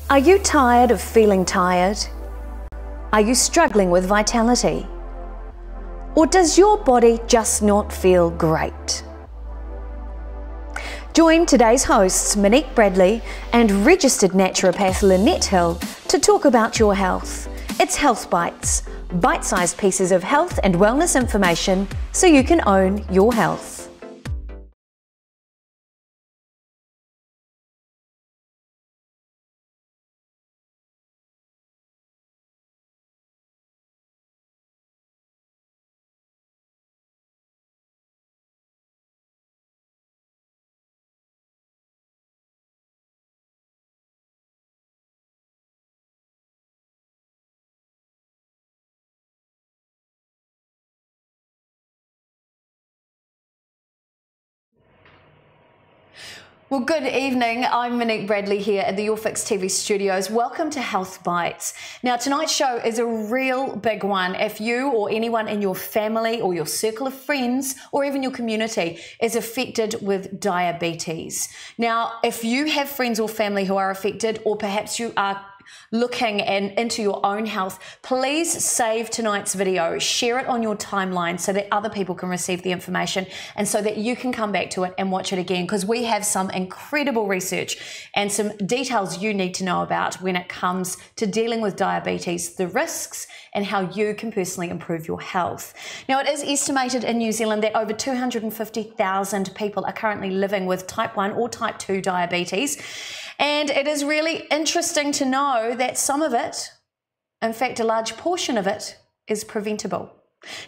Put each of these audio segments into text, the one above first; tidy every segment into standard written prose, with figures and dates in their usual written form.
Are you tired of feeling tired? Are you struggling with vitality? Or does your body just not feel great? Join today's hosts Monique Bradley and registered naturopath Lynette Hill to talk about your health. It's Health Bites, bite-sized pieces of health and wellness information so you can own your health. Well, good evening. I'm Monique Bradley here at the YourFixTV studios. Welcome to Health Bites. Now, tonight's show is a real big one. If you or anyone in your family or your circle of friends or even your community is affected with diabetes. Now, if you have friends or family who are affected, or perhaps you are looking into your own health, please save tonight's video, share it on your timeline so that other people can receive the information and so that you can come back to it and watch it again, because we have some incredible research and some details you need to know about when it comes to dealing with diabetes, the risks, and how you can personally improve your health. Now, it is estimated in New Zealand that over 250,000 people are currently living with type 1 or type 2 diabetes. And it is really interesting to know that some of it, in fact, a large portion of it, is preventable.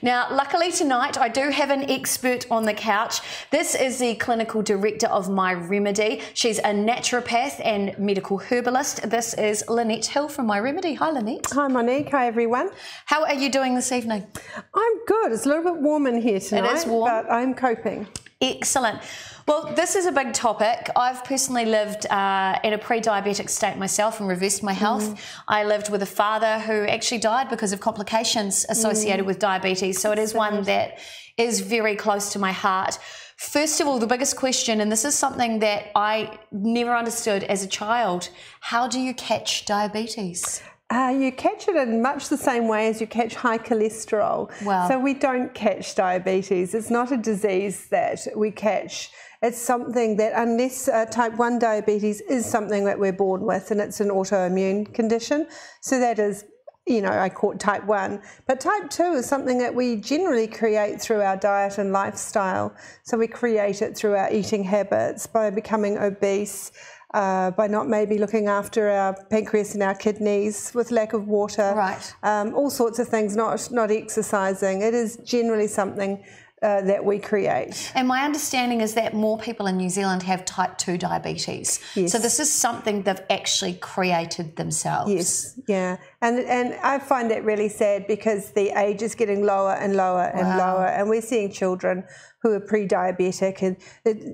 Now, luckily tonight, I do have an expert on the couch. This is the clinical director of My Remedy. She's a naturopath and medical herbalist. This is Lynette Hill from My Remedy. Hi, Lynette. Hi, Monique. Hi, everyone. How are you doing this evening? I'm good. It's a little bit warm in here tonight. It is warm. But I'm coping. Excellent. Well, this is a big topic. I've personally lived in a pre-diabetic state myself and reversed my health. I lived with a father who actually died because of complications associated with diabetes. So it is one that is very close to my heart. First of all, the biggest question, and this is something that I never understood as a child, how do you catch diabetes? You catch it in much the same way as you catch high cholesterol. Wow. So we don't catch diabetes. It's not a disease that we catch. It's something that, unless type 1 diabetes is something that we're born with, and it's an autoimmune condition. So that is, you know, I call it type 1. But type 2 is something that we generally create through our diet and lifestyle. So we create it through our eating habits, by becoming obese, by not maybe looking after our pancreas and our kidneys, with lack of water, right. All sorts of things, not exercising. It is generally something that we create. And my understanding is that more people in New Zealand have type 2 diabetes. Yes. So this is something they've actually created themselves. Yes, yeah. And I find that really sad, because the age is getting lower and lower and lower, and we're seeing children who are pre-diabetic. And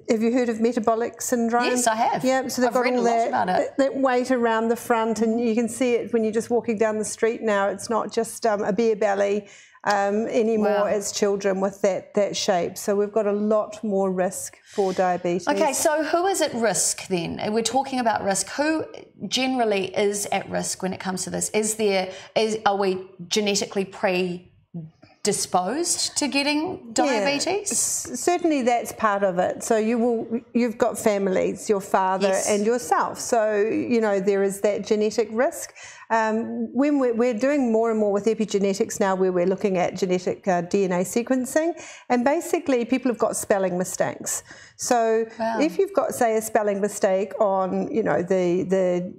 have you heard of metabolic syndrome? Yes, I have. Yeah, so they've got all that weight around the front, and you can see it when you're just walking down the street now. It's not just a beer belly anymore as children with that shape. So we've got a lot more risk for diabetes. Okay, so who is at risk then? We're talking about risk. Who generally is at risk when it comes to this? Are we genetically predisposed to getting diabetes? Yeah, certainly that's part of it. So you've got families, your father and yourself. So, you know, there is that genetic risk. When we're doing more and more with epigenetics now, where we're looking at genetic DNA sequencing, and basically people have got spelling mistakes. So if you've got, say, a spelling mistake on, you know, the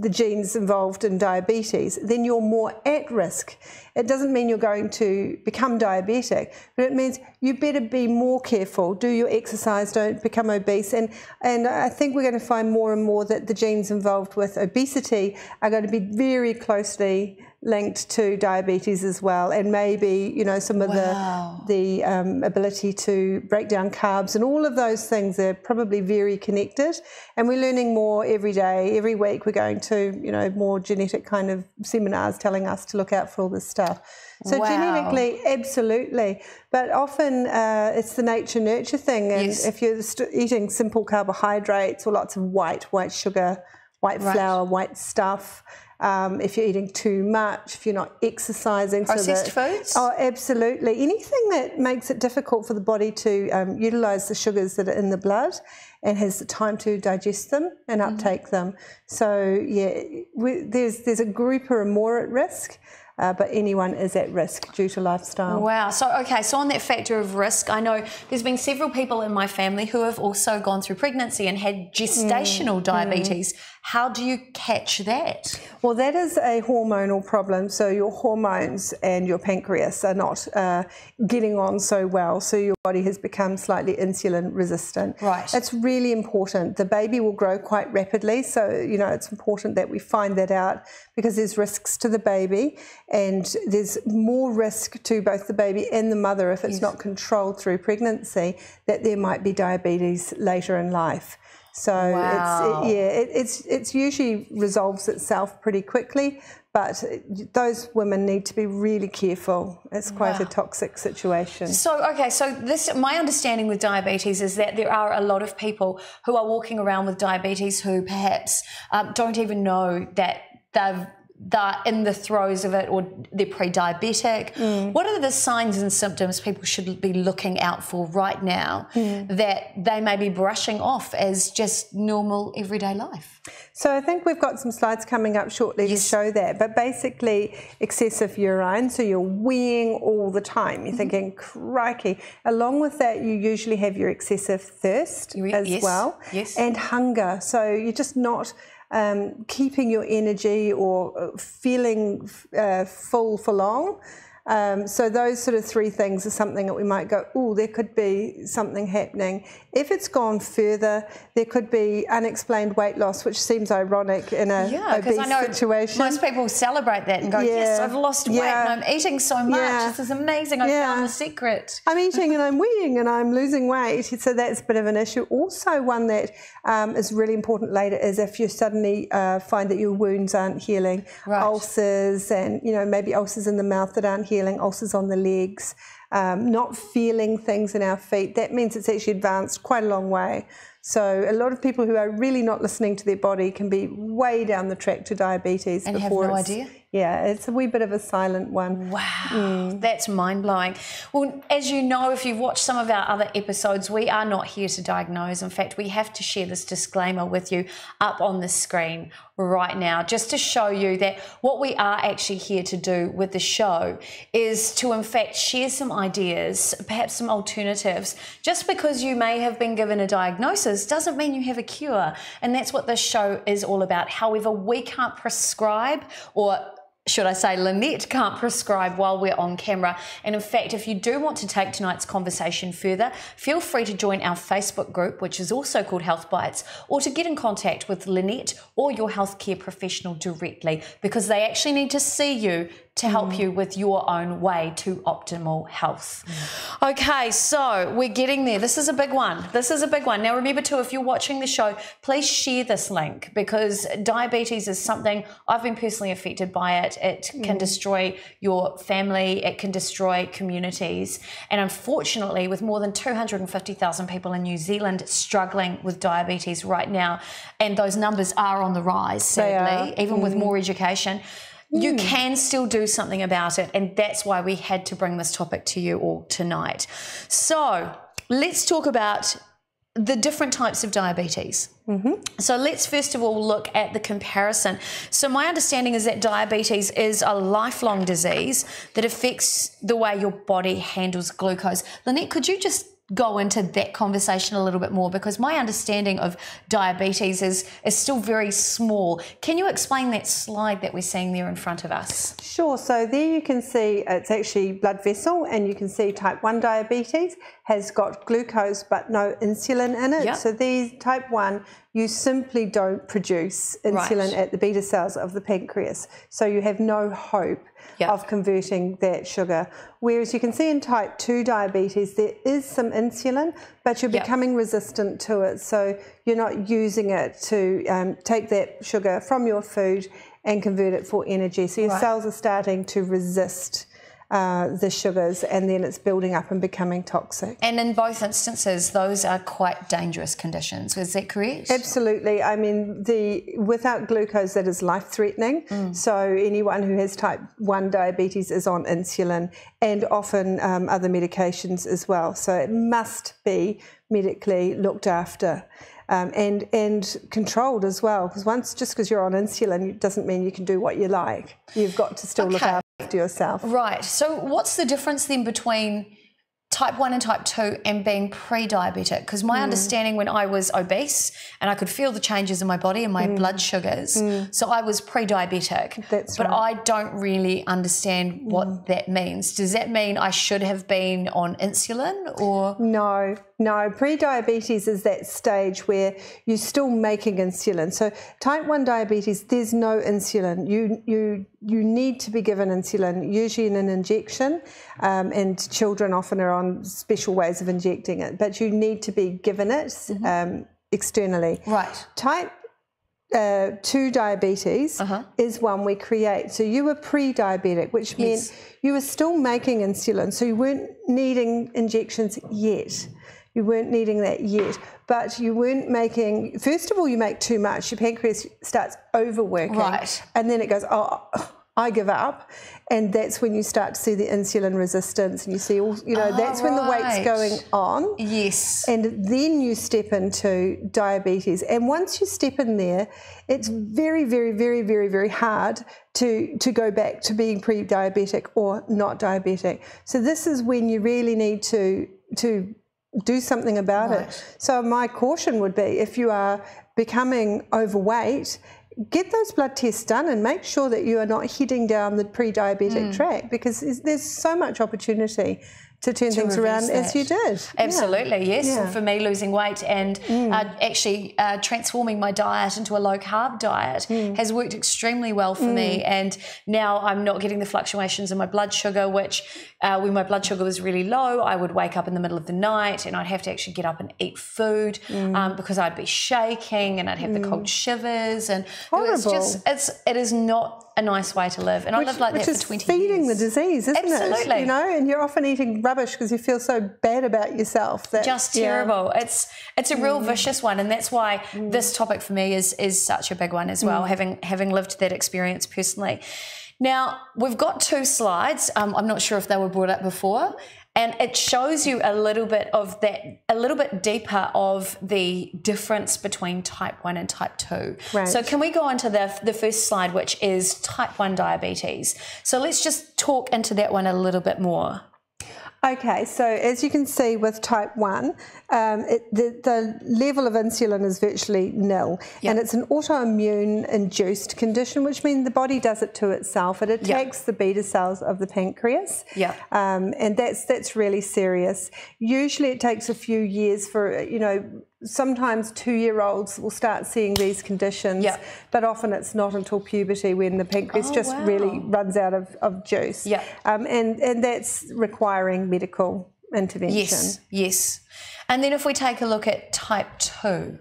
genes involved in diabetes, then you're more at risk. It doesn't mean you're going to become diabetic, but it means you better be more careful, do your exercise, don't become obese. And I think we're going to find more and more that the genes involved with obesity are going to be very closely linked to diabetes as well, and maybe, you know, some of the ability to break down carbs, and all of those things are probably very connected. And we're learning more every day. Every week we're going to, you know, more genetic kind of seminars telling us to look out for all this stuff. So genetically, absolutely. But often it's the nature-nurture thing. And if you're eating simple carbohydrates or lots of white sugar, white flour, white stuff. If you're eating too much, if you're not exercising. Processed foods? Oh, absolutely. Anything that makes it difficult for the body to utilise the sugars that are in the blood and has the time to digest them and uptake them. So, yeah, there's a group who are more at risk. But anyone is at risk due to lifestyle. Wow. So, okay, so on that factor of risk, I know there's been several people in my family who have also gone through pregnancy and had gestational diabetes. How do you catch that? Well, that is a hormonal problem. So your hormones and your pancreas are not getting on so well. So your body has become slightly insulin resistant. Right. It's really important. The baby will grow quite rapidly. So, you know, it's important that we find that out because there's risks to the baby and there's more risk to both the baby and the mother if it's not controlled through pregnancy that there might be diabetes later in life. So it's usually resolves itself pretty quickly, but those women need to be really careful. It's quite a toxic situation. So, okay, so my understanding with diabetes is that there are a lot of people who are walking around with diabetes who perhaps don't even know that they're in the throes of it or they're pre-diabetic. What are the signs and symptoms people should be looking out for right now that they may be brushing off as just normal everyday life? So I think we've got some slides coming up shortly to show that, but basically excessive urine, so you're weeing all the time. You're thinking, crikey. Along with that, you usually have your excessive thirst as well, and hunger. So you're just not keeping your energy or feeling full for long. So those sort of three things are something that we might go, oh, there could be something happening. If it's gone further, there could be unexplained weight loss, which seems ironic in a obese I know situation. Most people celebrate that and go, yes, I've lost weight and I'm eating so much. This is amazing. I found the secret. I'm eating and I'm weeing and I'm losing weight. So that's a bit of an issue. Also, one that is really important later is if you suddenly find that your wounds aren't healing, ulcers and, you know, maybe ulcers in the mouth that aren't healing, ulcers on the legs, not feeling things in our feet. That means it's actually advanced quite a long way. So a lot of people who are really not listening to their body can be way down the track to diabetes. And have no idea? Yeah, it's a wee bit of a silent one. Wow, that's mind-blowing. Well, as you know, if you've watched some of our other episodes, we are not here to diagnose. In fact, we have to share this disclaimer with you up on the screen right now, just to show you that what we are actually here to do with the show is to, in fact, share some ideas, perhaps some alternatives. Just because you may have been given a diagnosis doesn't mean you have a cure. And that's what this show is all about. However, we can't prescribe, or should I say Lynette can't prescribe while we're on camera. And in fact, if you do want to take tonight's conversation further, feel free to join our Facebook group, which is also called Health Bites, or to get in contact with Lynette or your healthcare professional directly, because they actually need to see you to help you with your own way to optimal health. Okay, so we're getting there. This is a big one. This is a big one. Now remember too, if you're watching the show, please share this link, because diabetes is something, I've been personally affected by it. It can destroy your family, it can destroy communities. And unfortunately, with more than 250,000 people in New Zealand struggling with diabetes right now, and those numbers are on the rise, sadly, even with more education, you can still do something about it, and that's why we had to bring this topic to you all tonight. So let's talk about the different types of diabetes. So let's first of all look at the comparison. So my understanding is that diabetes is a lifelong disease that affects the way your body handles glucose. Lynette, could you just go into that conversation a little bit more, because my understanding of diabetes is still very small. Can you explain that slide that we're seeing there in front of us? Sure. So there you can see it's actually blood vessel, and you can see type 1 diabetes has got glucose but no insulin in it. So these type 1, you simply don't produce insulin at the beta cells of the pancreas. So you have no hope of converting that sugar. Whereas you can see in type 2 diabetes, there is some insulin, but you're becoming resistant to it. So you're not using it to take that sugar from your food and convert it for energy. So your cells are starting to resist the sugars, and then it's building up and becoming toxic. And in both instances, those are quite dangerous conditions. Is that correct? Absolutely. I mean, without glucose, that is life-threatening. So anyone who has type 1 diabetes is on insulin and often other medications as well. So it must be medically looked after. And controlled as well, because just because you're on insulin doesn't mean you can do what you like. You've got to still look after yourself. Right. So what's the difference then between type 1 and type 2 and being pre-diabetic? Because my understanding, when I was obese and I could feel the changes in my body and my blood sugars, so I was pre-diabetic. That's but right. I don't really understand what that means. Does that mean I should have been on insulin, or? No, pre-diabetes is that stage where you're still making insulin. So type 1 diabetes, there's no insulin. You need to be given insulin, usually in an injection, and children often are on special ways of injecting it, but you need to be given it externally. Right. Type 2 diabetes is one we create. So you were pre-diabetic, which meant you were still making insulin, so you weren't needing injections yet. You weren't needing that yet, but you weren't making, first of all, you make too much. Your pancreas starts overworking. Right. And then it goes, oh, I give up. And that's when you start to see the insulin resistance, and you see all, that's when the weight's going on. Yes. And then you step into diabetes. And once you step in there, it's very, very, very, very, very hard to go back to being pre-diabetic or not diabetic. So this is when you really need to do something about it. So my caution would be, if you are becoming overweight, get those blood tests done and make sure that you are not heading down the pre-diabetic track, because there's so much opportunity to turn things around as you did. Absolutely, yes. Yeah. For me, losing weight and actually transforming my diet into a low-carb diet has worked extremely well for me, and now I'm not getting the fluctuations in my blood sugar, which when my blood sugar was really low, I would wake up in the middle of the night and I'd have to actually get up and eat food because I'd be shaking and I'd have the cold shivers, and it is not a nice way to live, and I lived like that for 20 years. Feeding the disease, isn't it? Absolutely. And you're often eating rubbish because you feel so bad about yourself. Just terrible. It's a real vicious one, and that's why this topic for me is such a big one as well, having lived that experience personally. Now, we've got 2 slides. I'm not sure if they were brought up before, and it shows you a little bit of that, a little bit deeper of the difference between type 1 and type 2. Right. So can we go on to the first slide, which is type 1 diabetes. So let's just talk into that one a little bit more. Okay, so as you can see with type 1, the level of insulin is virtually nil. Yep. And it's an autoimmune induced condition, which means the body does it to itself. It attacks the beta cells of the pancreas. Yep. And that's really serious. Usually it takes a few years for, sometimes 2-year-olds will start seeing these conditions, but often it's not until puberty when the pancreas really runs out of juice. Yep. And that's requiring medical intervention. Yes. And then if we take a look at type 2.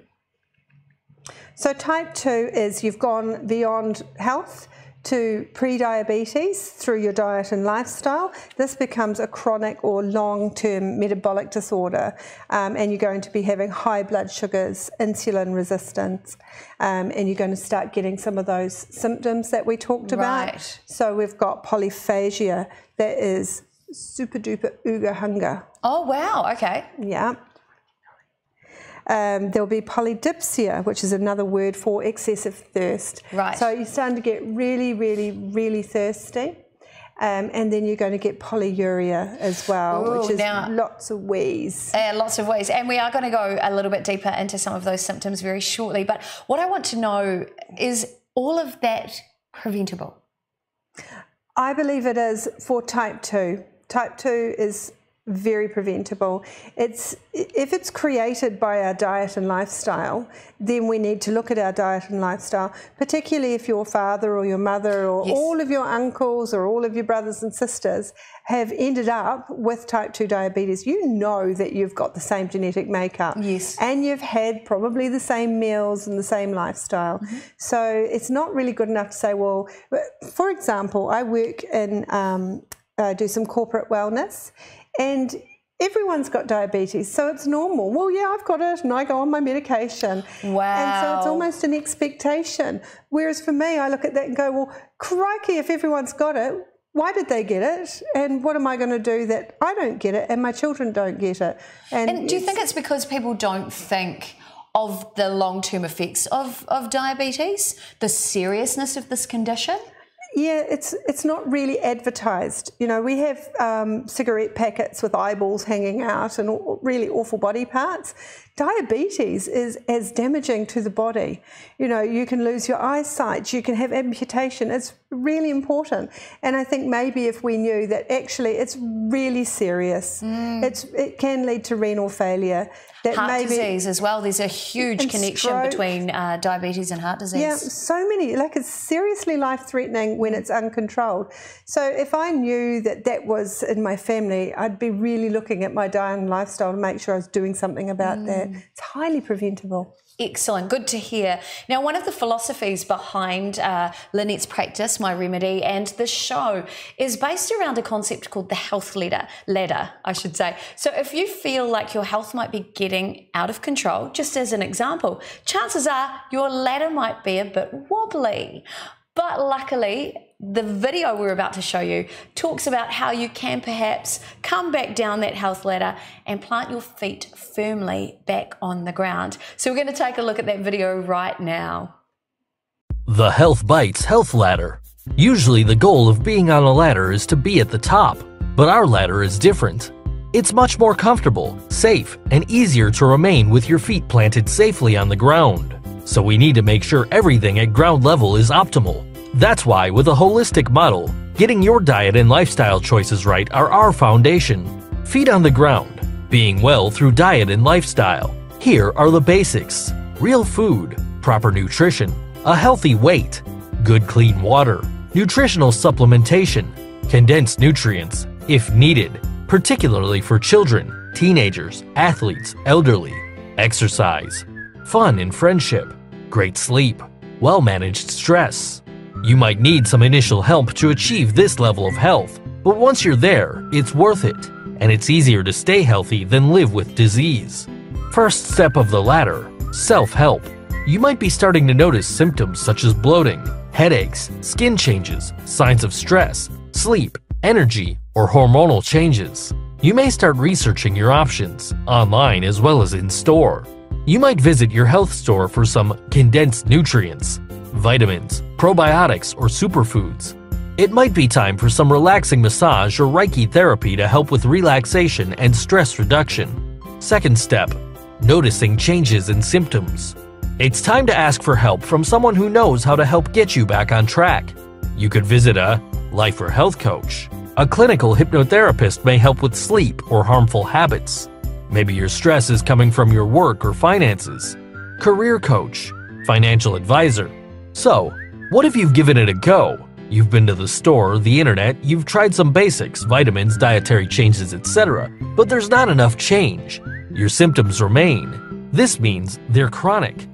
So type 2 is you've gone beyond health to pre-diabetes through your diet and lifestyle. This becomes a chronic or long-term metabolic disorder, and you're going to be having high blood sugars, insulin resistance, and you're going to start getting some of those symptoms that we talked about. So we've got polyphagia, that is super duper uber hunger. Oh wow, okay. Yeah. There'll be polydipsia, which is another word for excessive thirst. Right. So you're starting to get really, really, really thirsty. And then you're going to get polyuria as well, which is lots of wheeze. Lots of wheeze. And we are going to go a little bit deeper into some of those symptoms very shortly. But what I want to know is, all of that preventable? I believe it is for type 2. Type 2 is very preventable. If it's created by our diet and lifestyle, then we need to look at our diet and lifestyle, particularly if your father or your mother or all of your uncles or all of your brothers and sisters have ended up with type 2 diabetes. You know that you've got the same genetic makeup. Yes. And you've had probably the same meals and the same lifestyle. So it's not really good enough to say, well, for example, I work in do some corporate wellness, and everyone's got diabetes, so it's normal. Well, yeah, I've got it, and I go on my medication. Wow. And so it's almost an expectation. Whereas for me, I look at that and go, well, crikey, if everyone's got it, why did they get it? And what am I going to do that I don't get it and my children don't get it? And do you think it's because people don't think of the long-term effects of diabetes, the seriousness of this condition? Yeah, it's not really advertised. You know, we have cigarette packets with eyeballs hanging out and really awful body parts. Diabetes is as damaging to the body. You know, you can lose your eyesight, you can have amputation. It's really important. And I think maybe if we knew that actually it's really serious, it can lead to renal failure. That heart disease as well. There's a huge connection between diabetes and heart disease. Yeah, so many. Like, it's seriously life-threatening when it's uncontrolled. So if I knew that that was in my family, I'd be really looking at my diet and lifestyle to make sure I was doing something about that. It's highly preventable. Excellent, good to hear. Now, one of the philosophies behind Lynette's practice, My Remedy, and the show is based around a concept called the health ladder, I should say. So if you feel like your health might be getting out of control, just as an example, chances are your ladder might be a bit wobbly. But luckily, the video we're about to show you talks about how you can perhaps come back down that health ladder and plant your feet firmly back on the ground. So we're going to take a look at that video right now. The Health Bites Health Ladder. Usually the goal of being on a ladder is to be at the top, but our ladder is different. It's much more comfortable, safe, and easier to remain with your feet planted safely on the ground. So we need to make sure everything at ground level is optimal. That's why, with a holistic model, getting your diet and lifestyle choices right are our foundation. Feet on the ground, being well through diet and lifestyle. Here are the basics: real food, proper nutrition, a healthy weight, good clean water, nutritional supplementation, condensed nutrients, if needed, particularly for children, teenagers, athletes, elderly, exercise, fun and friendship, great sleep, well-managed stress. You might need some initial help to achieve this level of health, but once you're there, it's worth it, and it's easier to stay healthy than live with disease. First step of the ladder, self-help. You might be starting to notice symptoms such as bloating, headaches, skin changes, signs of stress, sleep, energy, or hormonal changes. You may start researching your options, online as well as in store. You might visit your health store for some condensed nutrients, vitamins, probiotics, or superfoods. It might be time for some relaxing massage or Reiki therapy to help with relaxation and stress reduction. Second step, noticing changes in symptoms. It's time to ask for help from someone who knows how to help get you back on track. You could visit a life or health coach. A clinical hypnotherapist may help with sleep or harmful habits. Maybe your stress is coming from your work or finances. Career coach, financial advisor. So, what if you've given it a go? You've been to the store, the internet, you've tried some basics, vitamins, dietary changes, etc., but there's not enough change. Your symptoms remain. This means they're chronic.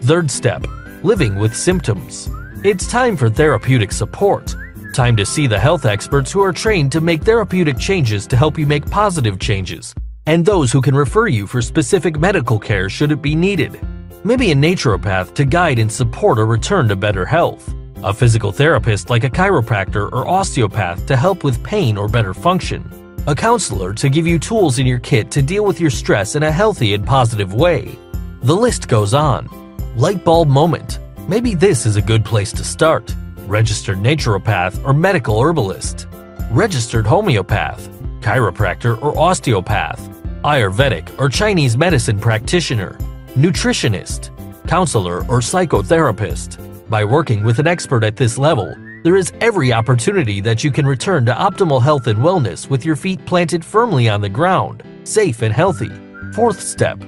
Third step, living with symptoms. It's time for therapeutic support. Time to see the health experts who are trained to make therapeutic changes to help you make positive changes, and those who can refer you for specific medical care should it be needed. Maybe a naturopath to guide and support a return to better health. A physical therapist like a chiropractor or osteopath to help with pain or better function. A counselor to give you tools in your kit to deal with your stress in a healthy and positive way. The list goes on. Light bulb moment. Maybe this is a good place to start. Registered naturopath or medical herbalist. Registered homeopath, chiropractor or osteopath. Ayurvedic or Chinese medicine practitioner. Nutritionist, counselor or psychotherapist. By working with an expert at this level, there is every opportunity that you can return to optimal health and wellness with your feet planted firmly on the ground, safe and healthy. Fourth step,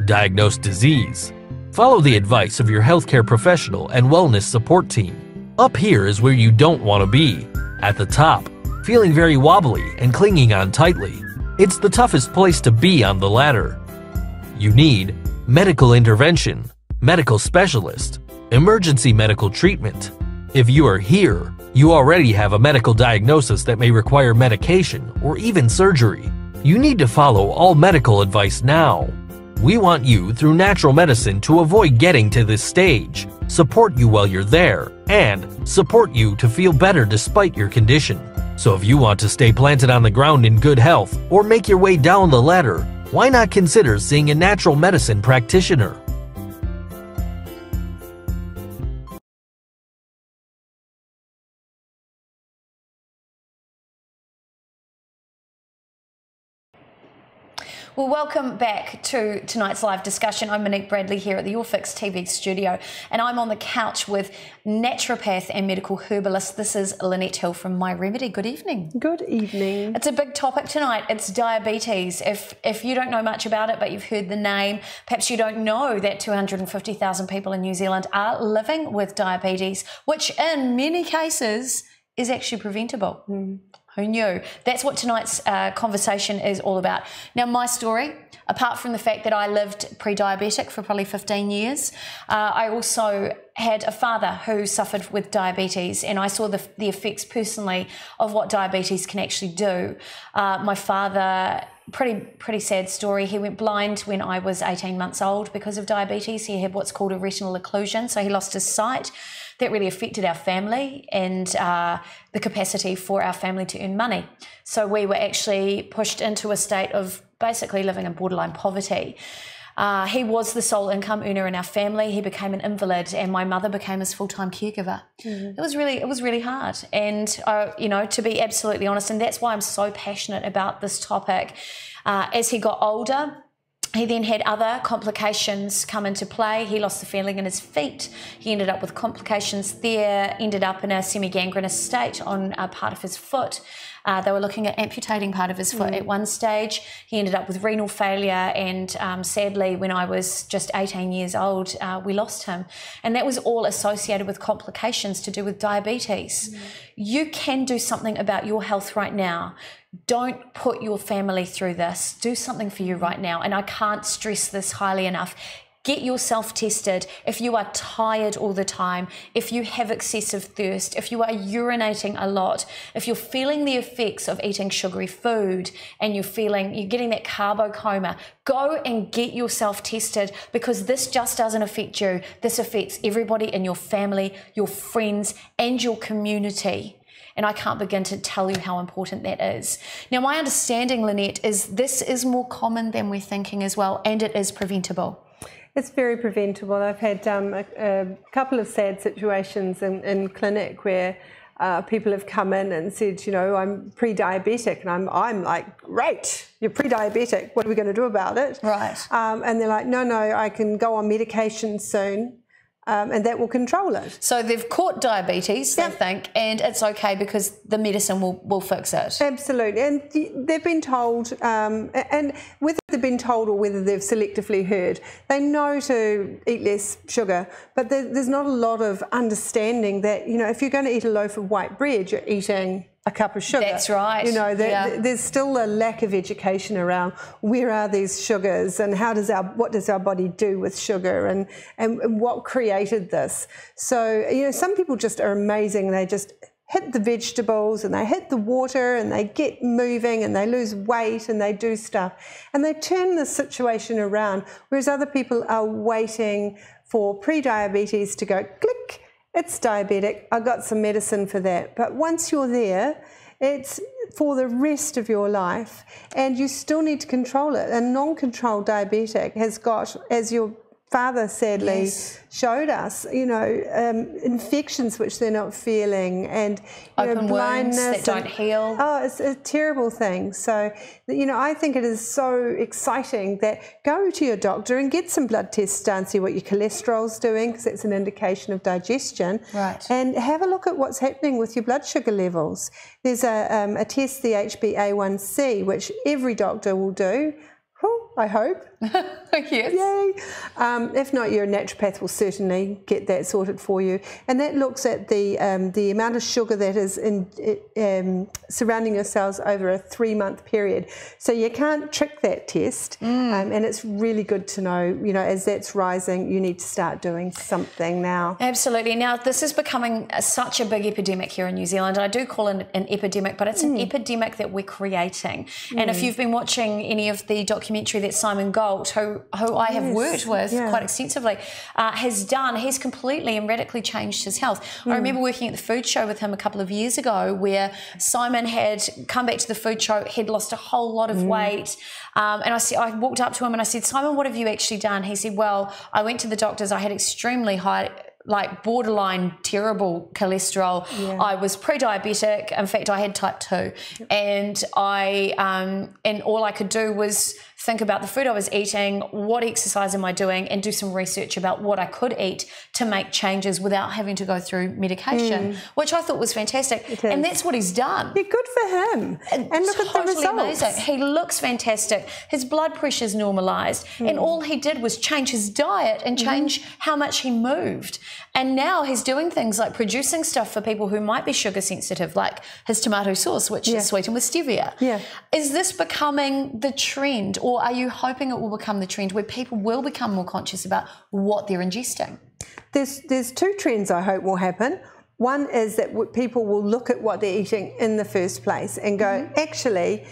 diagnose disease. Follow the advice of your healthcare professional and wellness support team. Up here is where you don't want to be, at the top, feeling very wobbly and clinging on tightly. It's the toughest place to be on the ladder. You need medical intervention, medical specialist, emergency medical treatment. If you are here, You already have a medical diagnosis that may require medication or even surgery. You need to follow all medical advice now. We want you, through natural medicine, to avoid getting to this stage, support you while you're there, and support you to feel better despite your condition. So if you want to stay planted on the ground in good health or make your way down the ladder, why not consider seeing a natural medicine practitioner? Well, welcome back to tonight's live discussion. I'm Monique Bradley here at the YourFixTV studio, and I'm on the couch with naturopath and medical herbalist. This is Lynette Hill from My Remedy. Good evening. Good evening. It's a big topic tonight. It's diabetes. If you don't know much about it, but you've heard the name, perhaps you don't know that 250,000 people in New Zealand are living with diabetes, which in many cases is actually preventable. Who knew? That's what tonight's conversation is all about. Now, my story, apart from the fact that I lived pre-diabetic for probably 15 years, I also had a father who suffered with diabetes, and I saw the effects personally of what diabetes can actually do. My father, pretty sad story. He went blind when I was 18 months old because of diabetes. He had what's called a retinal occlusion, so he lost his sight. That really affected our family and the capacity for our family to earn money. So we were actually pushed into a state of basically living in borderline poverty. He was the sole income earner in our family. He became an invalid, and my mother became his full-time caregiver. It was really hard. And you know, to be absolutely honest, and that's why I'm so passionate about this topic. As he got older, he then had other complications come into play. He lost the feeling in his feet. He ended up with complications there, ended up in a semi-gangrenous state on a part of his foot. They were looking at amputating part of his foot at one stage. He ended up with renal failure, and sadly, when I was just 18 years old, we lost him. And that was all associated with complications to do with diabetes. You can do something about your health right now. Don't put your family through this. Do something for you right now. And I can't stress this highly enough. Get yourself tested. If you are tired all the time, if you have excessive thirst, if you are urinating a lot, if you're feeling the effects of eating sugary food and you're getting that carbo coma, go and get yourself tested, because this just doesn't affect you. This affects everybody in your family, your friends, and your community. And I can't begin to tell you how important that is. Now, my understanding, Lynette, is this is more common than we're thinking as well, and it is preventable. It's very preventable. I've had a couple of sad situations in clinic where people have come in and said, you know, I'm pre-diabetic, and I'm like, great, you're pre-diabetic. What are we going to do about it? Right. And they're like, no, I can go on medication soon. And that will control it. So they've caught diabetes, they think, and it's okay because the medicine will fix it. Absolutely. And they've been told, and whether they've been told or whether they've selectively heard, they know to eat less sugar, but there's not a lot of understanding that, you know, if you're going to eat a loaf of white bread, you're eating a cup of sugar. That's right. You know, there's still a lack of education around where are these sugars and what does our body do with sugar and what created this. So, you know, some people just are amazing. They just hit the vegetables and they hit the water and they get moving and they lose weight and they do stuff. And they turn the situation around, whereas other people are waiting for pre-diabetes to go click, it's diabetic, I got some medicine for that. But once you're there, it's for the rest of your life, and you still need to control it. A non-controlled diabetic has got, as your father sadly showed us, you know, infections which they're not feeling, and open blindness wounds that don't heal. Oh, it's a terrible thing. So, you know, I think it is so exciting that go to your doctor and get some blood tests done, see what your cholesterol's doing, because that's an indication of digestion. Right. And have a look at what's happening with your blood sugar levels. There's a test, the HbA1c, which every doctor will do. I hope. Yes. Yay. If not, your naturopath will certainly get that sorted for you. And that looks at the amount of sugar that is surrounding your cells over a 3-month period. So you can't trick that test. And it's really good to know, you know, as that's rising, you need to start doing something now. Absolutely. Now, this is becoming such a big epidemic here in New Zealand. I do call it an epidemic, but it's an epidemic that we're creating. And if you've been watching any of the documentary that Simon Gold, who I have worked with quite extensively, he's completely and radically changed his health. I remember working at the food show with him a couple of years ago, where Simon had come back to the food show, he'd lost a whole lot of weight, and I walked up to him and I said, Simon, what have you actually done? He said, well, I went to the doctors, I had extremely high, like borderline terrible cholesterol. I was pre-diabetic. In fact, I had type 2, and and all I could do was think about the food I was eating, what exercise am I doing, and do some research about what I could eat to make changes without having to go through medication, which I thought was fantastic. And that's what he's done. Yeah, good for him. And look at the results. Amazing. He looks fantastic. His blood pressure's normalised, and all he did was change his diet and change how much he moved. And now he's doing things like producing stuff for people who might be sugar sensitive, like his tomato sauce, which is sweetened with stevia. Is this becoming the trend, or are you hoping it will become the trend where people will become more conscious about what they're ingesting? There's 2 trends I hope will happen. One is that people will look at what they're eating in the first place and go, actually,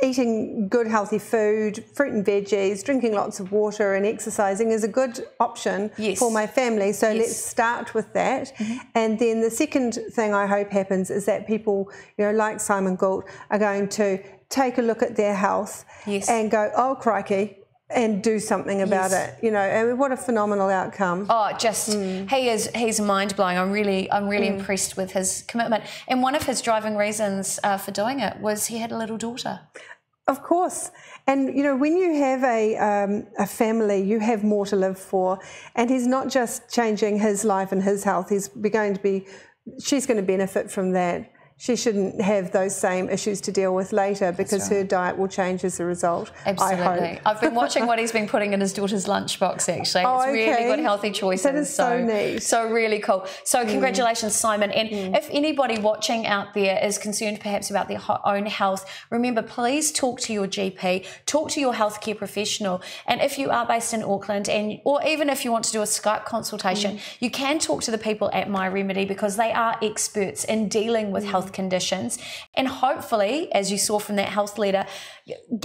eating good healthy food, fruit and veggies, drinking lots of water and exercising is a good option for my family. So let's start with that. And then the second thing I hope happens is that people, you know, like Simon Gould, are going to take a look at their health and go, oh crikey, and do something about it, you know. And what a phenomenal outcome. Oh, just he's mind-blowing. I'm really impressed with his commitment. And one of his driving reasons for doing it was he had a little daughter. Of course. And, you know, when you have a family, you have more to live for. And he's not just changing his life and his health, she's going to benefit from that. She shouldn't have those same issues to deal with later, because her diet will change as a result. Absolutely. I hope. I've been watching what he's been putting in his daughter's lunchbox, actually. It's really good, healthy choices. That is so neat. So really cool. So congratulations, Simon. And if anybody watching out there is concerned perhaps about their own health, remember, please talk to your GP, talk to your healthcare professional. And if you are based in Auckland, or even if you want to do a Skype consultation, you can talk to the people at My Remedy, because they are experts in dealing with health conditions, and hopefully, as you saw from that health leader,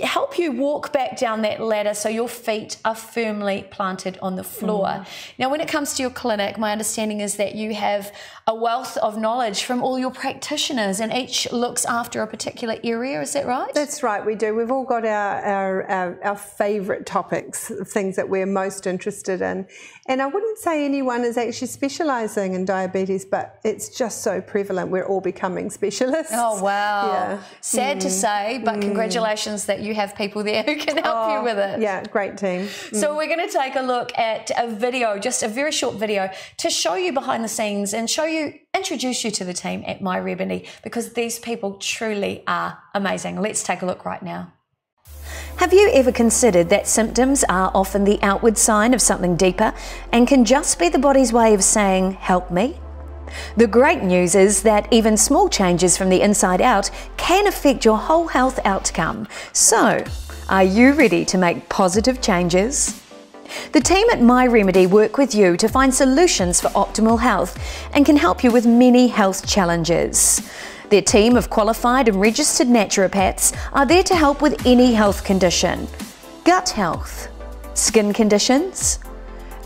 help you walk back down that ladder so your feet are firmly planted on the floor. Now, when it comes to your clinic, my understanding is that you have a wealth of knowledge from all your practitioners, and each looks after a particular area. Is that right? That's right, we do. We've all got our favourite topics, things that we're most interested in. And I wouldn't say anyone is actually specialising in diabetes, but it's just so prevalent. We're all becoming specialists. Oh, wow. Sad to say, but congratulations that you have people there who can help you with it. Yeah, great team. So we're going to take a look at a video, just a very short video, to show you behind the scenes and introduce you to the team at My Remedy, because these people truly are amazing. Let's take a look right now. Have you ever considered that symptoms are often the outward sign of something deeper and can just be the body's way of saying, help me? The great news is that even small changes from the inside out can affect your whole health outcome. So, are you ready to make positive changes? The team at My Remedy work with you to find solutions for optimal health and can help you with many health challenges. Their team of qualified and registered naturopaths are there to help with any health condition: gut health, skin conditions,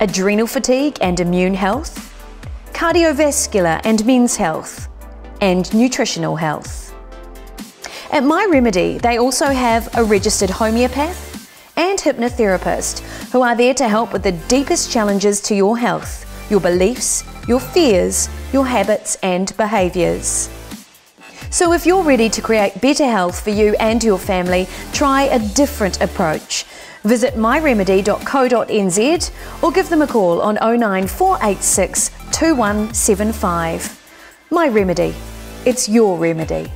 adrenal fatigue and immune health, cardiovascular and men's health, and nutritional health. At My Remedy, they also have a registered homeopath and hypnotherapist who are there to help with the deepest challenges to your health, your beliefs, your fears, your habits and behaviours. So if you're ready to create better health for you and your family, try a different approach. Visit myremedy.co.nz or give them a call on 09486 2175. My Remedy. It's your remedy.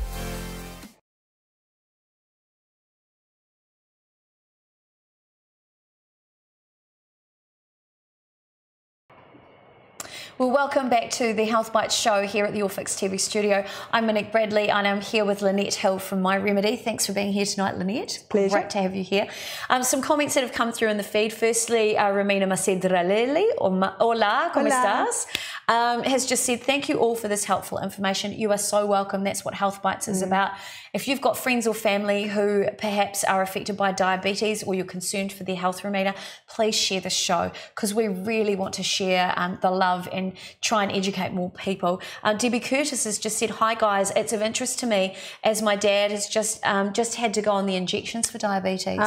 Well, welcome back to the Health Bites show here at the YourFixTV studio. I'm Monique Bradley and I'm here with Lynette Hill from My Remedy. Thanks for being here tonight, Lynette. Pleasure. Great to have you here. Some comments that have come through in the feed. Firstly, Romina Macedraleli, hola, ¿cómo estás? Has just said, thank you all for this helpful information. You are so welcome. That's what Health Bites is about. If you've got friends or family who perhaps are affected by diabetes or you're concerned for their health, Romina, please share the show because we really want to share the love and try and educate more people. Debbie Curtis has just said, hi guys, it's of interest to me as my dad has just had to go on the injections for diabetes.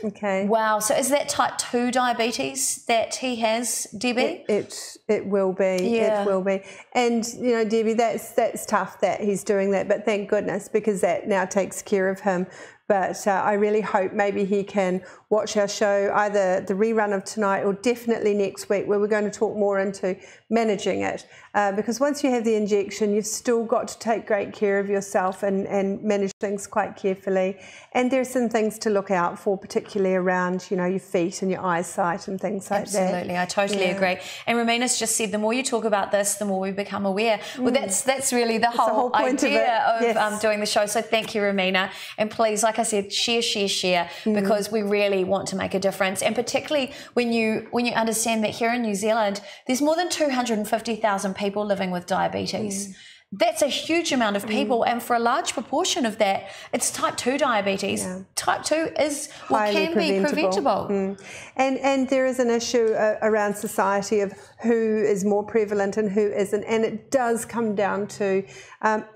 Okay. Wow. So is that type 2 diabetes that he has, Debbie? It will be. Yeah. It will be. And, you know, Debbie, that's tough that he's doing that, but thank goodness because that now takes care of him. But I really hope maybe he can watch our show, either the rerun of tonight or definitely next week, where we're going to talk more into managing it. Because once you have the injection, you've still got to take great care of yourself and manage things quite carefully. And there's some things to look out for, particularly around, you know, your feet and your eyesight and things like that. Absolutely, I totally agree. And Romina's just said, the more you talk about this, the more we become aware. Well, that's really the whole idea of doing the show. So thank you, Romina. And please, like I said, share, because we really want to make a difference. And particularly when you understand that here in New Zealand, there's more than 250,000 people living with diabetes. That's a huge amount of people, and for a large proportion of that, it's type 2 diabetes. Yeah. Type 2 is or can be preventable. And there is an issue around society of who is more prevalent and who isn't, and it does come down to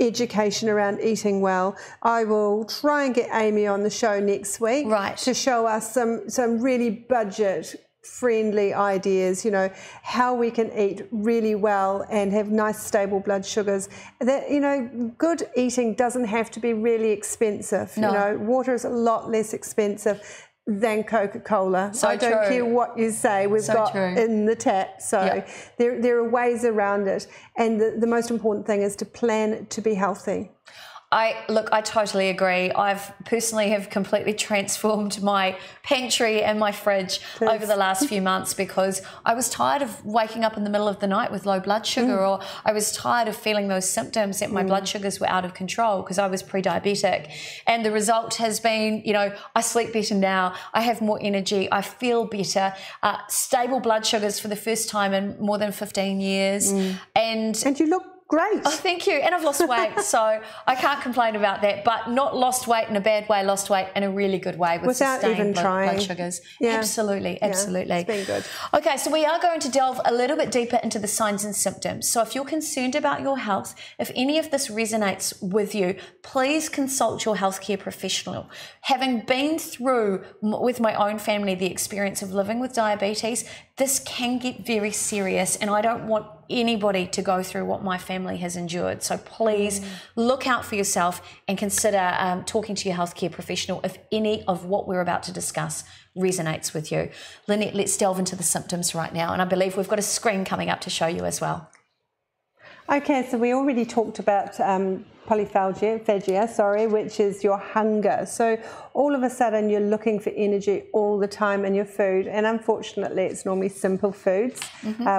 education around eating well. I will try and get Amy on the show next week to show us some really budget-friendly ideas, you know, how we can eat really well and have nice stable blood sugars. That, you know, good eating doesn't have to be really expensive. No. You know, water is a lot less expensive than Coca-Cola. I don't care what you say, we've got in the tap. So there are ways around it. And the most important thing is to plan to be healthy. I totally agree. I've personally have completely transformed my pantry and my fridge over the last few months because I was tired of waking up in the middle of the night with low blood sugar, or I was tired of feeling those symptoms that my blood sugars were out of control because I was pre-diabetic. And the result has been, you know, I sleep better now, I have more energy, I feel better, stable blood sugars for the first time in more than 15 years. And you look great. Oh, thank you. And I've lost weight, so I can't complain about that, but not lost weight in a bad way, lost weight in a really good way with without even trying blood sugars. Yeah. Absolutely. It's been good. Okay, so we are going to delve a little bit deeper into the signs and symptoms. So if you're concerned about your health, if any of this resonates with you, please consult your healthcare professional. Having been through with my own family the experience of living with diabetes, this can get very serious, and I don't want anybody to go through what my family has endured. So please look out for yourself and consider talking to your healthcare professional if any of what we're about to discuss resonates with you. Lynette, let's delve into the symptoms right now, and I believe we've got a screen coming up to show you as well. Okay, so we already talked about polyphagia, which is your hunger. So all of a sudden you're looking for energy all the time in your food, and unfortunately it's normally simple foods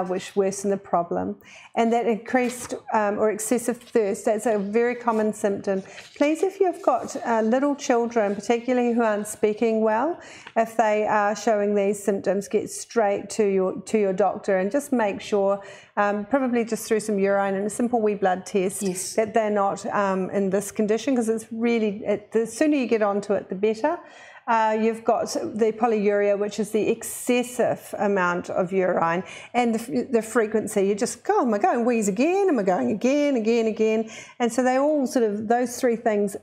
which worsen the problem. And that increased or excessive thirst, that's a very common symptom. Please, if you've got little children, particularly who aren't speaking well, if they are showing these symptoms, get straight to your doctor and just make sure, probably just through some urine and a simple wee blood test, that they're not in this condition, because it's really, the sooner you get onto it, the better. You've got the polyuria, which is the excessive amount of urine, and the frequency. You just go, am I going wheeze again? Am I going again? And so they all sort of, those three things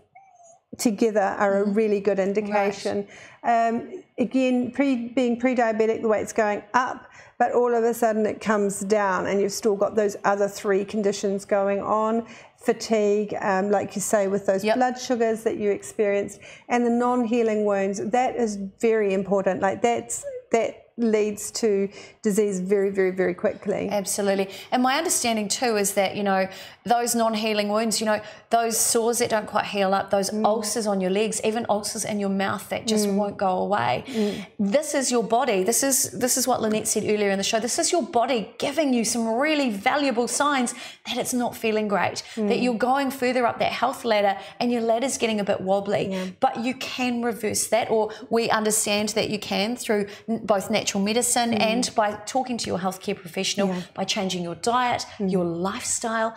together are a really good indication. Again, being pre-diabetic, the way it's going up, but all of a sudden it comes down and you've still got those other three conditions going on. Fatigue, like you say, with those blood sugars that you experienced, and the non-healing wounds. That is very important. Like that leads to disease very, very, very quickly. Absolutely. And my understanding too is that, you know, those non-healing wounds, you know, those sores that don't quite heal up, those ulcers on your legs, even ulcers in your mouth that just won't go away. This is your body. This is what Lynette said earlier in the show. This is your body giving you some really valuable signs that it's not feeling great, that you're going further up that health ladder and your ladder's getting a bit wobbly. But you can reverse that, or we understand that you can through both natural medicine and by talking to your healthcare professional, by changing your diet, your lifestyle.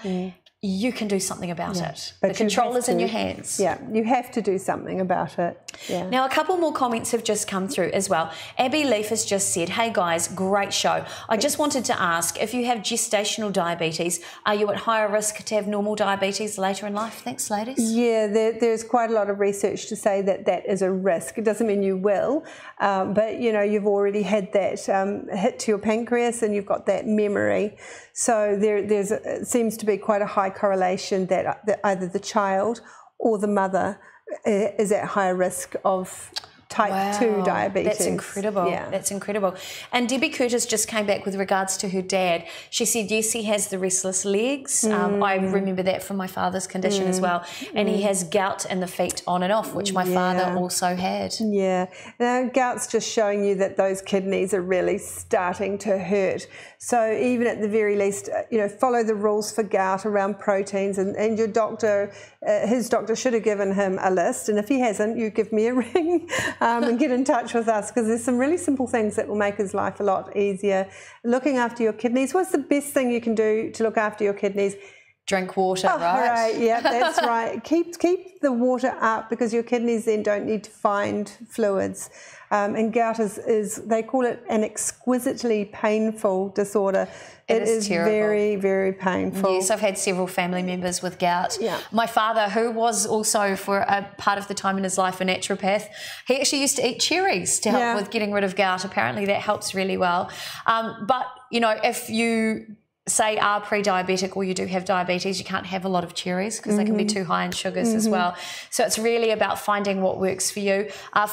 You can do something about it. But the control is in your hands. Yeah, you have to do something about it. Yeah. Now, a couple more comments have just come through as well. Abby Leaf has just said, hey guys, great show. I just wanted to ask, if you have gestational diabetes, are you at higher risk to have normal diabetes later in life? Thanks, ladies. Yeah, there's quite a lot of research to say that that is a risk. It doesn't mean you will, but you know, you've already had that hit to your pancreas and you've got that memory. So there seems to be quite a high correlation that either the child or the mother is at higher risk of type 2 diabetes. That's incredible. Yeah. That's incredible. And Debbie Curtis just came back with regards to her dad. She said, yes, he has the restless legs. I remember that from my father's condition as well. And he has gout in the feet on and off, which my father also had. Yeah. Now, gout's just showing you that those kidneys are really starting to hurt. So even at the very least, you know, follow the rules for gout around proteins, and your doctor, his doctor should have given him a list. And if he hasn't, you give me a ring. And get in touch with us, because there's some really simple things that will make his life a lot easier. Looking after your kidneys. What's the best thing you can do to look after your kidneys? Drink water, right? Right, yeah, that's right. Keep the water up, because your kidneys then don't need to find fluids. And gout is, they call it an exquisitely painful disorder. It is terrible. Very, very painful. Yes, I've had several family members with gout. Yeah. My father, who was also for a part of the time in his life a naturopath, he actually used to eat cherries to help with getting rid of gout. Apparently that helps really well. But, you know, if you say are pre-diabetic or you do have diabetes, you can't have a lot of cherries because they can be too high in sugars as well. So it's really about finding what works for you.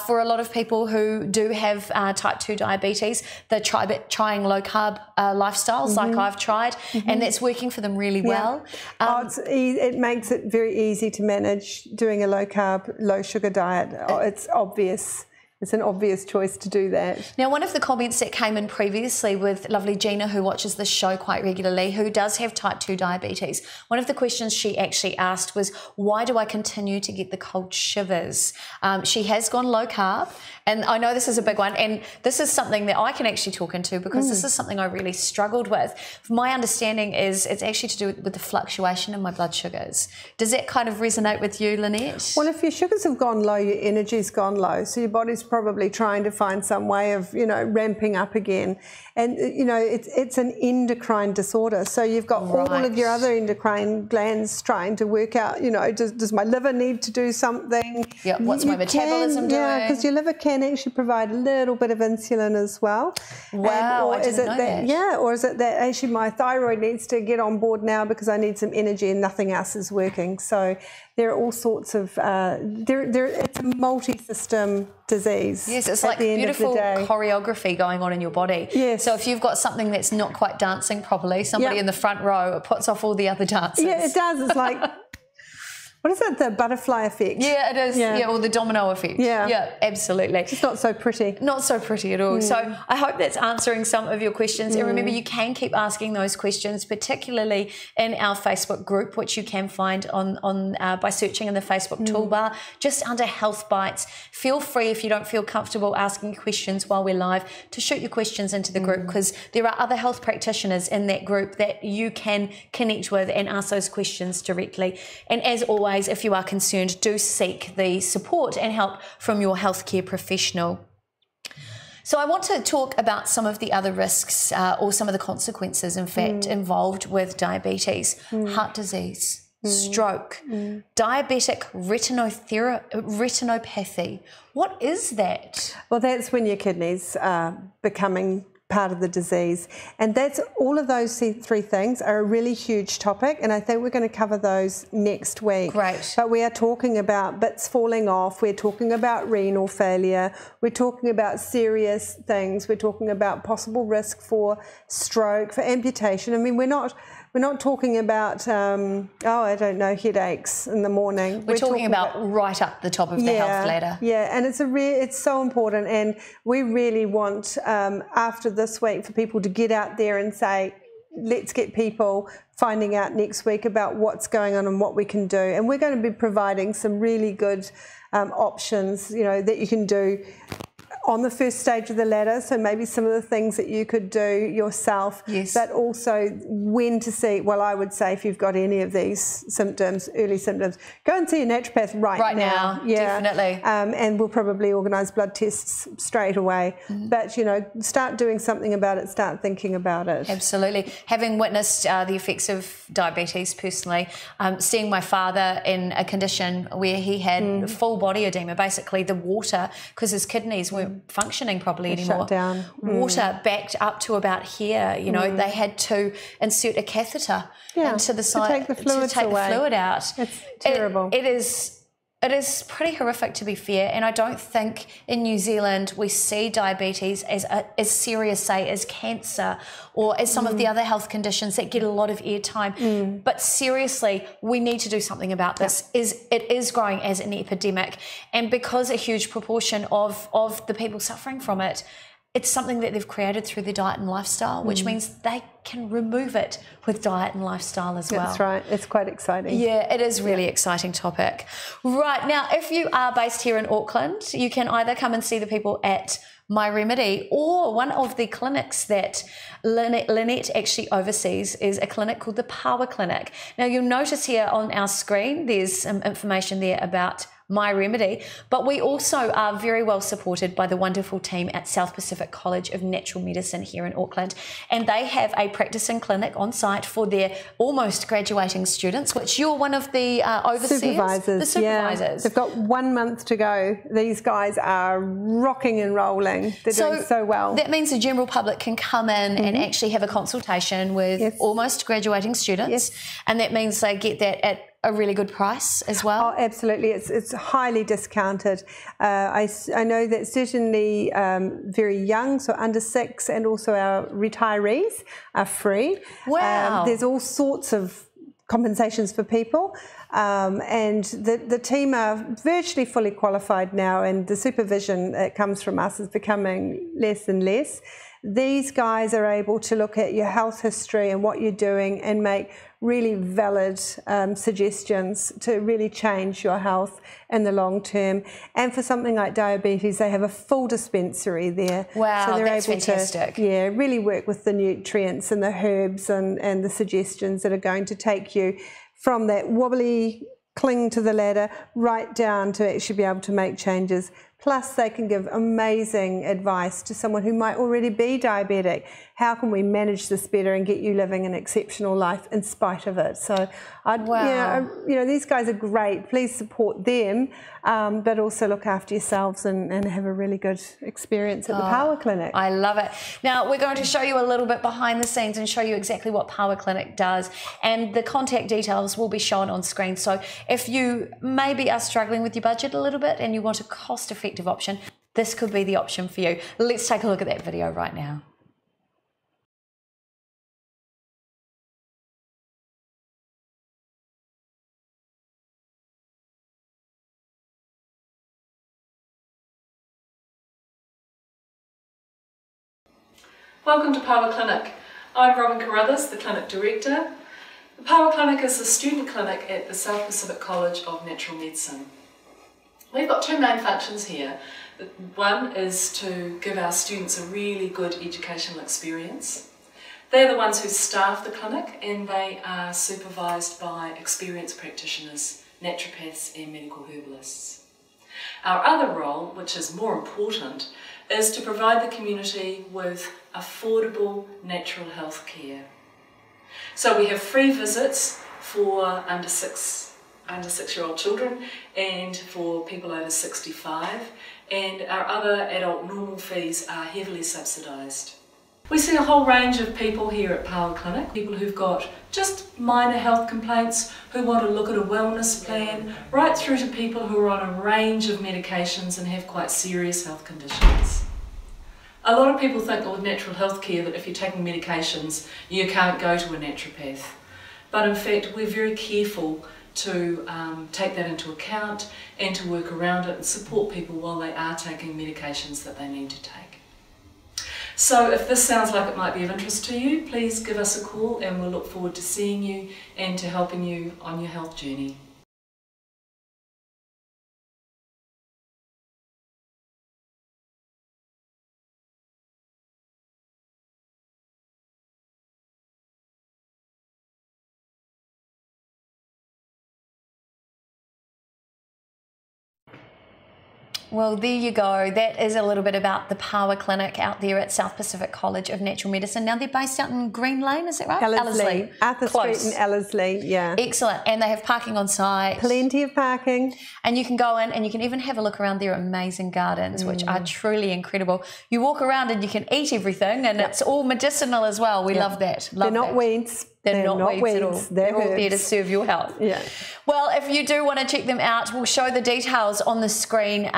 For a lot of people who do have type 2 diabetes, they're trying low-carb lifestyles like I've tried, and that's working for them really well. It makes it very easy to manage doing a low-carb, low-sugar diet. It's obvious. It's an obvious choice to do that. Now, one of the comments that came in previously with lovely Gina, who watches this show quite regularly, who does have type 2 diabetes, one of the questions she actually asked was, why do I continue to get the cold shivers? She has gone low carb, and I know this is a big one, and this is something that I can actually talk into because this is something I really struggled with. My understanding is it's actually to do with the fluctuation in my blood sugars. Does that kind of resonate with you, Lynette? Well, if your sugars have gone low, your energy's gone low, so your body's probably trying to find some way of, you know, ramping up again. And, you know, it's an endocrine disorder. So you've got all of your other endocrine glands trying to work out, you know, does my liver need to do something? Yeah, what's my metabolism doing? Yeah, because your liver can actually provide a little bit of insulin as well. Wow, I didn't know that. Yeah, or is it that actually my thyroid needs to get on board now because I need some energy and nothing else is working? So there are all sorts of, it's a multi-system disease. Yes, it's like beautiful choreography going on in your body. Yes. So if you've got something that's not quite dancing properly, somebody in the front row, it puts off all the other dancers. Yeah, it does. It's like, what is it, the butterfly effect? Yeah, it is. Yeah, or the domino effect. Yeah, absolutely. It's not so pretty. Not so pretty at all. So I hope that's answering some of your questions. And remember, you can keep asking those questions, particularly in our Facebook group, which you can find on by searching in the Facebook toolbar, just under Health Bites. Feel free, if you don't feel comfortable asking questions while we're live, to shoot your questions into the group, because there are other health practitioners in that group that you can connect with and ask those questions directly. And as always, if you are concerned, do seek the support and help from your healthcare professional. So I want to talk about some of the other risks or some of the consequences, in fact, involved with diabetes, heart disease, stroke, diabetic retinopathy. What is that? Well, that's when your kidneys are becoming part of the disease. And that's all of those three things are a really huge topic, and I think we're going to cover those next week. Great. But we are talking about bits falling off, we're talking about renal failure, we're talking about serious things, we're talking about possible risk for stroke, for amputation. I mean, we're not talking about, I don't know, headaches in the morning. We're talking about right up the top of the health ladder. Yeah, and it's so important, and we really want, after this week, for people to get out there and say, let's get people finding out next week about what's going on and what we can do. And we're going to be providing some really good options, you know, that you can do on the first stage of the ladder, so maybe some of the things that you could do yourself, yes, but also when to see, well, I would say if you've got any of these symptoms, early symptoms, go and see a naturopath right now. Yeah, definitely. And we'll probably organise blood tests straight away. But, you know, start doing something about it, start thinking about it. Absolutely. Having witnessed the effects of diabetes personally, seeing my father in a condition where he had full body edema, basically the water, because his kidneys weren't functioning properly anymore. Shut down. Water backed up to about here. You know, they had to insert a catheter into the side to take the fluid out. It's terrible. It is pretty horrific, to be fair, and I don't think in New Zealand we see diabetes as serious, say, as cancer or as some of the other health conditions that get a lot of airtime. But seriously, we need to do something about this. It is growing as an epidemic, and because a huge proportion of the people suffering from it, it's something that they've created through their diet and lifestyle, which means they can remove it with diet and lifestyle as well. That's right. It's quite exciting. Yeah, it is really exciting topic. Right, now, if you are based here in Auckland, you can either come and see the people at My Remedy, or one of the clinics that Lynette actually oversees is a clinic called the Power Clinic. Now, you'll notice here on our screen, there's some information there about My Remedy, but we also are very well supported by the wonderful team at South Pacific College of Natural Medicine here in Auckland, and they have a practicing clinic on site for their almost graduating students, which you're one of the overseers, supervisors. The supervisors. Yeah. They've got 1 month to go. These guys are rocking and rolling. They're doing so well. That means the general public can come in and actually have a consultation with almost graduating students, and that means they get that at a really good price as well. Oh, absolutely. It's highly discounted. I know that certainly very young, so under 6, and also our retirees are free. Wow. There's all sorts of compensations for people, and the team are virtually fully qualified now, and the supervision that comes from us is becoming less and less. These guys are able to look at your health history and what you're doing and make really valid suggestions to really change your health in the long term. And for something like diabetes, they have a full dispensary there. Wow, so they're that's able fantastic. to really work with the nutrients and the herbs and the suggestions that are going to take you from that wobbly cling to the ladder right down to actually be able to make changes. Plus, they can give amazing advice to someone who might already be diabetic. How can we manage this better and get you living an exceptional life in spite of it? So, these guys are great. Please support them, but also look after yourselves and have a really good experience at the Power Clinic. I love it. Now, we're going to show you a little bit behind the scenes and show you exactly what Power Clinic does, and the contact details will be shown on screen. So if you maybe are struggling with your budget a little bit and you want a cost-effective option, this could be the option for you. Let's take a look at that video right now. Welcome to Power Clinic. I'm Robin Carruthers, the Clinic Director. The Power Clinic is a student clinic at the South Pacific College of Natural Medicine. We've got two main functions here. One is to give our students a really good educational experience. They're the ones who staff the clinic, and they are supervised by experienced practitioners, naturopaths and medical herbalists. Our other role, which is more important, is to provide the community with affordable natural health care. So we have free visits for under 6-year-old children and for people over 65, and our other adult normal fees are heavily subsidised. We see a whole range of people here at Power Clinic, people who've got just minor health complaints, who want to look at a wellness plan, right through to people who are on a range of medications and have quite serious health conditions. A lot of people think that with natural health care that if you're taking medications you can't go to a naturopath, but in fact we're very careful to take that into account and to work around it and support people while they are taking medications that they need to take. So if this sounds like it might be of interest to you, please give us a call and we'll look forward to seeing you and to helping you on your health journey. Well, there you go. That is a little bit about the Power Clinic out there at South Pacific College of Natural Medicine. Now, they're based out in Green Lane, is that right? Ellerslie. Arthur Street in Ellerslie, yeah. Excellent. And they have parking on site. Plenty of parking. And you can go in and you can even have a look around their amazing gardens, which are truly incredible. You walk around and you can eat everything, and it's all medicinal as well. We love that. They're not weeds. They're not weeds at all. They're all there to serve your health. Yeah. Well, if you do want to check them out, we'll show the details on the screen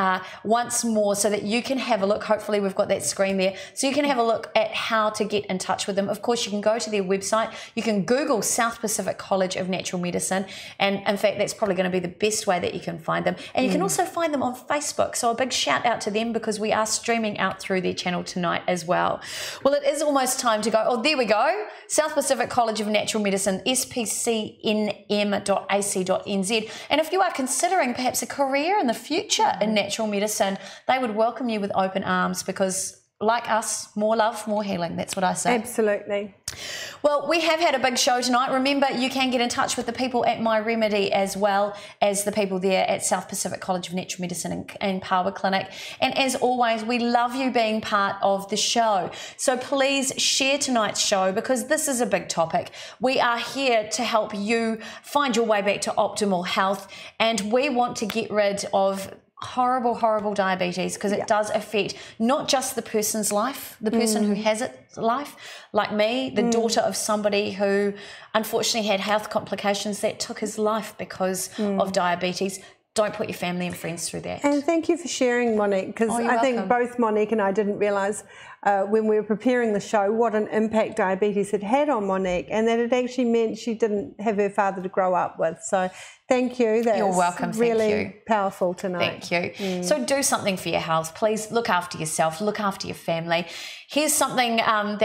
once more so that you can have a look. Hopefully we've got that screen there. So you can have a look at how to get in touch with them. Of course, you can go to their website. You can Google South Pacific College of Natural Medicine. And in fact, that's probably going to be the best way that you can find them. And you can also find them on Facebook. So a big shout out to them because we are streaming out through their channel tonight as well. Well, it is almost time to go. Oh, there we go. South Pacific College of Natural Medicine, spcnm.ac.nz. And if you are considering perhaps a career in the future in natural medicine, they would welcome you with open arms because, like us, more love, more healing. That's what I say. Absolutely. Well, we have had a big show tonight. Remember, you can get in touch with the people at My Remedy as well as the people there at South Pacific College of Natural Medicine and Power Clinic. And as always, we love you being part of the show. So please share tonight's show because this is a big topic. We are here to help you find your way back to optimal health, and we want to get rid of horrible diabetes because it does affect not just the person's life, the person who has it life, like me, the daughter of somebody who unfortunately had health complications that took his life because of diabetes. Don't put your family and friends through that. And thank you for sharing, Monique, because I think both Monique and I didn't realise when we were preparing the show what an impact diabetes had on Monique, and that it actually meant she didn't have her father to grow up with. So thank you. That's You're welcome. Really powerful tonight. Thank you. So do something for your health. Please look after yourself, look after your family. Here's something I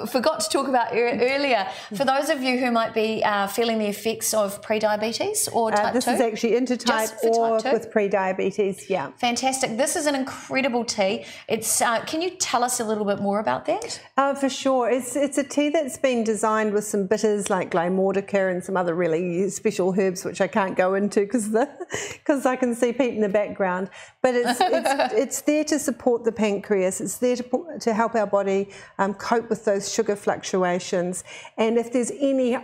forgot to talk about earlier. For those of you who might be feeling the effects of pre-diabetes or type 2. This is actually into type or with pre-diabetes, yeah. Fantastic. This is an incredible tea. It's can you tell us a little bit more about that? For sure. It's a tea that's been designed with some bitters like Glamordica and some other really special herbs which I can't go into because I can see Pete in the background. But it's there to support the pancreas. It's there to help our body cope with those sugar fluctuations. And if there's any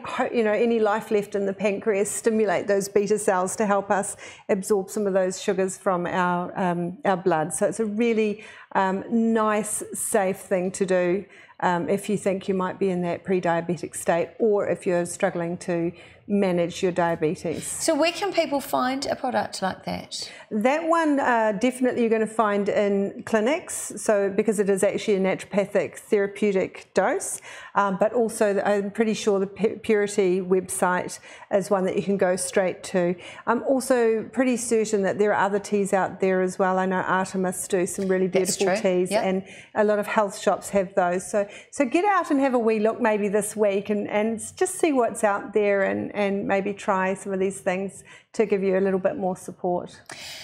life left in the pancreas, stimulate those beta cells to help us absorb some of those sugars from our blood. So it's a really nice, safe thing to do if you think you might be in that pre-diabetic state or if you're struggling to manage your diabetes. So where can people find a product like that? That one definitely you're going to find in clinics, so because it is actually a naturopathic therapeutic dose, but also I'm pretty sure the Purity website is one that you can go straight to. I'm also pretty certain that there are other teas out there as well. I know Artemis do some really beautiful teas, and a lot of health shops have those. So get out and have a wee look maybe this week and just see what's out there and maybe try some of these things to give you a little bit more support.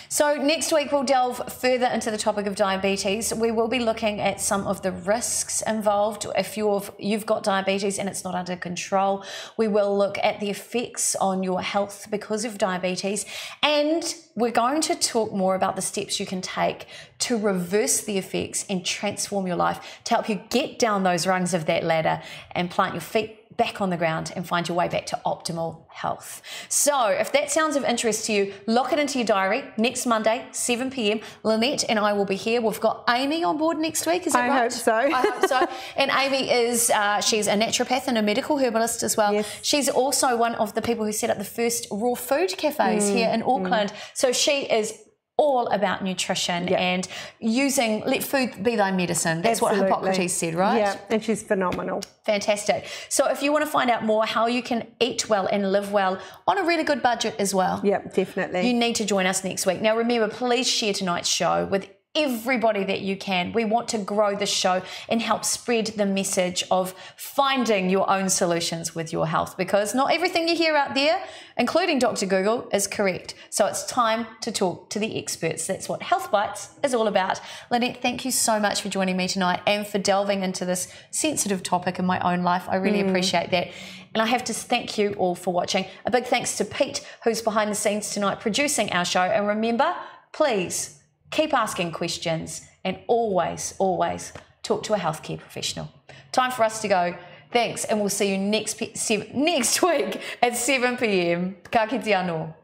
So next week we'll delve further into the topic of diabetes. We will be looking at some of the risks involved if you've got diabetes and it's not under control. We will look at the effects on your health because of diabetes, and we're going to talk more about the steps you can take to reverse the effects and transform your life to help you get down those rungs of that ladder and plant your feet back on the ground and find your way back to optimal health. So if that sounds of interest to you, lock it into your diary. Next Monday, 7 p.m, Lynette and I will be here. We've got Amy on board next week, is that right? I hope so. I hope so. And Amy is, she's a naturopath and a medical herbalist as well. Yes. She's also one of the people who set up the first raw food cafes here in Auckland. So she is all about nutrition and using, let food be thy medicine. That's what Hippocrates said, right? Yeah, and she's phenomenal. Fantastic. So if you want to find out more how you can eat well and live well on a really good budget as well. Yeah, definitely. You need to join us next week. Now remember, please share tonight's show with everybody that you can. We want to grow the show and help spread the message of finding your own solutions with your health, because not everything you hear out there, including Dr. Google, is correct. So it's time to talk to the experts. That's what Health Bites is all about. Lynette, thank you so much for joining me tonight and for delving into this sensitive topic in my own life. I really appreciate that. And I have to thank you all for watching. A big thanks to Pete, who's behind the scenes tonight producing our show. And remember, please, keep asking questions and always, always talk to a healthcare professional. Time for us to go. Thanks, and we'll see you next week at 7 p.m. Ka kite anō.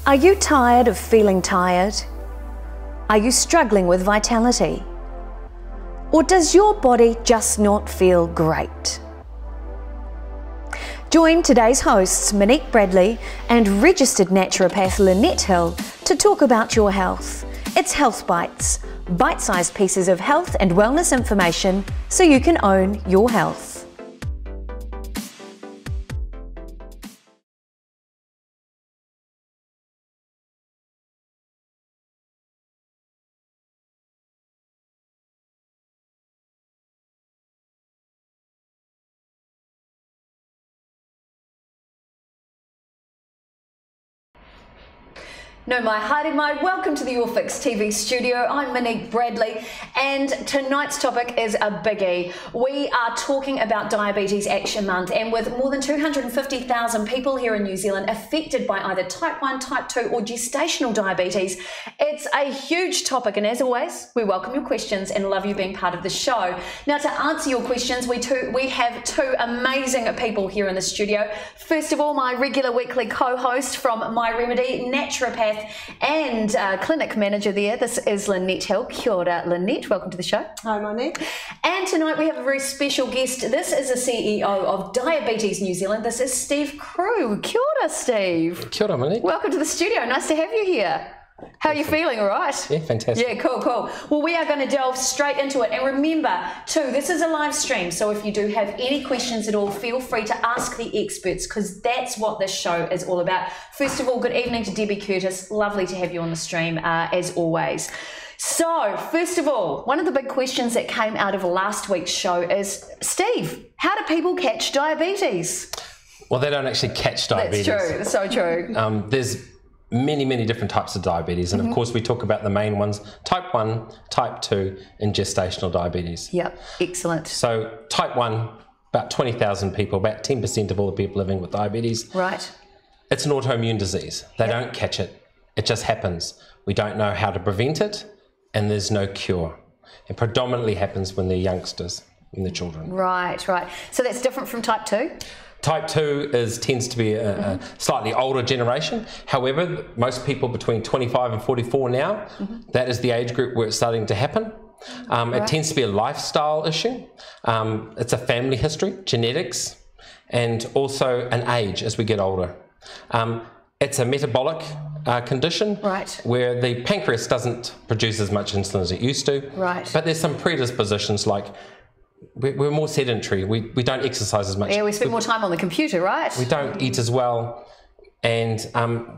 Are you tired of feeling tired? Are you struggling with vitality? Or does your body just not feel great? Join today's hosts Monique Bradley and registered naturopath Lynette Hill to talk about your health. It's Health Bites, bite-sized pieces of health and wellness information so you can own your health. No, my hearty mind, welcome to the YourFixTV studio. I'm Monique Bradley, and tonight's topic is a biggie. We are talking about Diabetes Action Month, and with more than 250,000 people here in New Zealand affected by either type 1, type 2 or gestational diabetes, it's a huge topic, and as always, we welcome your questions and love you being part of the show. Now, to answer your questions, we have two amazing people here in the studio. First of all, my regular weekly co-host from My Remedy, naturopath and clinic manager there. This is Lynette Hill. Kia ora, Lynette. Welcome to the show. Hi, Monique. And tonight we have a very special guest. This is the CEO of Diabetes New Zealand. This is Steve Crew. Kia ora, Steve. Kia ora, Monique. Welcome to the studio. Nice to have you here. How are you feeling? All right? Yeah, fantastic. Yeah, cool. Well, we are going to delve straight into it. And remember, too, this is a live stream. So if you do have any questions at all, feel free to ask the experts, because that's what this show is all about. First of all, good evening to Debbie Curtis. Lovely to have you on the stream, as always. So, first of all, one of the big questions that came out of last week's show is, Steve, how do people catch diabetes? Well, they don't actually catch diabetes. That's true. That's so true. There's many different types of diabetes, and of course we talk about the main ones: type 1, type 2 and gestational diabetes. Yep, excellent. So type 1, about 20,000 people, about 10% of all the people living with diabetes. Right. It's an autoimmune disease. They don't catch it. It just happens. We don't know how to prevent it, and there's no cure. It predominantly happens when they're youngsters, when they're children. Right. So that's different from type 2? Type 2 tends to be a slightly older generation. However, most people between 25 and 44 now, that is the age group where it's starting to happen. It tends to be a lifestyle issue. It's a family history, genetics, and also an age as we get older. It's a metabolic condition, right, where the pancreas doesn't produce as much insulin as it used to. Right. But there's some predispositions, like we're more sedentary. We don't exercise as much. Yeah, we spend more time on the computer, right? We don't eat as well, and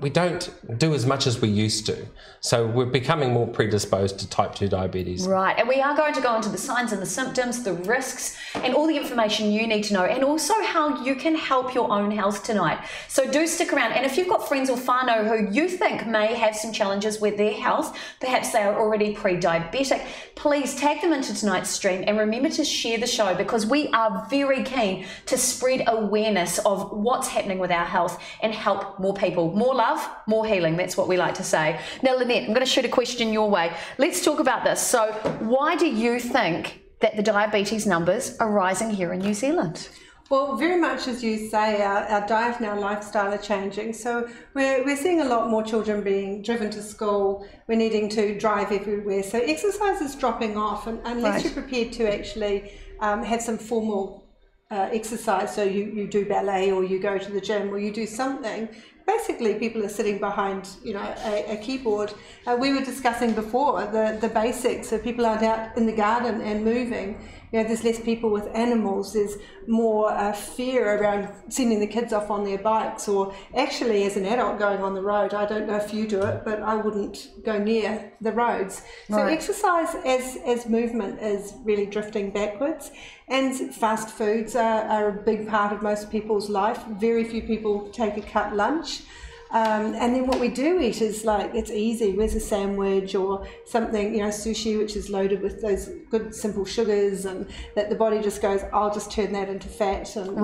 we don't do as much as we used to. So we're becoming more predisposed to type 2 diabetes. Right, and we are going to go into the signs and the symptoms, the risks, and all the information you need to know, and also how you can help your own health tonight. So do stick around, and if you've got friends or whānau who you think may have some challenges with their health, perhaps they are already pre-diabetic, please tag them into tonight's stream, and remember to share the show, because we are very keen to spread awareness of what's happening with our health and help more people. More love, more healing, that's what we like to say. Now, Lynette, I'm going to shoot a question your way. Let's talk about this. So why do you think that the diabetes numbers are rising here in New Zealand? Well, very much as you say, our diet and our lifestyle are changing. So we're seeing a lot more children being driven to school. We're needing to drive everywhere. So exercise is dropping off, and unless you're prepared to actually have some formal exercise, so you do ballet or you go to the gym or you do something. Basically, people are sitting behind, a keyboard. We were discussing before the basics. So people aren't out in the garden and moving. There's less people with animals. There's more fear around sending the kids off on their bikes, or actually as an adult going on the road. I don't know if you do it, but I wouldn't go near the roads. So exercise as movement is really drifting backwards. And fast foods are a big part of most people's life. Very few people take a cut lunch. And then what we do eat is it's easy. Where's a sandwich or something, sushi, which is loaded with those good simple sugars, and that the body just goes, I'll just turn that into fat. And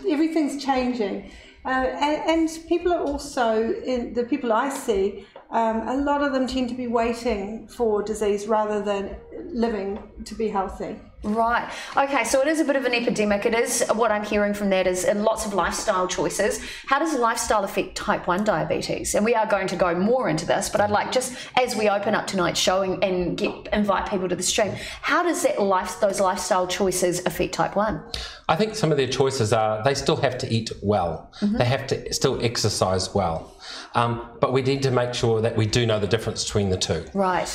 everything's changing. And people are also, the people I see, a lot of them tend to be waiting for disease rather than living to be healthy. Right. Okay, so it is a bit of an epidemic. It is, what I'm hearing from that is lots of lifestyle choices. How does lifestyle affect type 1 diabetes? And we are going to go more into this, but I'd like, just as we open up tonight's show and invite people to the stream, how does those lifestyle choices affect type 1? I think some of their choices are they still have to eat well. They have to still exercise well. But we need to make sure that we do know the difference between the two. Right.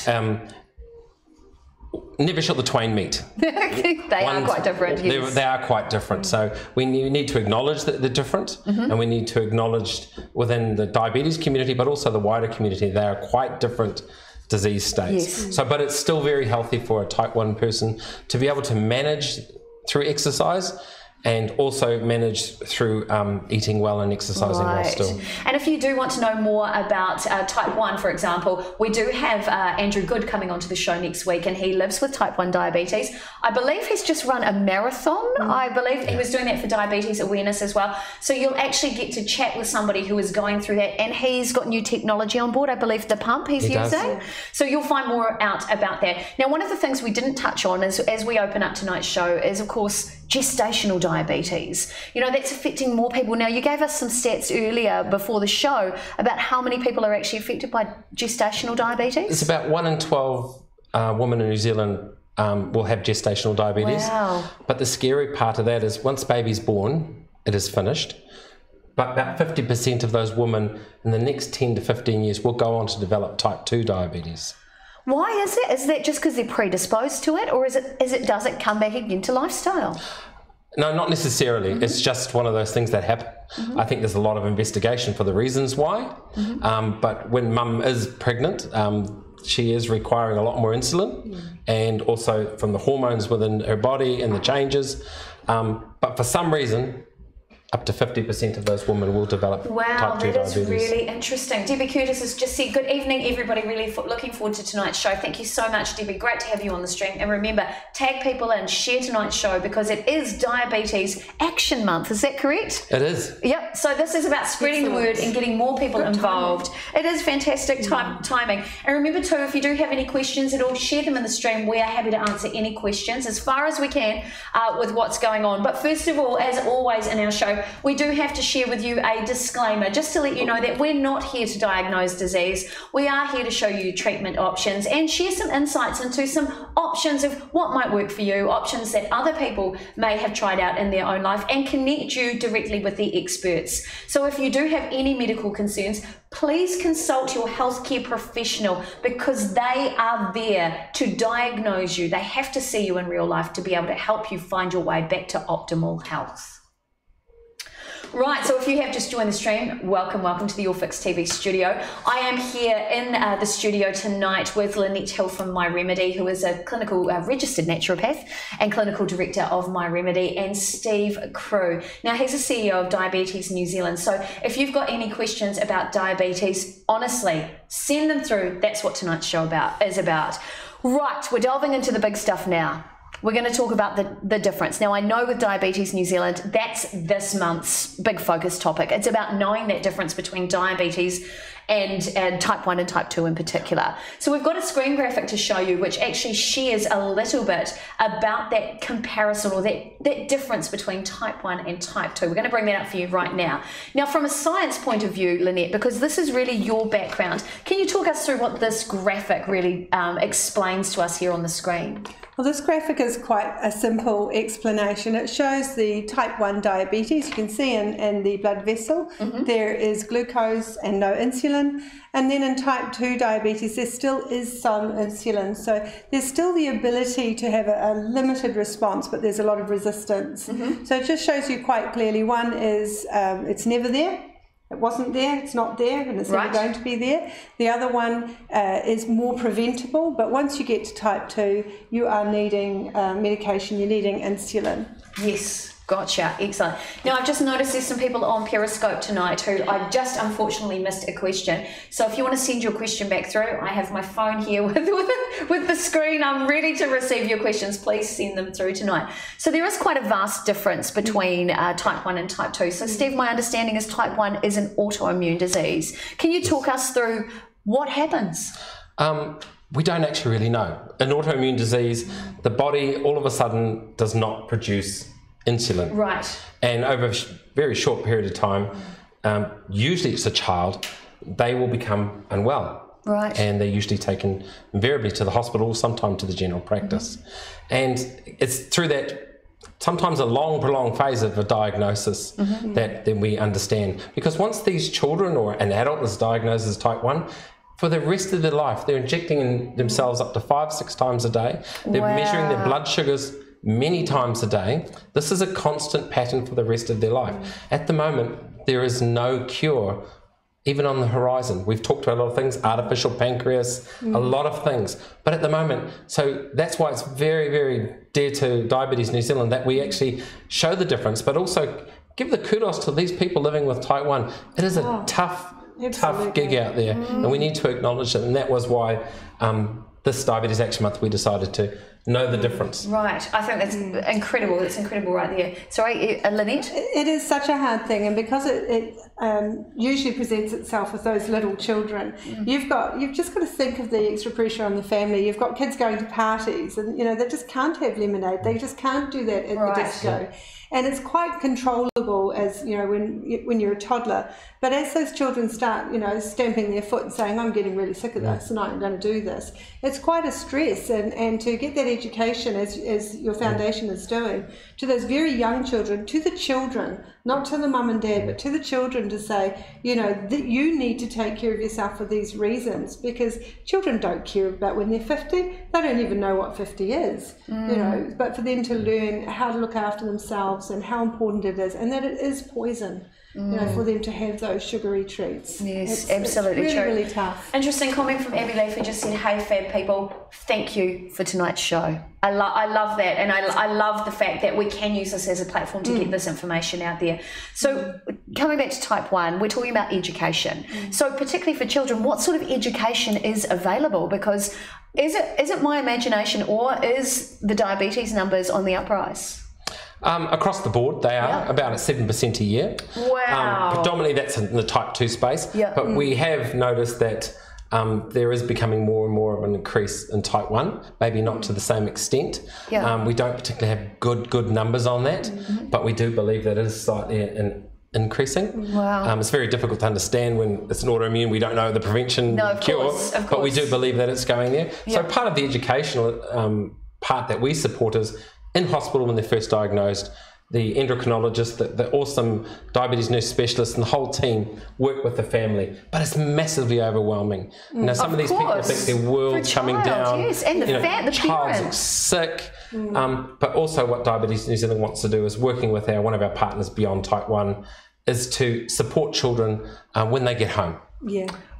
Never shall the twain meet. They are quite different. Yes. They are quite different. So we need to acknowledge that they're different, and we need to acknowledge within the diabetes community, but also the wider community, they are quite different disease states. Yes. So, but it's still very healthy for a type 1 person to be able to manage through exercise, and also manage through eating well and exercising well still. And if you do want to know more about type 1, for example, we do have Andrew Good coming onto the show next week, and he lives with type 1 diabetes. I believe he's just run a marathon. I believe he was doing that for diabetes awareness as well. So you'll actually get to chat with somebody who is going through that, and he's got new technology on board. I believe the pump he's using. So you'll find more out about that. Now, one of the things we didn't touch on is, as we open up tonight's show, is of course gestational diabetes. That's affecting more people. Now, you gave us some stats earlier before the show about how many people are actually affected by gestational diabetes. It's about 1 in 12 women in New Zealand will have gestational diabetes. Wow. But the scary part of that is once baby's born, it is finished. But about 50% of those women in the next 10 to 15 years will go on to develop type 2 diabetes. Why is it? Is that just because they're predisposed to it, or does it come back again to lifestyle? No, not necessarily. It's just one of those things that happen. I think there's a lot of investigation for the reasons why. But when mum is pregnant, she is requiring a lot more insulin, and also from the hormones within her body and the changes. But for some reason, up to 50% of those women will develop type 2 diabetes. Wow, that is really interesting. Debbie Curtis has just said, good evening, everybody. Really looking forward to tonight's show. Thank you so much, Debbie. Great to have you on the stream. And remember, tag people and share tonight's show, because it is Diabetes Action Month. Is that correct? It is. Yep. So this is about spreading the word and getting more people involved. It is fantastic timing. And remember too, if you do have any questions at all, share them in the stream. We are happy to answer any questions as far as we can with what's going on. But first of all, as always in our show, show, we do have to share with you a disclaimer just to let you know that we're not here to diagnose disease. We are here to show you treatment options and share some insights into some options of what might work for you, options that other people may have tried out in their own life, and connect you directly with the experts. So if you do have any medical concerns, please consult your healthcare professional, because they are there to diagnose you. They have to see you in real life to be able to help you find your way back to optimal health. Right, so if you have just joined the stream, welcome to the YourFixTV studio. I am here in the studio tonight with Lynette Hill from My Remedy, who is a clinical registered naturopath and clinical director of My Remedy, and Steve Crew. Now, he's the CEO of Diabetes New Zealand. So if you've got any questions about diabetes, honestly, send them through. That's what tonight's show is about. Right, we're delving into the big stuff now. We're going to talk about the difference. Now, I know with Diabetes New Zealand, that's this month's big focus topic. It's about knowing that difference between diabetes and type 1 and type 2 in particular. So we've got a screen graphic to show you which actually shares a little bit about that comparison, or that difference between type 1 and type 2. We're going to bring that up for you right now. Now, from a science point of view, Lynette, because this is really your background, can you talk us through what this graphic really explains to us here on the screen? Well, this graphic is quite a simple explanation. It shows the type 1 diabetes. You can see in the blood vessel, there is glucose and no insulin. And then in type 2 diabetes, there still is some insulin. So there's still the ability to have a limited response, but there's a lot of resistance. So it just shows you quite clearly. One is it's never there. It wasn't there, it's not there, and it's never going to be there. The other one is more preventable, but once you get to type 2, you are needing medication, you're needing insulin. Yes, gotcha, excellent. Now, I've just noticed there's some people on Periscope tonight who I just unfortunately missed a question. So if you want to send your question back through, I have my phone here with the screen. I'm ready to receive your questions. Please send them through tonight. So there is quite a vast difference between type 1 and type 2. So Steve, my understanding is type 1 is an autoimmune disease. Can you talk us through what happens? We don't actually really know. An autoimmune disease, the body all of a sudden does not produce insulin. Right. And over a very short period of time, usually it's a child, they will become unwell. Right. And they're usually taken invariably to the hospital, sometimes to the general practice. And it's through that sometimes a long, prolonged phase of a diagnosis that then we understand. Because once these children or an adult is diagnosed as type 1, for the rest of their life, they're injecting themselves up to 5-6 times a day. They're measuring their blood sugars many times a day. This is a constant pattern for the rest of their life. At the moment, there is no cure, even on the horizon. We've talked about a lot of things, artificial pancreas, a lot of things. But at the moment, so that's why it's very, very dear to Diabetes New Zealand that we actually show the difference, but also give the kudos to these people living with type 1. It is a tough gig out there, and we need to acknowledge it. And that was why this Diabetes Action Month we decided to know the difference. Right, I think that's incredible. That's incredible right there. Sorry, Lynette? It is such a hard thing, and because it usually presents itself with those little children, you've just got to think of the extra pressure on the family. You've got kids going to parties, and they just can't have lemonade. They just can't do that at the disco. And it's quite controllable as when you're a toddler. But as those children start stamping their foot and saying, I'm getting really sick of this and I'm going to do this, it's quite a stress. And to get that education as your foundation is doing to those very young children, to the children, not to the mum and dad, but to the children, to say that you need to take care of yourself for these reasons, because children don't care about when they're 50. They don't even know what 50 is, but for them to learn how to look after themselves and how important it is, and that it is poison, for them to have those sugary treats. Yes, absolutely it's really, true. really tough. Interesting comment from Abby Leaf, who just said, hey Fab people, thank you for tonight's show. I love that, and I love the fact that we can use this as a platform to get this information out there. So coming back to type 1, we're talking about education. So particularly for children, what sort of education is available? Because is it my imagination, or is the diabetes numbers on the uprise? Across the board, they are about 7% a year. Wow. Predominantly that's in the type 2 space, but we have noticed that there is becoming more and more of an increase in type 1, maybe not to the same extent. We don't particularly have good numbers on that, but we do believe that it is slightly increasing. Wow. It's very difficult to understand when it's an autoimmune. We don't know the prevention cure, but we do believe that it's going there. So part of the educational part that we support is in hospital when they're first diagnosed, the endocrinologist, the awesome diabetes nurse specialist and the whole team work with the family, but it's massively overwhelming. Now some of these people think their world's coming down. Yes, and the child's sick. But also what Diabetes New Zealand wants to do is working with one of our partners beyond type 1 is to support children when they get home.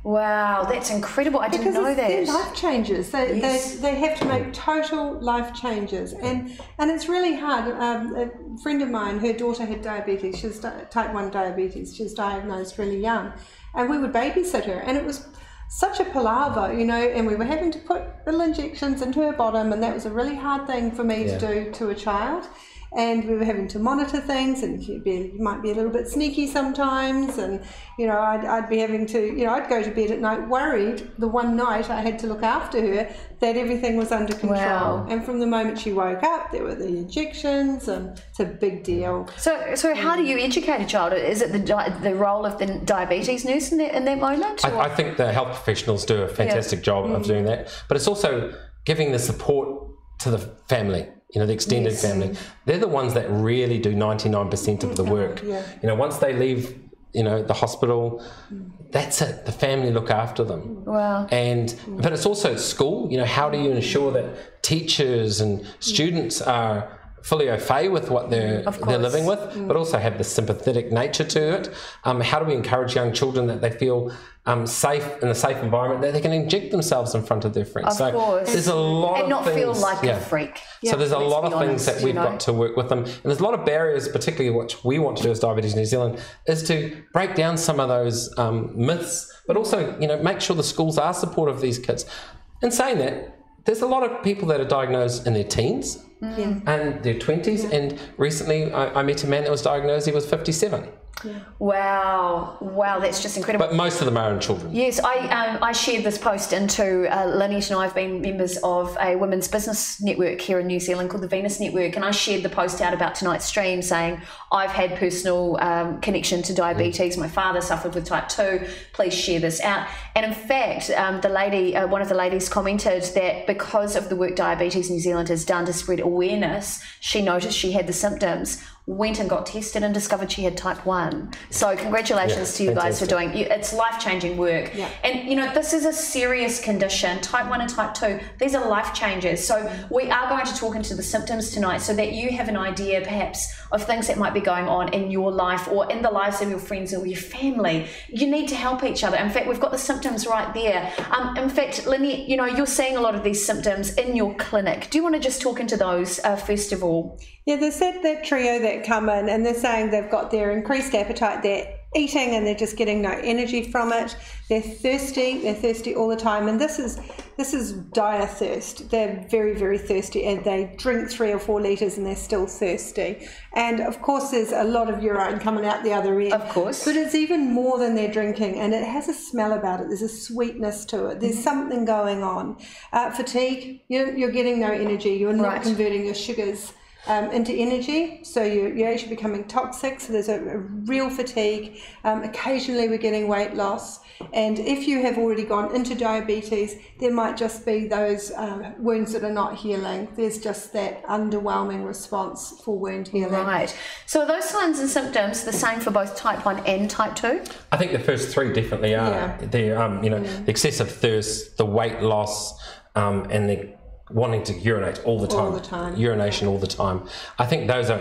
Wow, that's incredible. I didn't know that. Because they're life changes. They have to make total life changes. And it's really hard. A friend of mine, her daughter had diabetes. She was type 1 diabetes. She was diagnosed really young. And we would babysit her. And it was such a palaver, you know, and we were having to put little injections into her bottom, and that was a really hard thing for me to do to a child. And we were having to monitor things, and you might be a little bit sneaky sometimes, and you know, I'd be having to, you know, I'd go to bed at night worried the one night I had to look after her that everything was under control. And from the moment she woke up, there were the injections, and it's a big deal. So how do you educate a child? Is it the role of the diabetes nurse in that moment? I think the health professionals do a fantastic job of doing that, but it's also giving the support to the family. You know, the extended family. They're the ones that really do 99% of the work. You know, once they leave, you know, the hospital, that's it. The family look after them. Wow. But it's also school. You know, how do you ensure that teachers and students are fully au fait with what they're living with, but also have the sympathetic nature to it? How do we encourage young children that they feel safe in a safe environment, that they can inject themselves in front of their friends? There's a lot and of not things, feel like a freak. So there's a lot of things that we've got to work with them, and there's a lot of barriers, particularly what we want to do as Diabetes New Zealand is to break down some of those myths, but also, you know, make sure the schools are supportive of these kids. In saying that, there's a lot of people that are diagnosed in their teens and their 20s, and recently I met a man that was diagnosed, he was 57. Wow, that's just incredible. But most of them are in children. Yes, I shared this post into Lynette and I have been members of a women's business network here in New Zealand called the Venus Network, and I shared the post out about tonight's stream saying I've had personal connection to diabetes. My father suffered with type 2. Please share this out. And in fact, the lady, one of the ladies commented that because of the work Diabetes New Zealand has done to spread awareness, she noticed she had the symptoms, went and got tested and discovered she had type 1. So congratulations to you guys for doing it. It's life-changing work. And you know, this is a serious condition. Type 1 and type 2, these are life changes. So we are going to talk into the symptoms tonight so that you have an idea perhaps of things that might be going on in your life or in the lives of your friends or your family. You need to help each other. In fact, we've got the symptoms right there. In fact, Lynette, you know, you're seeing a lot of these symptoms in your clinic. Do you want to just talk into those first of all? Yeah, there's that trio that come in and they're saying they've got their increased appetite, they're eating and they're just getting no energy from it. They're thirsty all the time, and this is dire thirst. They're very, very thirsty, and they drink 3 or 4 litres and they're still thirsty. And of course there's a lot of urine coming out the other end. Of course. But it's even more than they're drinking, and it has a smell about it. There's a sweetness to it. There's something going on. Fatigue, you're getting no energy. You're not converting your sugars into energy, so you're actually becoming toxic. So there's a real fatigue. Occasionally we're getting weight loss, and if you have already gone into diabetes, there might just be those wounds that are not healing. There's just that underwhelming response for wound healing. Right. So are those signs and symptoms the same for both type 1 and type 2? I think the first 3 definitely are. They're the excessive thirst, the weight loss, and the wanting to urinate all the time. Urination all the time. I think those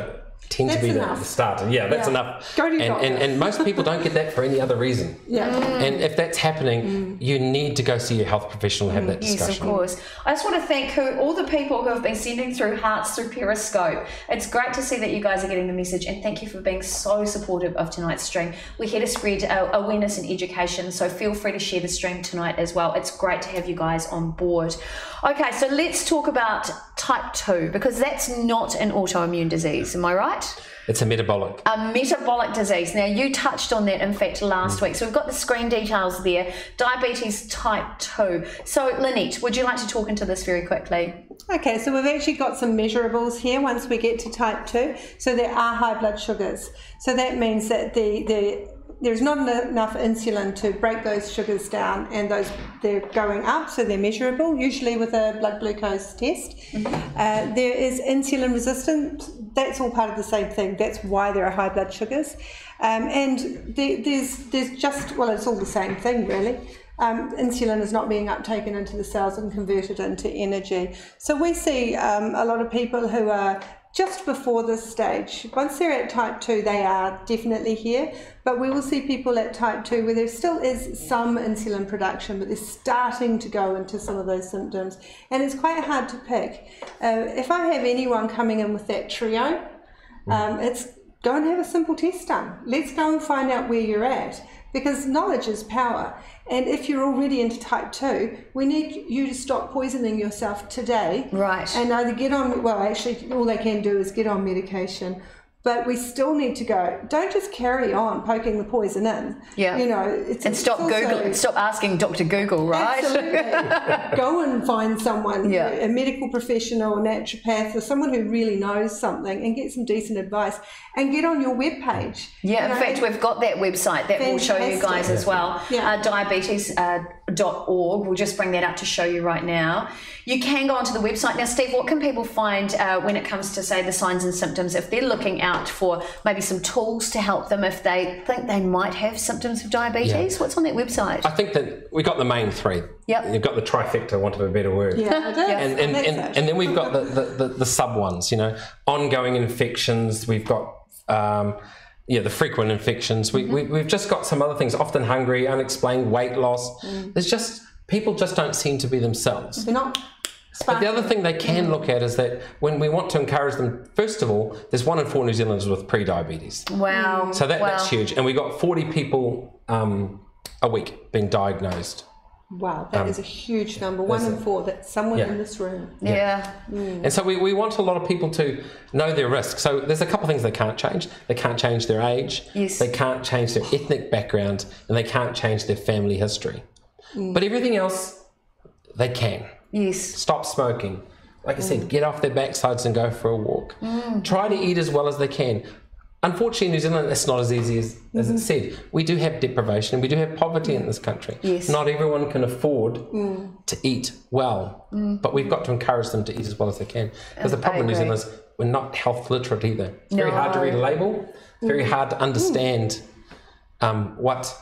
tend to be the starter. Yeah, that's enough. Go to your doctor. And most people don't get that for any other reason. And if that's happening, you need to go see your health professional and have that discussion. Yes, of course. I just want to thank all the people who have been sending through hearts through Periscope. It's great to see that you guys are getting the message, and thank you for being so supportive of tonight's stream. We're here to spread awareness and education, so feel free to share the stream tonight as well. It's great to have you guys on board. Okay, so let's talk about type 2? Because that's not an autoimmune disease, am I right? It's a metabolic. A metabolic disease. Now, you touched on that, in fact, last week. So we've got the screen details there. Diabetes type 2. So, Lynette, would you like to talk into this very quickly? Okay, so we've actually got some measurables here once we get to type 2. So there are high blood sugars. So that means that there's not enough insulin to break those sugars down, and they're going up, so they're measurable, usually with a blood glucose test. There is insulin resistance. That's all part of the same thing. That's why there are high blood sugars. And there's just, well, it's all the same thing, really. Insulin is not being uptaken into the cells and converted into energy. So we see a lot of people who are just before this stage. Once they're at type 2, they are definitely here, but we will see people at type 2 where there still is some insulin production, but they're starting to go into some of those symptoms, and it's quite hard to pick. If I have anyone coming in with that trio, it's go and have a simple test done. Let's go and find out where you're at, because knowledge is power. And if you're already into type 2, we need you to stop poisoning yourself today. Right. And either get on, well, actually, all they can do is get on medication. But we still need to go. Don't just carry on poking the poison in. Yeah. You know, and stop Googling, stop asking Dr. Google, right? Absolutely. Go and find someone, a medical professional, a naturopath, or someone who really knows something, and get some decent advice. And get on your webpage. Yeah, in fact, we've got that website that will show you guys as well. Yeah. Diabetes.org. We'll just bring that up to show you right now. You can go onto the website. Now, Steve, what can people find when it comes to, say, the signs and symptoms, if they're looking out for maybe some tools to help them if they think they might have symptoms of diabetes? Yeah. What's on that website? I think that we got the main three. Yep. You've got the trifecta, want of a better word. Yeah, it is. And then we've got the sub ones, you know, ongoing infections. We've got the frequent infections. We've just got some other things, often hungry, unexplained weight loss. There's just, people just don't seem to be themselves. They're not. But the other thing they can look at is that when we want to encourage them, first of all, there's 1 in 4 New Zealanders with pre-diabetes. Wow. So that's huge. And we got 40 people a week being diagnosed. Wow, that is a huge number. 1 in 4, that's someone in this room. Yeah. And so we want a lot of people to know their risk. So there's a couple of things they can't change. They can't change their age. Yes. They can't change their ethnic background, and they can't change their family history. But everything else, they can. Yes. Stop smoking. Like I said, get off their backsides and go for a walk. Try to eat as well as they can. Unfortunately, in New Zealand, it's not as easy as it's said. We do have deprivation and we do have poverty in this country. Yes. Not everyone can afford to eat well, but we've got to encourage them to eat as well as they can. Because the problem in New Zealand is we're not health literate either. It's very hard to read a label. It's very hard to understand what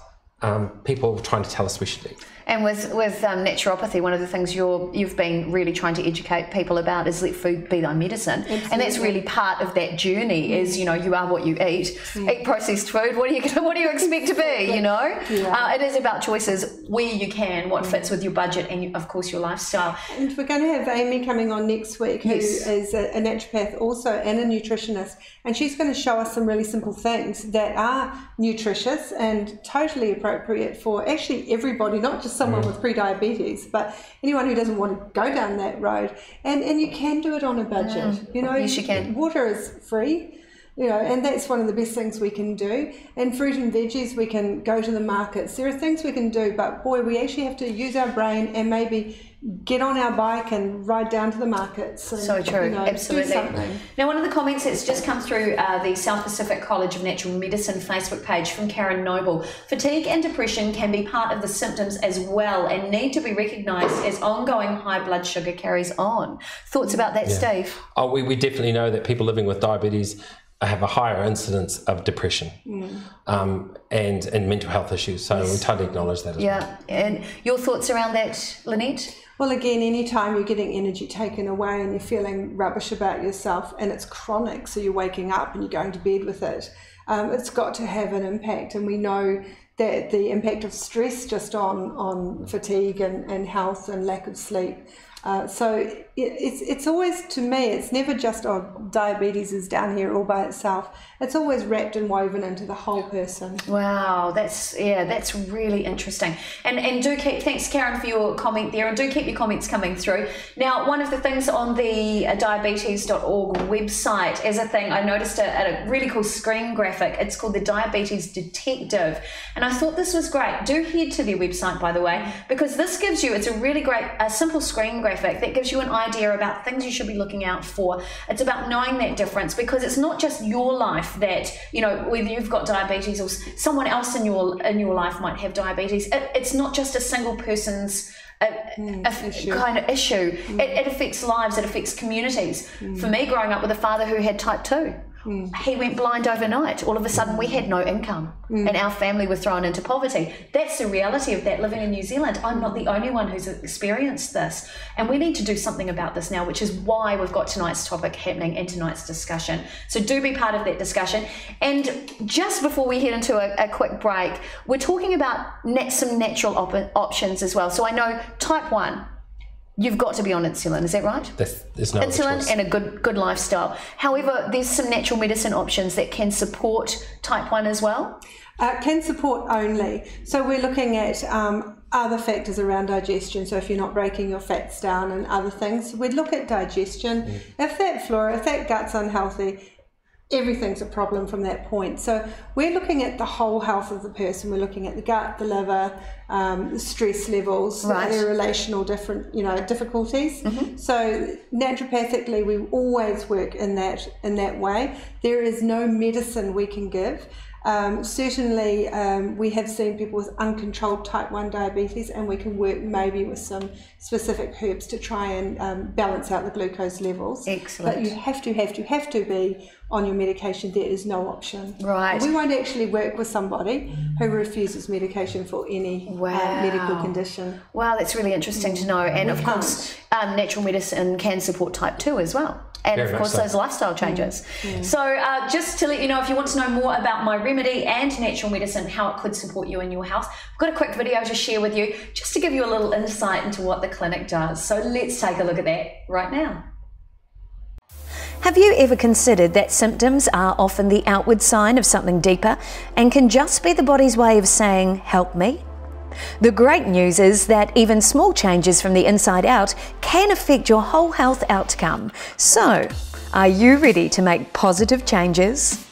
people are trying to tell us we should eat. And with naturopathy, one of the things you've been really trying to educate people about is let food be thy medicine. Absolutely. And that's really part of that journey is, you are what you eat. Eat processed food, what do you expect to be, It is about choices where you can, what fits with your budget and, of course, your lifestyle. And we're going to have Amy coming on next week, who is a naturopath also and a nutritionist, and she's going to show us some really simple things that are nutritious and totally appropriate for actually everybody, not just someone with pre-diabetes, but anyone who doesn't want to go down that road. And you can do it on a budget. Yes, you can. Water is free, and that's one of the best things we can do. And fruit and veggies, we can go to the markets. There are things we can do, but boy, we actually have to use our brain and maybe get on our bike and ride down to the markets. And, so true, absolutely. Do something. Now, one of the comments that's just come through the South Pacific College of Natural Medicine Facebook page from Karen Noble: fatigue and depression can be part of the symptoms as well and need to be recognised as ongoing high blood sugar carries on. Thoughts about that, Steve? Oh, we definitely know that people living with diabetes have a higher incidence of depression and mental health issues. So we totally acknowledge that as well. Yeah, and your thoughts around that, Lynette? Well, again, anytime you're getting energy taken away and you're feeling rubbish about yourself and it's chronic, so you're waking up and you're going to bed with it, it's got to have an impact. And we know that the impact of stress just on fatigue and health and lack of sleep So it's always, to me, it's never just, oh, diabetes is down here all by itself. It's always wrapped and woven into the whole person. Wow, that's really interesting. And do keep, thanks Karen for your comment there, and do keep your comments coming through. Now, one of the things on the diabetes.org website is a thing, I noticed a really cool screen graphic. It's called the Diabetes Detective. And I thought this was great. Do head to their website, by the way, because this gives you, it's a really great, simple screen graphic that gives you an idea about things you should be looking out for. It's about knowing that difference, because it's not just your life that, you know, whether you've got diabetes or someone else in your life might have diabetes. It's not just a single person's kind of issue. It affects lives, it affects communities. For me, growing up with a father who had type 2, he went blind overnight. All of a sudden we had no income and our family were thrown into poverty. That's the reality of that living in New Zealand. I'm not the only one who's experienced this, and we need to do something about this now, which is why we've got tonight's topic happening and tonight's discussion. So do be part of that discussion. And just before we head into a quick break, we're talking about some natural options as well. So I know type 1, you've got to be on insulin, is that right? There's no insulin and a good lifestyle. However, there's some natural medicine options that can support type 1 as well. Can support only. So we're looking at other factors around digestion. So if you're not breaking your fats down and other things, we'd look at digestion. If that flora, if that gut's unhealthy, everything's a problem from that point. So we're looking at the whole health of the person. We're looking at the gut, the liver, the stress levels, the relational difficulties. So naturopathically, we always work in that way. There is no medicine we can give. Certainly, we have seen people with uncontrolled type 1 diabetes, and we can work maybe with some specific herbs to try and balance out the glucose levels. Excellent. But you have to be on your medication. There is no option. Right. We won't actually work with somebody who refuses medication for any medical condition. Wow, that's really interesting to know. And of course, natural medicine can support type 2 as well. And of course, those lifestyle changes. So just to let you know, if you want to know more about My Remedy and natural medicine, how it could support you in your health, I've got a quick video to share with you just to give you a little insight into what the clinic does. So let's take a look at that right now. Have you ever considered that symptoms are often the outward sign of something deeper and can just be the body's way of saying, help me? The great news is that even small changes from the inside out can affect your whole health outcome. So, are you ready to make positive changes?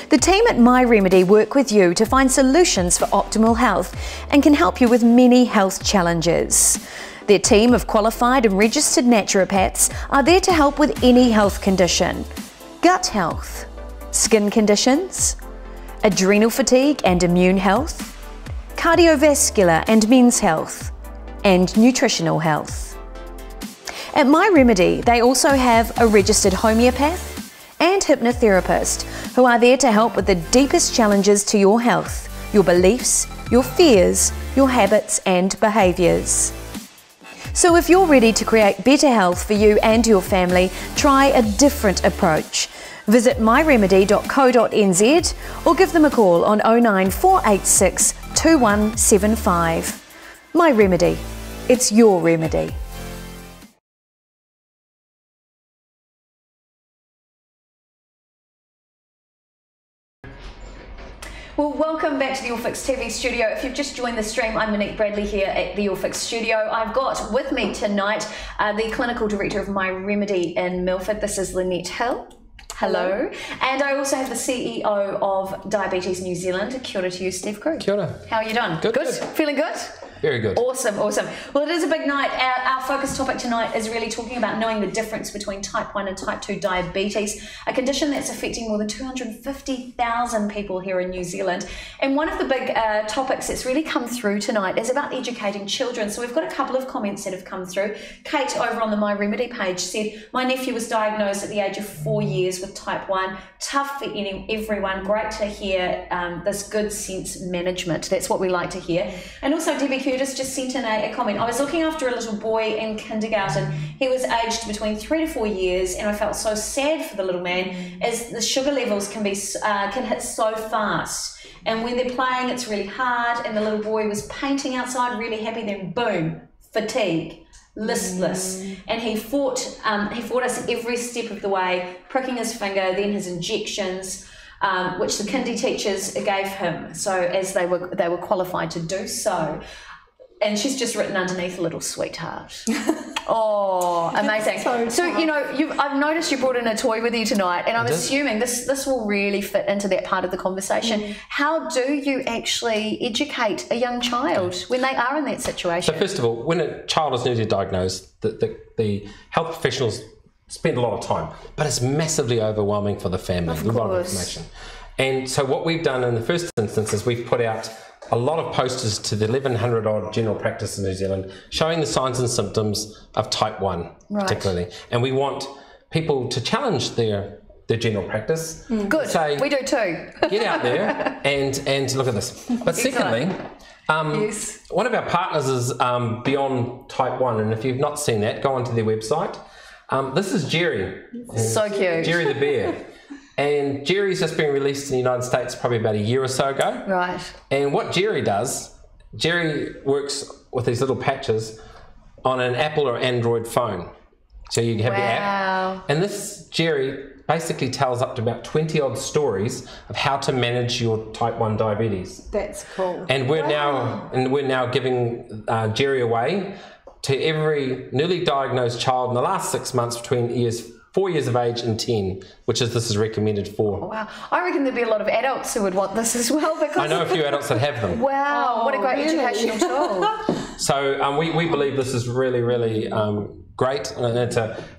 The team at My Remedy work with you to find solutions for optimal health and can help you with many health challenges. Their team of qualified and registered naturopaths are there to help with any health condition: gut health, skin conditions, adrenal fatigue and immune health, cardiovascular and men's health, and nutritional health. At My Remedy, they also have a registered homeopath and hypnotherapist who are there to help with the deepest challenges to your health, your beliefs, your fears, your habits and behaviours. So if you're ready to create better health for you and your family, try a different approach. Visit myremedy.co.nz or give them a call on 09486 2175. My Remedy. It's your remedy. Well, welcome back to the YourFixTV studio. If you've just joined the stream, I'm Monique Bradley here at the YourFix studio. I've got with me tonight the clinical director of My Remedy in Milford. This is Lynette Hill. Hello. And I also have the CEO of Diabetes New Zealand. Kia ora to you, Steve Crew. Kia ora. How are you doing? Good. Feeling good? Very good. Awesome, awesome. Well, it is a big night. Our focus topic tonight is really talking about knowing the difference between type 1 and type 2 diabetes, a condition that's affecting more than 250,000 people here in New Zealand. And one of the big topics that's really come through tonight is about educating children. So we've got a couple of comments that have come through. Kate over on the My Remedy page said, my nephew was diagnosed at the age of 4 years with type 1. Tough for everyone. Great to hear this good sense management. That's what we like to hear. And also Debbie Curtis just sent in a comment. I was looking after a little boy in kindergarten. He was aged between 3 to 4 years, and I felt so sad for the little man as the sugar levels can hit so fast. And when they're playing, it's really hard, and the little boy was painting outside, really happy, then boom, fatigue. listless, and he fought us every step of the way, pricking his finger, then his injections, which the kindy teachers gave him, so as they were qualified to do so. And she's just written underneath a little sweetheart. Oh, amazing. So you know, I've noticed you brought in a toy with you tonight, and I'm assuming this will really fit into that part of the conversation. How do you actually educate a young child when they are in that situation? So first of all, when a child is newly diagnosed, the health professionals spend a lot of time, but it's massively overwhelming for the family. Of a lot of course. information. And so what we've done in the first instance is we've put out a lot of posters to the 1,100 odd general practice in New Zealand showing the signs and symptoms of type 1 particularly. And we want people to challenge their general practice. Good, say, we do too. Get out there and look at this. But secondly, one of our partners is Beyond Type 1, and if you've not seen that, go onto their website. This is Jerry. So cute. Jerry the bear. And Jerry's just been released in the United States probably about a year or so ago. Right. And what Jerry does, Jerry works with these little patches on an Apple or Android phone. So you have the app. And this Jerry basically tells up to about 20 odd stories of how to manage your type 1 diabetes. That's cool. And we're now giving Jerry away to every newly diagnosed child in the last 6 months between 4 years of age and 10, which is this is recommended for. Oh, wow. I reckon there'd be a lot of adults who would want this as well. Because I know a few adults that have them. Wow, what a great educational tool. So we believe this is really, really great. And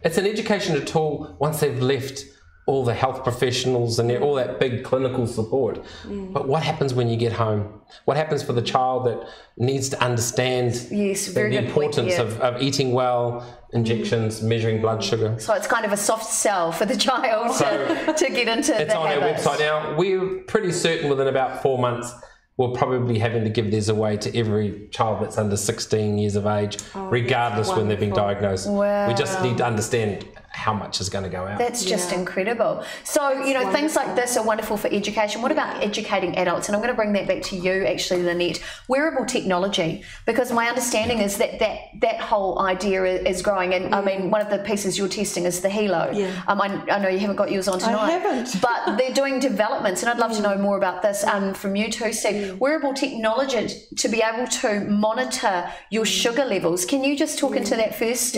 it's an educational tool once they've left all the health professionals and all that big clinical support. But what happens when you get home? What happens for the child that needs to understand the importance of eating well, injections, measuring blood sugar? So it's kind of a soft sell for the child to get into the habit. It's on our website now. We're pretty certain within about 4 months we're probably having to give these away to every child that's under 16 years of age, regardless when they've been diagnosed. Wow. We just need to understand how much is going to go out. That's just incredible. So, you know, things like this are wonderful for education. What about educating adults? And I'm going to bring that back to you, actually, Lynette. Wearable technology, because my understanding is that whole idea is growing. And I mean, one of the pieces you're testing is the Helo. I know you haven't got yours on tonight. I haven't. But they're doing developments, and I'd love to know more about this from you too, Steve. Wearable technology to be able to monitor your sugar levels. Can you just talk into that first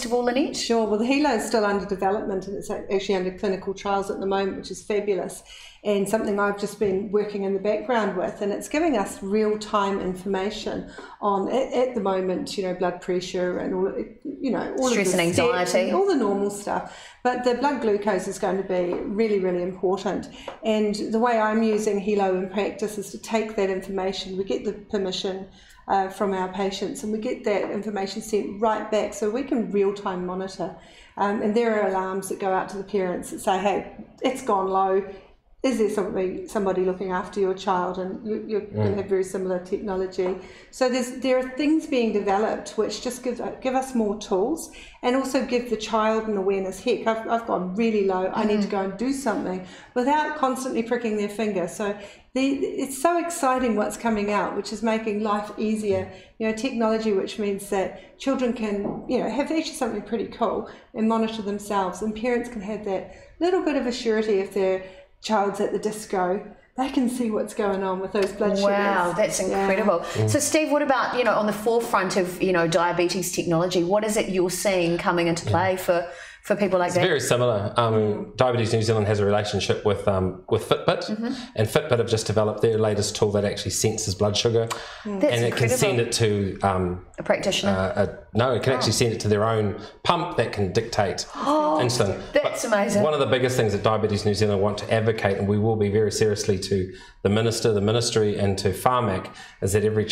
of all, Lynette? Sure. Well, the Helo is still under development, and it's actually under clinical trials at the moment, which is fabulous, and something I've just been working in the background with, and it's giving us real-time information on at the moment, you know, blood pressure and all, you know, all stress of the and anxiety, all the normal stuff. But the blood glucose is going to be really, really important. And the way I'm using Helo in practice is to take that information. We get the permission from our patients, and we get that information sent right back so we can real-time monitor. And there are alarms that go out to the parents that say, hey, it's gone low. Is there somebody looking after your child? And you're going to have very similar technology. So there are things being developed which just give us more tools, and also give the child an awareness. Heck, I've gone really low. I need to go and do something without constantly pricking their finger. So it's so exciting what's coming out, which is making life easier. You know, technology which means that children can, you know, have actually something pretty cool and monitor themselves, and parents can have that little bit of a surety if their child's at the disco. They can see what's going on with those blood sugars. Wow, that's incredible. So Steve, what about, you know, on the forefront of, you know, diabetes technology, what is it you're seeing coming into play for people like that? It's very similar. Diabetes New Zealand has a relationship with Fitbit, and Fitbit have just developed their latest tool that actually senses blood sugar, and it can send it to a practitioner. No, it can actually send it to their own pump that can dictate insulin. That's amazing. One of the biggest things that Diabetes New Zealand want to advocate, and we will be very seriously to the Minister, the Ministry, and to Pharmac, is that every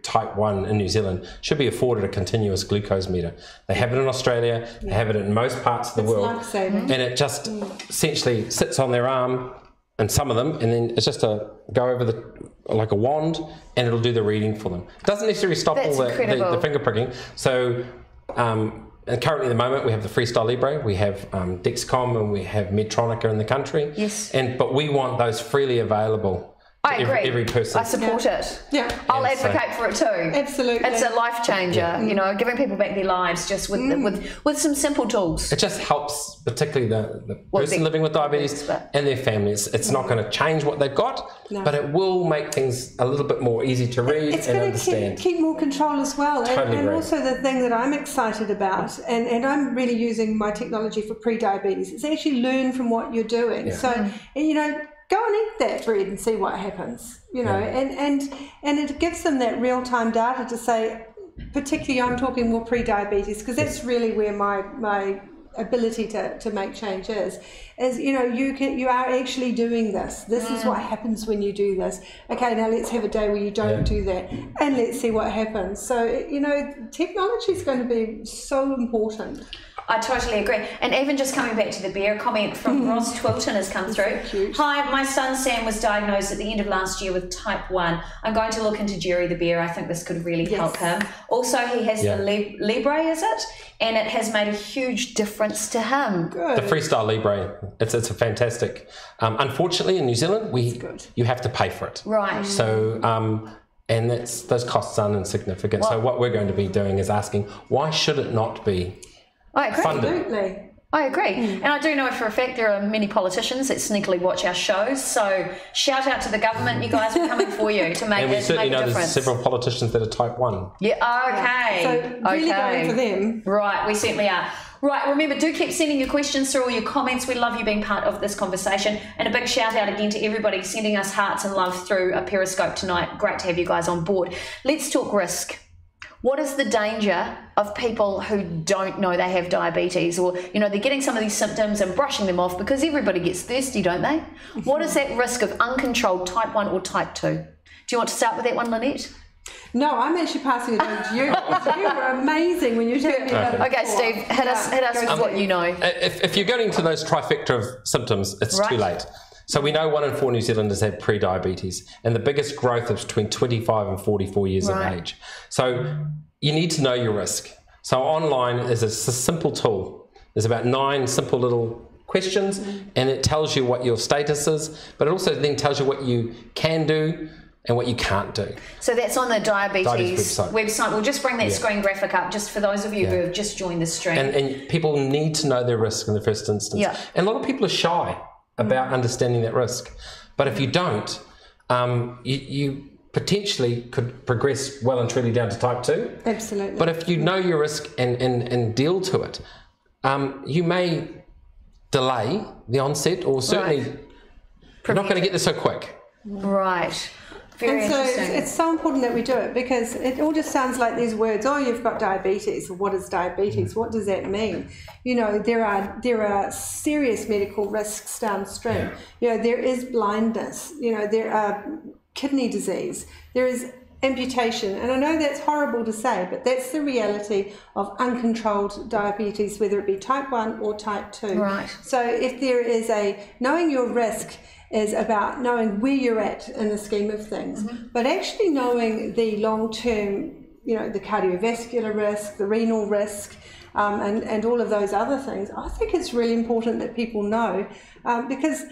type 1 in New Zealand should be afforded a continuous glucose meter. They have it in Australia, they have it in most parts of the world, life-saving. and it just essentially sits on their arm, and some of them, and then it's just a go over like a wand, and it'll do the reading for them. It doesn't necessarily stop all the finger pricking. So and currently at the moment we have the Freestyle Libre, we have Dexcom, and we have Medtronic in the country. Yes. But we want those freely available I agree. Every person. I support it. Yeah. I'll And so- advocate for it too. Absolutely. It's a life changer, you know, giving people back their lives just with some simple tools. It just helps, particularly the person living with diabetes and their families. It's not going to change what they've got, but it will make things a little bit more easy to read It's and going understand. to keep more control as well. Totally and agree. also the thing that I'm excited about, and I'm really using my technology for pre-diabetes, is actually learn from what you're doing. So, you know, go and eat that bread and see what happens, you know, and it gives them that real-time data to say, particularly I'm talking more pre-diabetes, because that's really where my ability to make change is you know, you are actually doing this is what happens when you do this. Okay, now let's have a day where you don't do that, and let's see what happens. So, you know, technology is going to be so important. I totally agree. And even just coming back to the beer comment from Ross Twilton has come through. Hi, my son Sam was diagnosed at the end of last year with type 1. I'm going to look into Jerry the beer. I think this could really help him. Also, he has the Libre, is it? And it has made a huge difference to him. Good. The Freestyle Libre, it's a fantastic. Unfortunately, in New Zealand, you have to pay for it. Right. So, and those costs aren't insignificant. So what we're going to be doing is asking, why should it not be I agree. funded? Absolutely. I agree. And I do know for a fact there are many politicians that sneakily watch our shows. So shout out to the government. You guys are coming for you to make And we it certainly make a know there's difference. several politicians that are type 1. Yeah, okay. So really going for them. Right, we certainly are. Right, remember, do keep sending your questions through, all your comments. We love you being part of this conversation. And a big shout out again to everybody sending us hearts and love through a Periscope tonight. Great to have you guys on board. Let's talk risk. What is the danger of people who don't know they have diabetes, or, you know, they're getting some of these symptoms and brushing them off because everybody gets thirsty, don't they? What is that risk of uncontrolled type 1 or type 2? Do you want to start with that one, Lynette? No, I'm actually passing it over to you. You were amazing when you told me about it. Okay, Steve, hit us with what you know. If you're getting to those trifecta of symptoms, it's too late. So we know 1 in 4 New Zealanders have pre-diabetes, and the biggest growth is between 25 and 44 years of age. So you need to know your risk. So online is a simple tool. There's about 9 simple little questions, and it tells you what your status is, but it also then tells you what you can do and what you can't do. So that's on the diabetes website. We'll just bring that screen graphic up just for those of you who have just joined the stream. And people need to know their risk in the first instance. Yeah. And a lot of people are shy about understanding that risk. But if you don't, you potentially could progress well and truly down to type 2. Absolutely. But if you know your risk and deal to it, you may delay the onset, or certainly you're not going to get there so quick. Right. Very And so interesting. it's so important that we do it, because it all just sounds like these words, oh, you've got diabetes. What is diabetes? What does that mean? You know, there are serious medical risks downstream. You know, there is blindness. You know, there are kidney disease. There is amputation. And I know that's horrible to say, but that's the reality of uncontrolled diabetes, whether it be type 1 or type 2. Right. So if there is knowing your risk is about knowing where you're at in the scheme of things, but actually knowing the long-term, you know, the cardiovascular risk, the renal risk, and all of those other things. I think it's really important that people know, because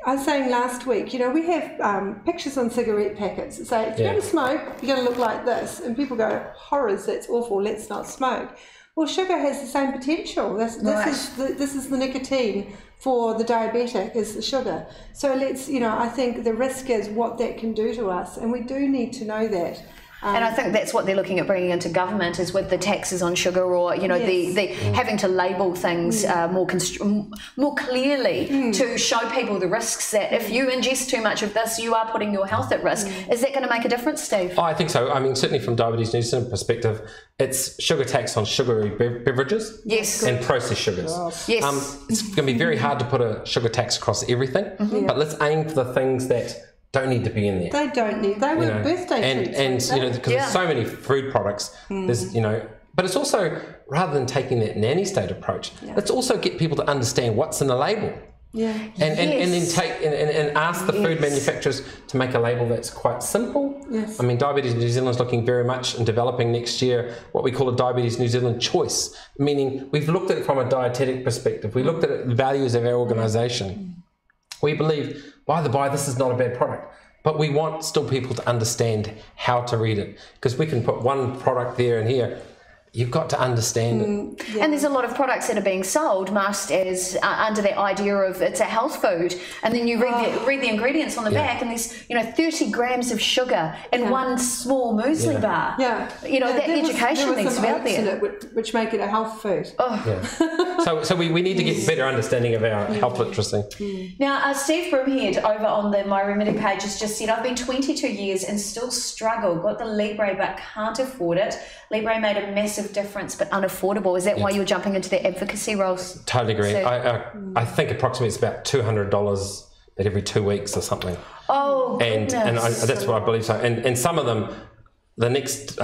I was saying last week, you know, we have pictures on cigarette packets that say, if you're going to smoke, you're going to look like this. And people go, horrors, that's awful, let's not smoke. Well, sugar has the same potential. This is the nicotine for the diabetic, is the sugar. So let's, you know, I think the risk is what that can do to us, and we do need to know that. And I think that's what they're looking at bringing into government, is with the taxes on sugar, or, you know, the having to label things more clearly to show people the risks, that if you ingest too much of this, you are putting your health at risk. Is that going to make a difference, Steve? Oh, I think so. I mean, certainly from Diabetes New Zealand perspective, it's sugar tax on sugary beverages and processed sugars. Yes. It's going to be very hard to put a sugar tax across everything, but let's aim for the things that don't need to be in there. They don't need. They were birthday treats. And you know, because there's so many food products. There's, you know, but it's also, rather than taking that nanny state approach, let's also get people to understand what's in the label. And then take and ask the food manufacturers to make a label that's quite simple. I mean, Diabetes New Zealand is looking very much in developing next year what we call a Diabetes New Zealand choice, meaning we've looked at it from a dietetic perspective. We looked at it, the values of our organisation. We believe, by the by, this is not a bad product. but we want still people to understand how to read it, because we can put one product there and here. You've got to understand it. Yeah. And there's a lot of products that are being sold masked as under the idea of it's a health food, and then you read the ingredients on the back, and there's 30 grams of sugar in one small muesli bar. Yeah, that education needs to be out there, which make it a health food. So we need to get better understanding of our health literacy. Now, Steve Broomhead over on the My Remedy page has just said, I've been 22 years and still struggle. Got the Libre but can't afford it. Libre made a massive difference but unaffordable. Is that why you're jumping into the advocacy roles? Totally agree. I think approximately it's about $200 at every 2 weeks or something. Oh, and that's what I believe so. And some of them, the next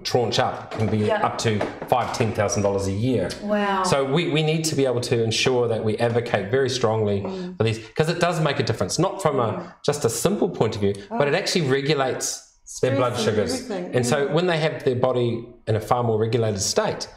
tranche up can be up to $5,000-$10,000 a year. Wow. So we need to be able to ensure that we advocate very strongly for these, because it does make a difference, not from just a simple point of view, but it actually regulates their blood sugars. And so when they have their body in a far more regulated state,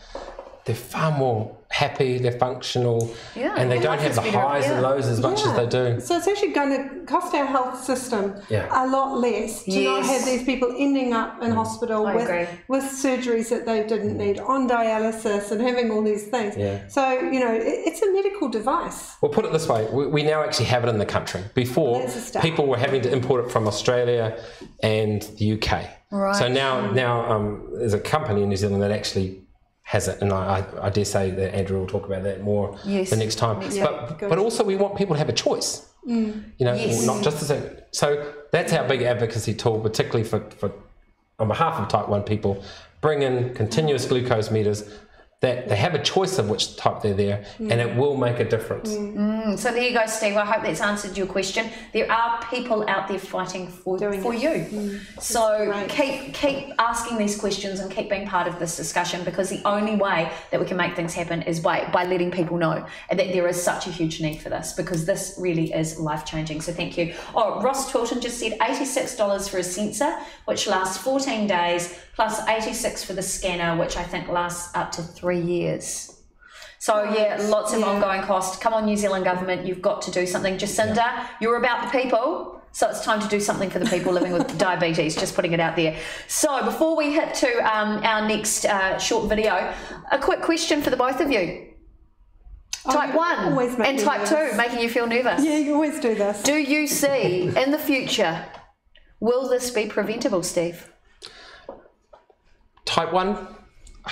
they're far more happy, they're functional, and they don't have the highs and lows as much as they do. So it's actually going to cost our health system a lot less to not have these people ending up in hospital with surgeries that they didn't need, on dialysis and having all these things. So, it's a medical device. Well, put it this way, we now actually have it in the country. Before, people were having to import it from Australia and the UK. Right. So now there's a company in New Zealand that actually has it, and I dare say that Andrew will talk about that more the next time. But also we want people to have a choice, not just the same. So that's our big advocacy tool, particularly for on behalf of type 1 people. Bring in continuous glucose meters, that they have a choice of which type they're there, and it will make a difference. So there you go, Steve. I hope that's answered your question. There are people out there fighting for you. So keep asking these questions and keep being part of this discussion, because the only way that we can make things happen is by letting people know that there is such a huge need for this, because this really is life-changing. So thank you. Oh, Ross Tilton just said $86 for a sensor, which lasts 14 days, plus $86 for the scanner, which I think lasts up to 3 years. So lots of ongoing cost. Come on, New Zealand government, you've got to do something. Jacinda, you're about the people, so it's time to do something for the people living with diabetes. Just putting it out there. So before we hit to our next short video, a quick question for the both of you. Type 1 and type 2, making you feel nervous. Yeah, you always do this. Do you see in the future, will this be preventable, Steve? Type 1,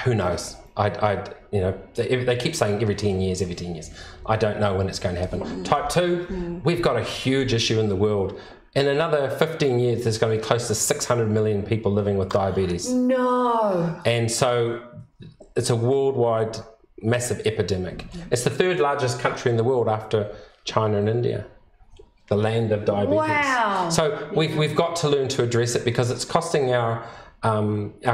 who knows? They keep saying every 10 years. I don't know when it's going to happen. Type 2, we've got a huge issue in the world. In another 15 years, there's going to be close to 600 million people living with diabetes. No. And so it's a worldwide massive epidemic. It's the 3rd largest country in the world after China and India. The land of diabetes. Wow. So we've got to learn to address it, because it's costing our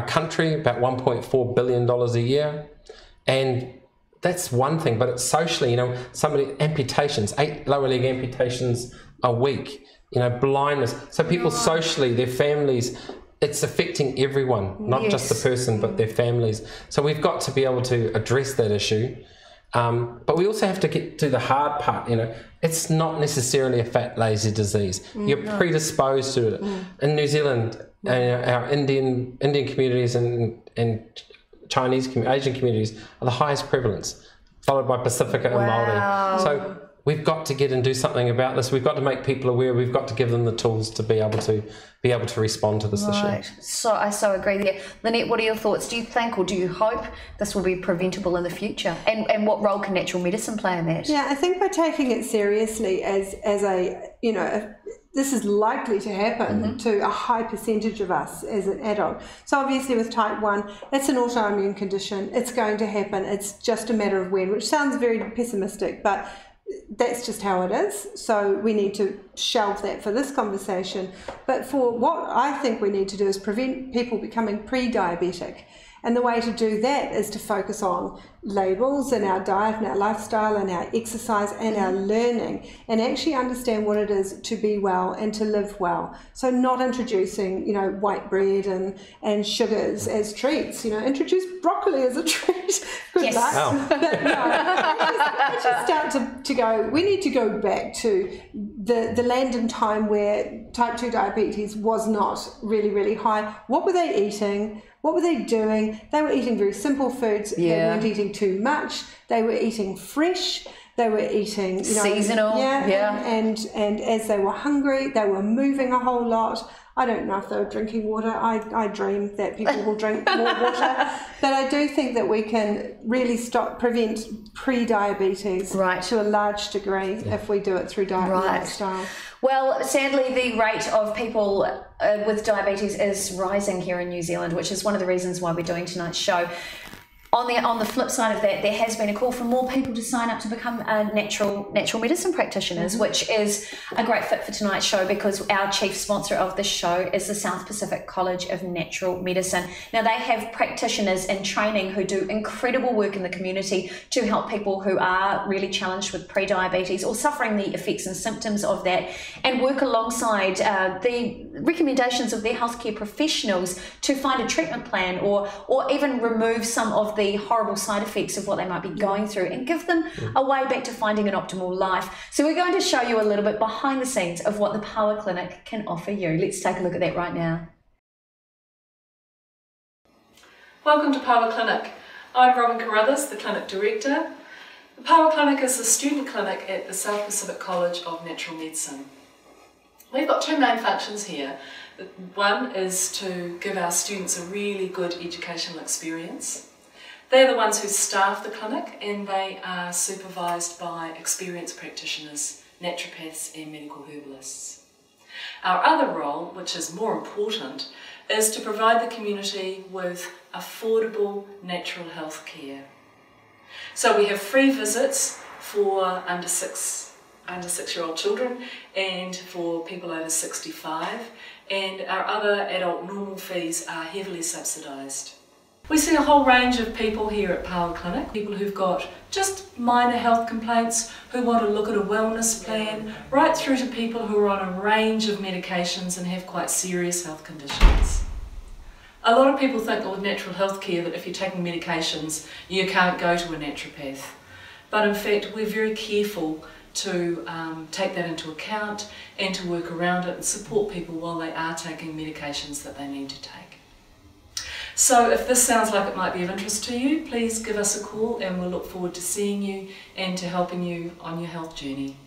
country about $1.4 billion a year, and that's one thing. But it's socially, amputations, 8 lower leg amputations a week, blindness. So people socially, their families, it's affecting everyone, not just the person, but their families. So we've got to be able to address that issue. But we also have to get to the hard part. It's not necessarily a fat, lazy disease. You're predisposed to it. In New Zealand, our Indian communities and Chinese Asian communities are the highest prevalence, followed by Pacifica and Māori. So we've got to get and do something about this. We've got to make people aware. We've got to give them the tools to be able to respond to this issue. So I so agree there. Lynette, what are your thoughts? Do you think, or do you hope, this will be preventable in the future? And what role can natural medicine play in that? Yeah, I think by taking it seriously as a this is likely to happen to a high percentage of us as an adult. So obviously with type 1, it's an autoimmune condition. It's going to happen. It's just a matter of when, which sounds very pessimistic, but that's just how it is. So we need to shelve that for this conversation. But for what I think we need to do is prevent people becoming pre-diabetic. And the way to do that is to focus on labels and our diet and our lifestyle and our exercise and our learning, and actually understand what it is to be well and to live well. So not introducing, white bread and sugars as treats. Introduce broccoli as a treat. Good luck. Wow. But no, let's just start to go. We need to go back to the land and time where type 2 diabetes was not really high. What were they eating? What were they doing? They were eating very simple foods. They weren't eating too much. They were eating fresh. They were eating, seasonal. And as they were hungry, they were moving a whole lot. I don't know if they were drinking water. I dream that people will drink more water. But I do think that we can really prevent pre-diabetes to a large degree if we do it through diet and lifestyle. Well, sadly, the rate of people with diabetes is rising here in New Zealand, which is one of the reasons why we're doing tonight's show. On the flip side of that, there has been a call for more people to sign up to become natural medicine practitioners, which is a great fit for tonight's show because our chief sponsor of this show is the South Pacific College of Natural Medicine. Now, they have practitioners in training who do incredible work in the community to help people who are really challenged with pre-diabetes or suffering the effects and symptoms of that, and work alongside the recommendations of their healthcare professionals to find a treatment plan or even remove some of the horrible side effects of what they might be going through and give them a way back to finding an optimal life. So we're going to show you a little bit behind the scenes of what the Power Clinic can offer you. Let's take a look at that right now. Welcome to Power Clinic. I'm Robin Carruthers, the Clinic Director. The Power Clinic is a student clinic at the South Pacific College of Natural Medicine. We've got two main functions here. One is to give our students a really good educational experience. They're the ones who staff the clinic and they are supervised by experienced practitioners, naturopaths and medical herbalists. Our other role, which is more important, is to provide the community with affordable natural health care. So we have free visits for under 6-year-old children and for people over 65, and our other adult normal fees are heavily subsidised. We see a whole range of people here at Power Clinic, people who've got just minor health complaints, who want to look at a wellness plan, right through to people who are on a range of medications and have quite serious health conditions. A lot of people think with natural health care that if you're taking medications, you can't go to a naturopath. But in fact, we're very careful to take that into account and to work around it and support people while they are taking medications that they need to take. So if this sounds like it might be of interest to you, please give us a call and we'll look forward to seeing you and to helping you on your health journey.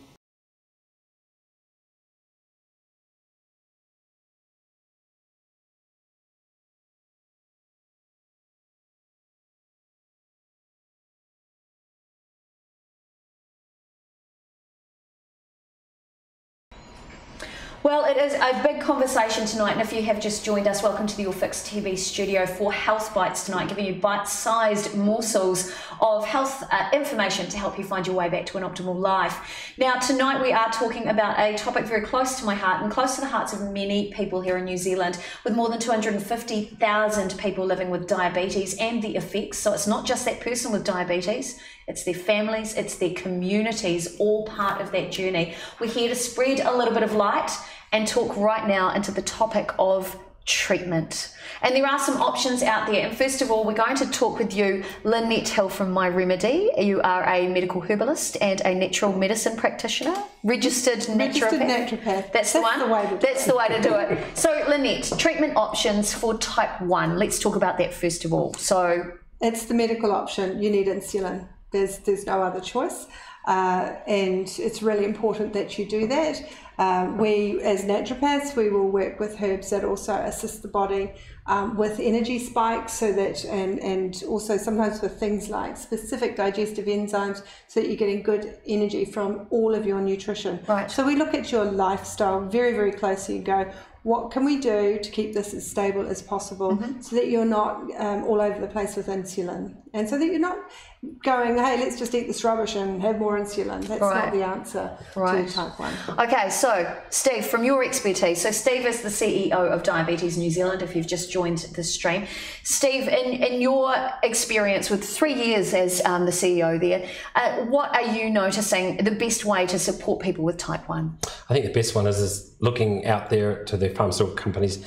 Well, it is a big conversation tonight, and if you have just joined us, welcome to the YourFixTV studio for Health Bites tonight, giving you bite-sized morsels of health information to help you find your way back to an optimal life. Now, tonight we are talking about a topic very close to my heart and close to the hearts of many people here in New Zealand, with more than 250,000 people living with diabetes and the effects. So it's not just that person with diabetes, it's their families, it's their communities, all part of that journey. We're here to spread a little bit of light and talk right now into the topic of treatment. And there are some options out there. And first of all, we're going to talk with you, Lynette Hill from My Remedy. You are a medical herbalist and a natural medicine practitioner, registered naturopath. That's the one. That's the way to do it. So Lynette, treatment options for type 1. Let's talk about that first of all. So it's the medical option. You need insulin. There's no other choice. And it's really important that you do that. We, as naturopaths, we will work with herbs that also assist the body with energy spikes, so that and also sometimes with things like specific digestive enzymes, so that you're getting good energy from all of your nutrition. Right. So we look at your lifestyle very, very closely and go, what can we do to keep this as stable as possible, so that you're not all over the place with insulin, and so that you're not going, hey, let's just eat this rubbish and have more insulin. That's not the answer to type 1. Okay, so Steve, from your expertise, so Steve is the CEO of Diabetes New Zealand, if you've just joined the stream. Steve, in your experience with 3 years as the CEO there, what are you noticing the best way to support people with type 1? I think the best one is looking out there to the pharmaceutical companies,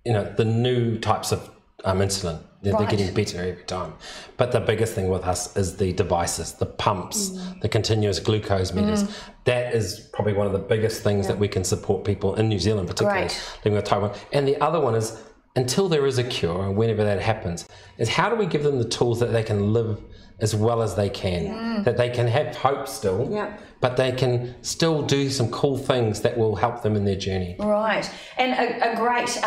the new types of insulin. They're getting better every time. But the biggest thing with us is the devices, the pumps, the continuous glucose meters. That is probably one of the biggest things that we can support people in New Zealand, particularly living with type 1. And the other one is, until there is a cure, and whenever that happens, is how do we give them the tools that they can live as well as they can, that they can have hope still, but they can still do some cool things that will help them in their journey. Right. And a great,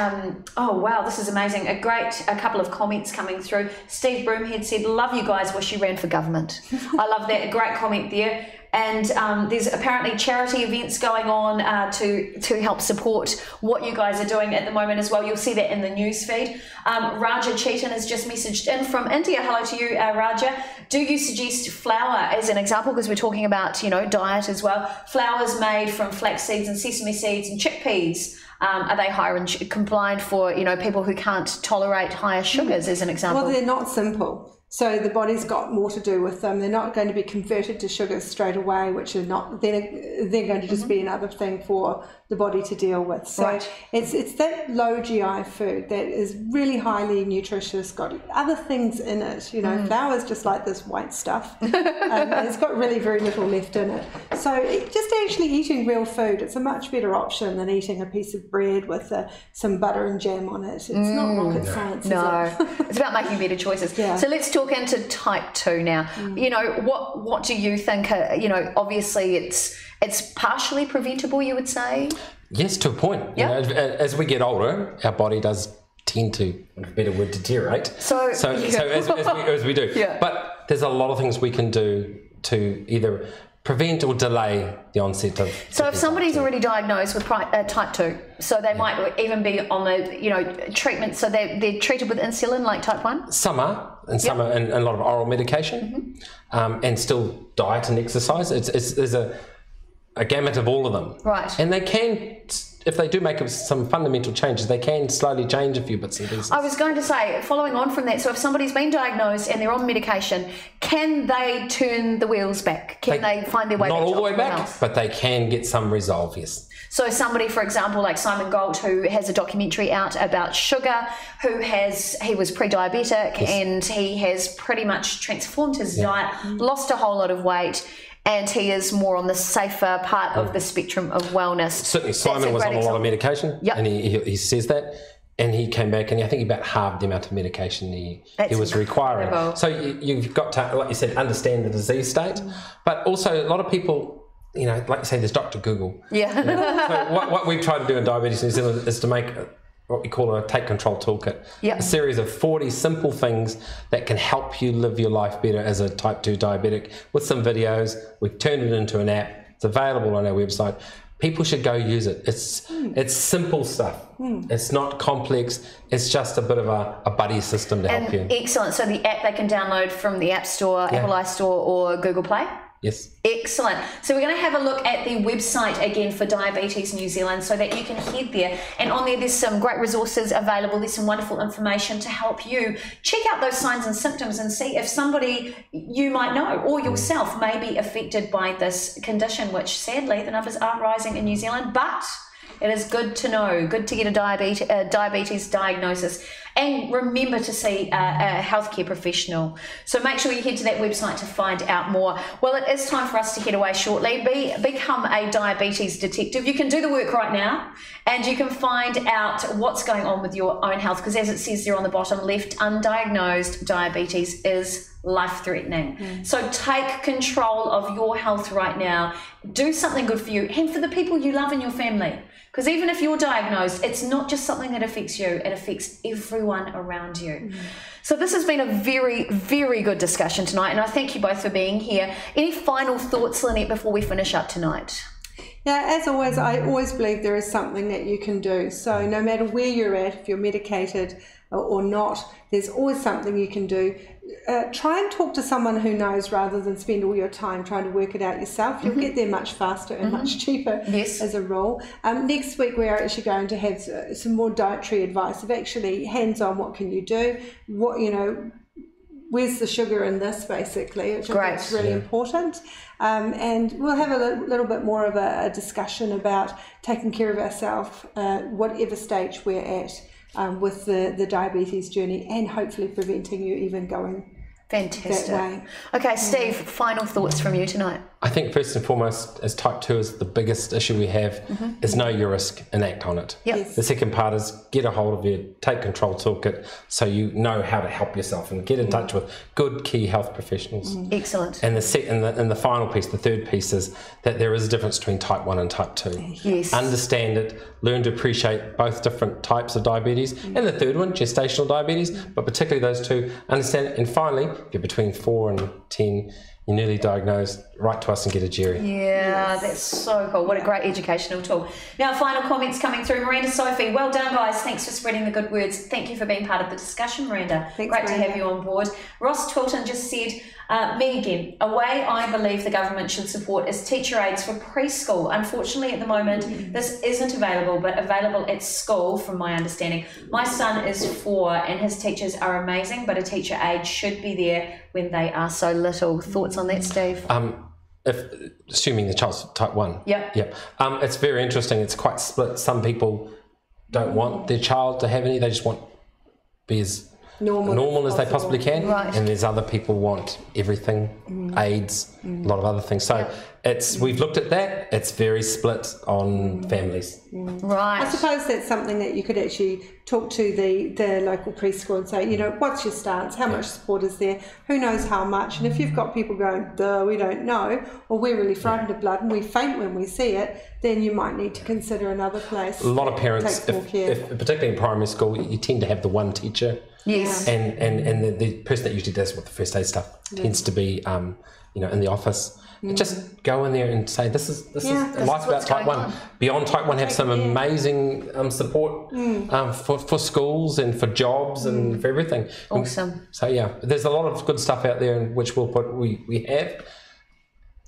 oh wow, this is amazing. A couple of comments coming through. Steve Broomhead said, love you guys, wish you ran for government. I love that, a great comment there. And there's apparently charity events going on to help support what you guys are doing at the moment as well. You'll see that in the news feed. Raja Chetan has just messaged in from India. Hello to you, Raja. Do you suggest flour as an example? Because we're talking about, you know, diet as well. Flours made from flax seeds and sesame seeds and chickpeas. Are they higher in compliant for, you know, people who can't tolerate higher sugars as an example? Well, they're not simple. So the body's got more to do with them. They're not going to be converted to sugars straight away, which are not, they're going to just be another thing for the body to deal with. So it's that low GI food that is really highly nutritious, got other things in it. You know, flour is just like this white stuff. And it's got really very little left in it. So just actually eating real food, it's a much better option than eating a piece of bread with some butter and jam on it. It's not rocket science, is it? It's about making better choices. So let's talk into type 2 now. You know, what do you think, you know, obviously it's partially preventable, you would say? Yes, to a point. You know, as we get older, our body does tend to, in a better word, deteriorate. So as we do. But there's a lot of things we can do to either prevent or delay the onset of. So if somebody's already diagnosed with type 2, so they might even be on the, you know, treatment, so they're treated with insulin like type 1? Some are, and some are in a lot of oral medication, and still diet and exercise. There's a gamut of all of them. Right. And they can, if they do make some fundamental changes, they can slowly change a few bits and pieces. I was going to say, following on from that, so if somebody's been diagnosed and they're on medication, can they turn the wheels back? Can they find their way back? Not all the way back, but they can get some resolve, yes. So somebody, for example, like Simon Gold, who has a documentary out about sugar, he was pre-diabetic and he has pretty much transformed his diet, lost a whole lot of weight, and he is more on the safer part of the spectrum of wellness. Certainly, Simon was on a lot of medication, and he says that. And he came back and I think he about halved the amount of medication he was requiring. So you've got to, like you said, understand the disease state. But also a lot of people, you know, like you say, there's Dr. Google. So what we've tried to do in Diabetes New Zealand is to make what we call a take control toolkit. A series of 40 simple things that can help you live your life better as a type 2 diabetic with some videos. We've turned it into an app. It's available on our website. People should go use it. It's simple stuff. It's not complex. It's just a bit of a buddy system to help you. Excellent. So the app they can download from the App Store, Apple iStore or Google Play? Yes. Excellent. So we're going to have a look at the website again for Diabetes New Zealand so that you can head there. And on there, there's some great resources available. There's some wonderful information to help you check out those signs and symptoms and see if somebody you might know or yourself may be affected by this condition, which sadly the numbers are rising in New Zealand, but it is good to know, good to get a diabetes diagnosis. And remember to see a healthcare professional. So make sure you head to that website to find out more. Well, it is time for us to head away shortly. Become a diabetes detective. You can do the work right now and you can find out what's going on with your own health, because as it says there on the bottom left, undiagnosed diabetes is life-threatening. So take control of your health right now. Do something good for you and for the people you love in your family. Because even if you're diagnosed, it's not just something that affects you, it affects everyone around you. So this has been a very, very good discussion tonight, and I thank you both for being here. Any final thoughts, Lynette, before we finish up tonight? Yeah, as always, I always believe there is something that you can do. So no matter where you're at, if you're medicated or not, there's always something you can do. Try and talk to someone who knows rather than spend all your time trying to work it out yourself. You'll get there much faster and much cheaper as a rule. Next week we're actually going to have some more dietary advice of actually hands-on, what can you do, what, you know, where's the sugar in this, basically, which I think is really important. And we'll have a little bit more of a discussion about taking care of ourselves, whatever stage we're at. with the diabetes journey, and hopefully preventing you even going Fantastic. that way. Okay, Steve, final thoughts from you tonight. I think first and foremost, as type 2 is the biggest issue we have, is know your risk and act on it. Yep. Yes. The second part is get a hold of your Take Control toolkit so you know how to help yourself and get in touch with good key health professionals. Excellent. And the final piece, the third piece, is that there is a difference between type 1 and type 2. Yes. Understand it, learn to appreciate both different types of diabetes, and the third one, gestational diabetes, but particularly those two, understand it. And finally, if you're between 4 and 10, you're newly diagnosed, write to us and get a GERI. Yeah, that's so cool. What a great educational tool. Now, final comments coming through. Miranda Sophie, well done, guys. Thanks for spreading the good words. Thank you for being part of the discussion, Miranda. Thanks, great Miranda. to have you on board. Ross Twilton just said, me again, a way I believe the government should support is teacher aides for preschool. Unfortunately, at the moment, this isn't available, but available at school, from my understanding. My son is 4 and his teachers are amazing, but a teacher aide should be there when they are so little. Thoughts on that, Steve? Assuming the child's type 1. Yep. Yep. It's very interesting. It's quite split. Some people don't want their child to have any. They just want to be as normal as they possibly can. Right. And there's other people want everything, aids, a lot of other things. So we've looked at that. It's very split on families. Right. I suppose that's something that you could actually talk to the local preschool and say, you know, what's your stance? How much support is there? Who knows how much? And if you've got people going, duh, we don't know, or we're really frightened of blood and we faint when we see it, then you might need to consider another place. A lot of parents, Takes more care. if particularly in primary school, you tend to have the one teacher. Yes. And the person that usually does with the first aid stuff tends to be, in the office. Just go in there and say, this is life about type 1. Beyond type 1, have some amazing support for schools and for jobs and for everything. Awesome. So yeah, there's a lot of good stuff out there in which we have.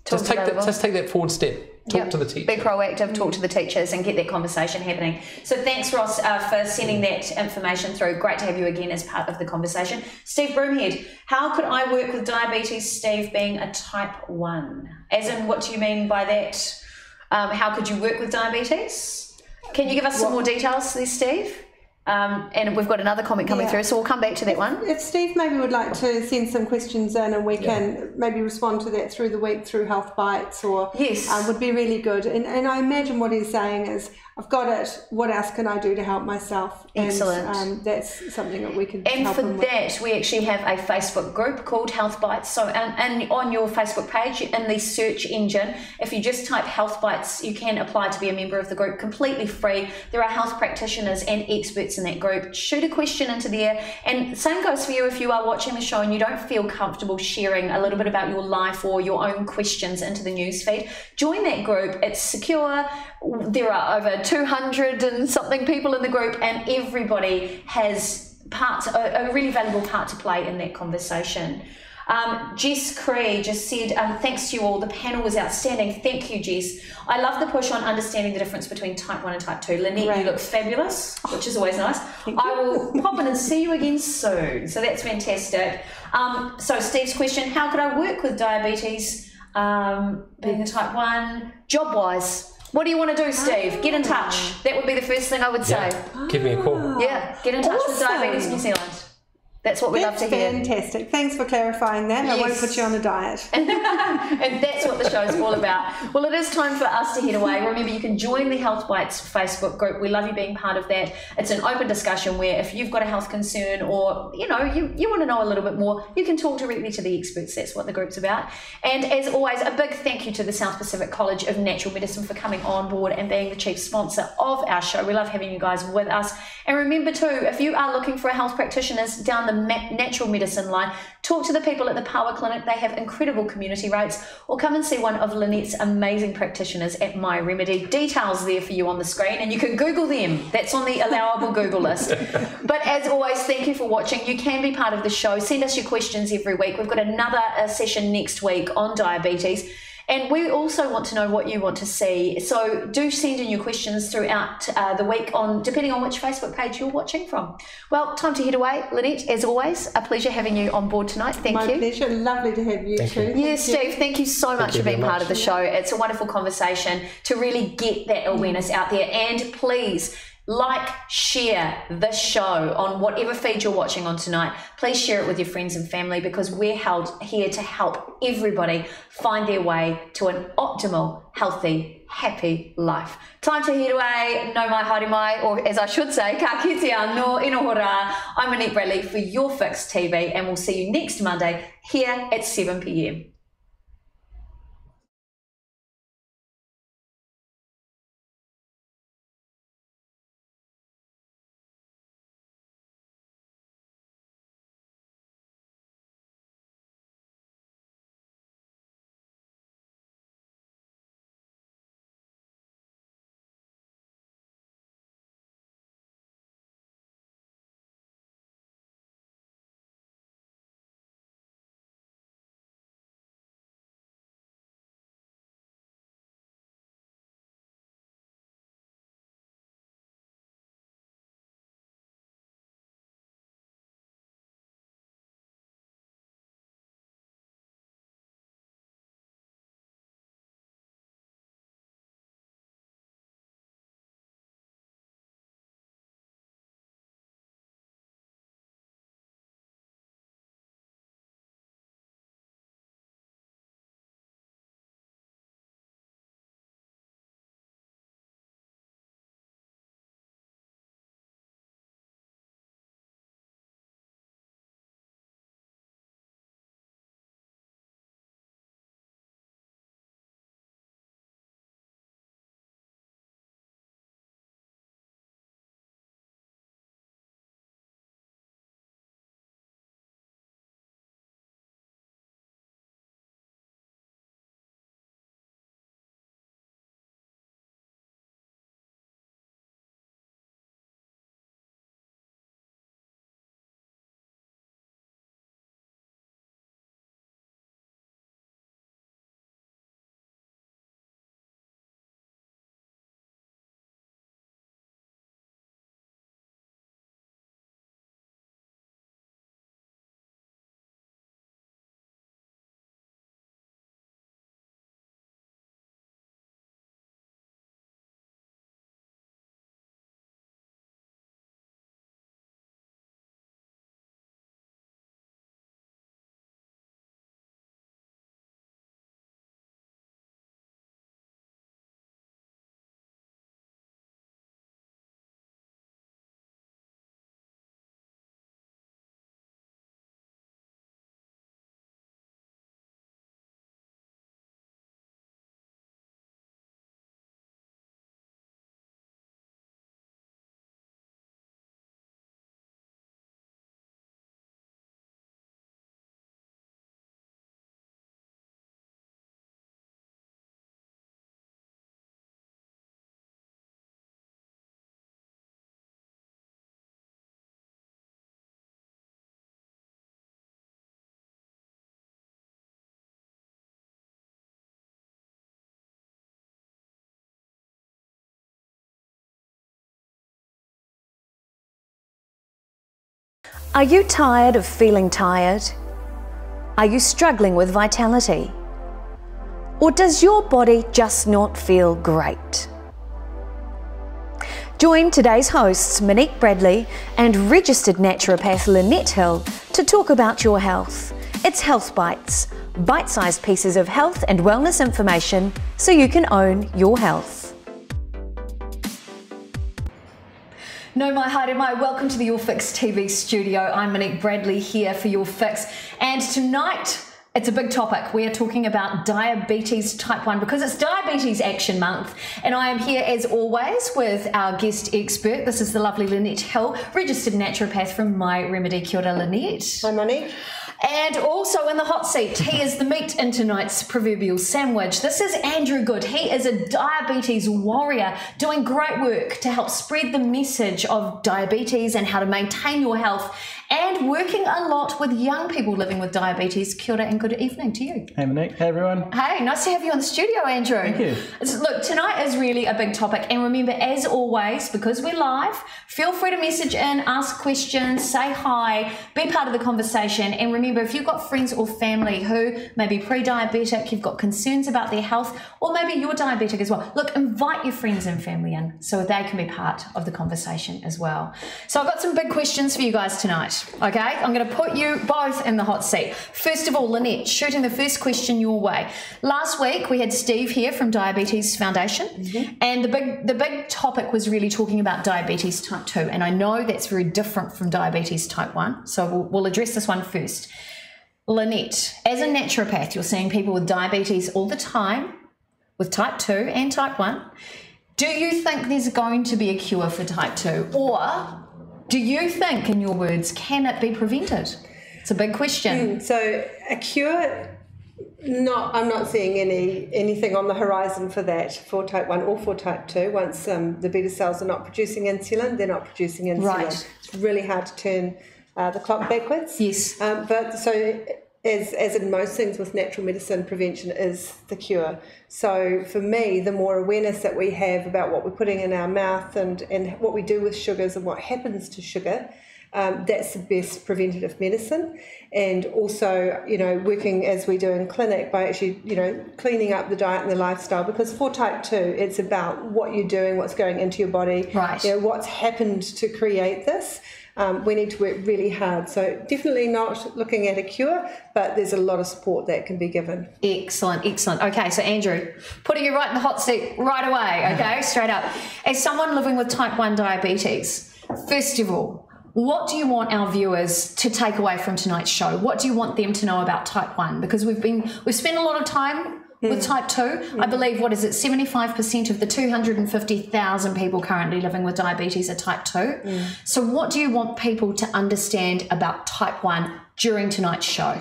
Just take that forward step. Talk to the teacher. Be proactive, talk to the teachers and get that conversation happening. So thanks, Ross, for sending that information through. Great to have you again as part of the conversation. Steve Broomhead, how could I work with diabetes, Steve, being a type 1? As in, what do you mean by that? How could you work with diabetes? Can you give us some more details there, Steve? And we've got another comment coming through, so we'll come back to that one. If Steve maybe would like to send some questions in and we can maybe respond to that through the week through Health Bites, or would be really good. And I imagine what he's saying is, I've got it, what else can I do to help myself? Excellent. And that's something that we can And help for him with. that, we actually have a Facebook group called Health Bites. So and on your Facebook page, in the search engine, if you just type Health Bites, you can apply to be a member of the group, completely free. There are health practitioners and experts in that group. Shoot a question into there. And same goes for you if you are watching the show and you don't feel comfortable sharing a little bit about your life or your own questions into the newsfeed. Join that group. It's secure. There are over 200 and something people in the group, and everybody has a really valuable part to play in that conversation. Jess Cree just said, thanks to you all, the panel was outstanding. Thank you, Jess. I love the push on understanding the difference between type 1 and type 2. Lynette, you look fabulous, which is always nice. I will pop in and see you again soon. So that's fantastic. So Steve's question, how could I work with diabetes, being a type 1, job-wise? What do you want to do, Steve? Get in touch. That would be the first thing I would say. Give me a call. Yeah, get in touch with Diabetes New Zealand. That's what we love to hear. Fantastic. Thanks for clarifying that. I won't put you on a diet. And that's what the show's all about. Well, it is time for us to head away. Remember, you can join the Health Bites Facebook group. We love you being part of that. It's an open discussion where if you've got a health concern or, you want to know a little bit more, you can talk directly to the experts. That's what the group's about. And as always, a big thank you to the South Pacific College of Natural Medicine for coming on board and being the chief sponsor of our show. We love having you guys with us. And remember too, if you are looking for a health practitioner down the natural medicine line, talk to the people at the Power Clinic. They have incredible community rates, or come and see one of Lynette's amazing practitioners at My Remedy. Details there for you on the screen, and you can Google them. That's on the allowable Google list. But as always, thank you for watching. You can be part of the show. Send us your questions every week. We've got another session next week on diabetes. And we also want to know what you want to see. So do send in your questions throughout the week, depending on which Facebook page you're watching from. Well, time to head away. Lynette, as always, a pleasure having you on board tonight. Thank you. My pleasure. Lovely to have you too. Yeah, Steve, thank you so much for being part of the show. It's a wonderful conversation to really get that awareness out there. And please, Like, share this show on whatever feed you're watching on tonight. Please share it with your friends and family, because we're here to help everybody find their way to an optimal, healthy, happy life. Time to head away. No mai haere mai, or as I should say, ka kitea no inohora. I'm Monique Bradley for Your Fix TV, and we'll see you next Monday here at 7 p.m. Are you tired of feeling tired? Are you struggling with vitality? Or does your body just not feel great? Join today's hosts Monique Bradley and registered naturopath Lynette Hill to talk about your health. It's Health Bites, bite-sized pieces of health and wellness information so you can own your health. No mai haere mai, welcome to the Your Fix TV studio. I'm Monique Bradley here for Your Fix, and tonight it's a big topic. We are talking about diabetes type 1 because it's Diabetes Action Month, and I am here as always with our guest expert. This is the lovely Lynette Hill, registered naturopath from My Remedy. Kia ora, Lynette. Hi, Monique. And also in the hot seat, he is the meat in tonight's proverbial sandwich. This is Andrew Good. He is a diabetes warrior doing great work to help spread the message of diabetes and how to maintain your health and working a lot with young people living with diabetes. Kia ora and good evening to you. Hey Monique, hey everyone. Hey, nice to have you on the studio, Andrew. Thank you. Look, tonight is really a big topic, and remember, as always, because we're live, feel free to message in, ask questions, say hi, be part of the conversation, and remember, if you've got friends or family who may be pre-diabetic, you've got concerns about their health, or maybe you're diabetic as well, look, invite your friends and family in so they can be part of the conversation as well. So I've got some big questions for you guys tonight, okay? I'm going to put you both in the hot seat. First of all, Lynette, shooting the first question your way. Last week we had Steve here from Diabetes Foundation, and the big topic was really talking about diabetes type 2, and I know that's very different from diabetes type 1, so we'll address this one first. Lynette, as a naturopath, you're seeing people with diabetes all the time, with type 2 and type 1. Do you think there's going to be a cure for type 2, or do you think, in your words, can it be prevented? It's a big question. So a cure, I'm not seeing anything on the horizon for that, for type 1 or for type 2. Once the beta cells are not producing insulin, they're not producing insulin. Right. It's really hard to turn the clock backwards. Yes. But so as in most things with natural medicine, prevention is the cure. So for me, the more awareness that we have about what we're putting in our mouth and what we do with sugars and what happens to sugar, that's the best preventative medicine. And also, working as we do in clinic by actually, cleaning up the diet and the lifestyle, because for type 2, it's about what you're doing, what's going into your body, right. What's happened to create this. We need to work really hard. So definitely not looking at a cure, but there's a lot of support that can be given. Excellent, excellent. Okay, so Andrew, putting you right in the hot seat right away, okay, straight up. As someone living with type 1 diabetes, first of all, what do you want our viewers to take away from tonight's show? What do you want them to know about type 1? Because we've spent a lot of time with type 2. I believe, 75% of the 250,000 people currently living with diabetes are type 2. So what do you want people to understand about type 1 during tonight's show?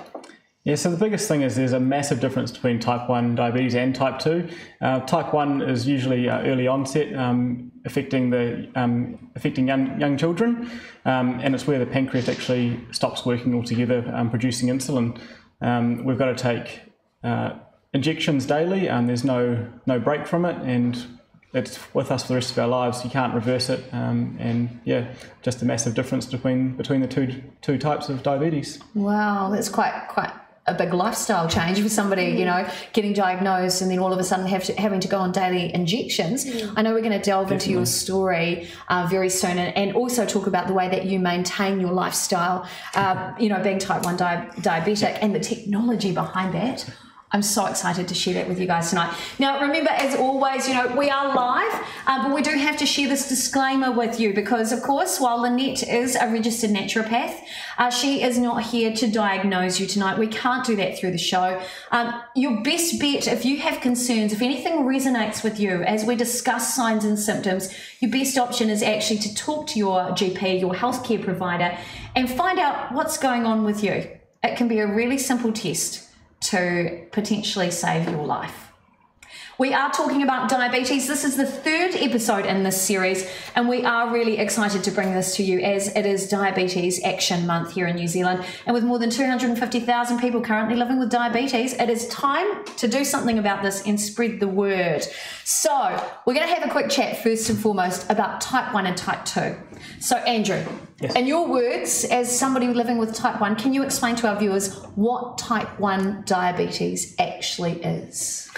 Yeah, so the biggest thing is there's a massive difference between type 1 diabetes and type 2. Type 1 is usually early onset, affecting young children, and it's where the pancreas actually stops working altogether, producing insulin. We've got to take injections daily, and there's no break from it, and it's with us for the rest of our lives. You can't reverse it, and yeah, just a massive difference between the two types of diabetes. Wow, that's quite a big lifestyle change for somebody, getting diagnosed and then all of a sudden having to go on daily injections. I know we're going to delve into your story very soon, and also talk about the way that you maintain your lifestyle, being type 1 diabetic and the technology behind that. I'm so excited to share that with you guys tonight. Now, remember, as always, we are live, but we do have to share this disclaimer with you because, of course, while Lynette is a registered naturopath, she is not here to diagnose you tonight. We can't do that through the show. Your best bet, if you have concerns, if anything resonates with you as we discuss signs and symptoms, your best option is actually to talk to your GP, your healthcare provider, and find out what's going on with you. It can be a really simple test to potentially save your life. We are talking about diabetes. This is the third episode in this series, and we are really excited to bring this to you as it is Diabetes Action Month here in New Zealand. And with more than 250,000 people currently living with diabetes, it is time to do something about this and spread the word. So we're going to have a quick chat first and foremost about type 1 and type 2. So Andrew, yes. In your words, as somebody living with type 1, can you explain to our viewers what type 1 diabetes actually is?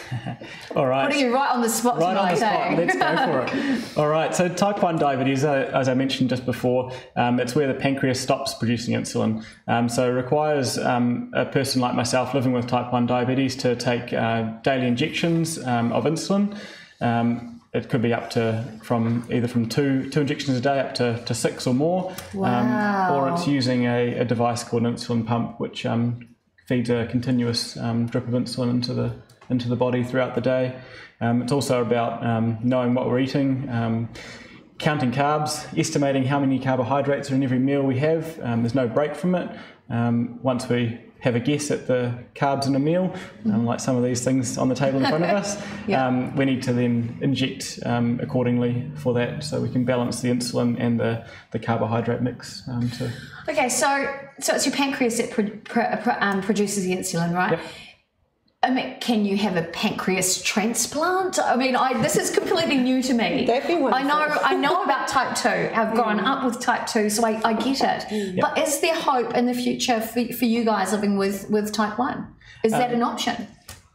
All right. Putting you right on the spot right tonight. On the spot. Let's go for it. All right. So type 1 diabetes, as I mentioned just before, it's where the pancreas stops producing insulin. So it requires a person like myself living with type 1 diabetes to take daily injections of insulin. It could be up to either from two injections a day up to 6 or more. Wow. Or it's using a device called an insulin pump, which feeds a continuous drip of insulin into the body throughout the day. It's also about knowing what we're eating, counting carbs, estimating how many carbohydrates are in every meal we have. There's no break from it. Once we have a guess at the carbs in a meal, like some of these things on the table in front of us. We need to then inject accordingly for that, so we can balance the insulin and the carbohydrate mix. Okay, so it's your pancreas that produces the insulin, right? Yep. I mean, can you have a pancreas transplant? I mean, this is completely new to me. That'd be wonderful. I know about type 2. I've grown up with type 2, so I get it. But is there hope in the future for you guys living with type 1? Is that an option?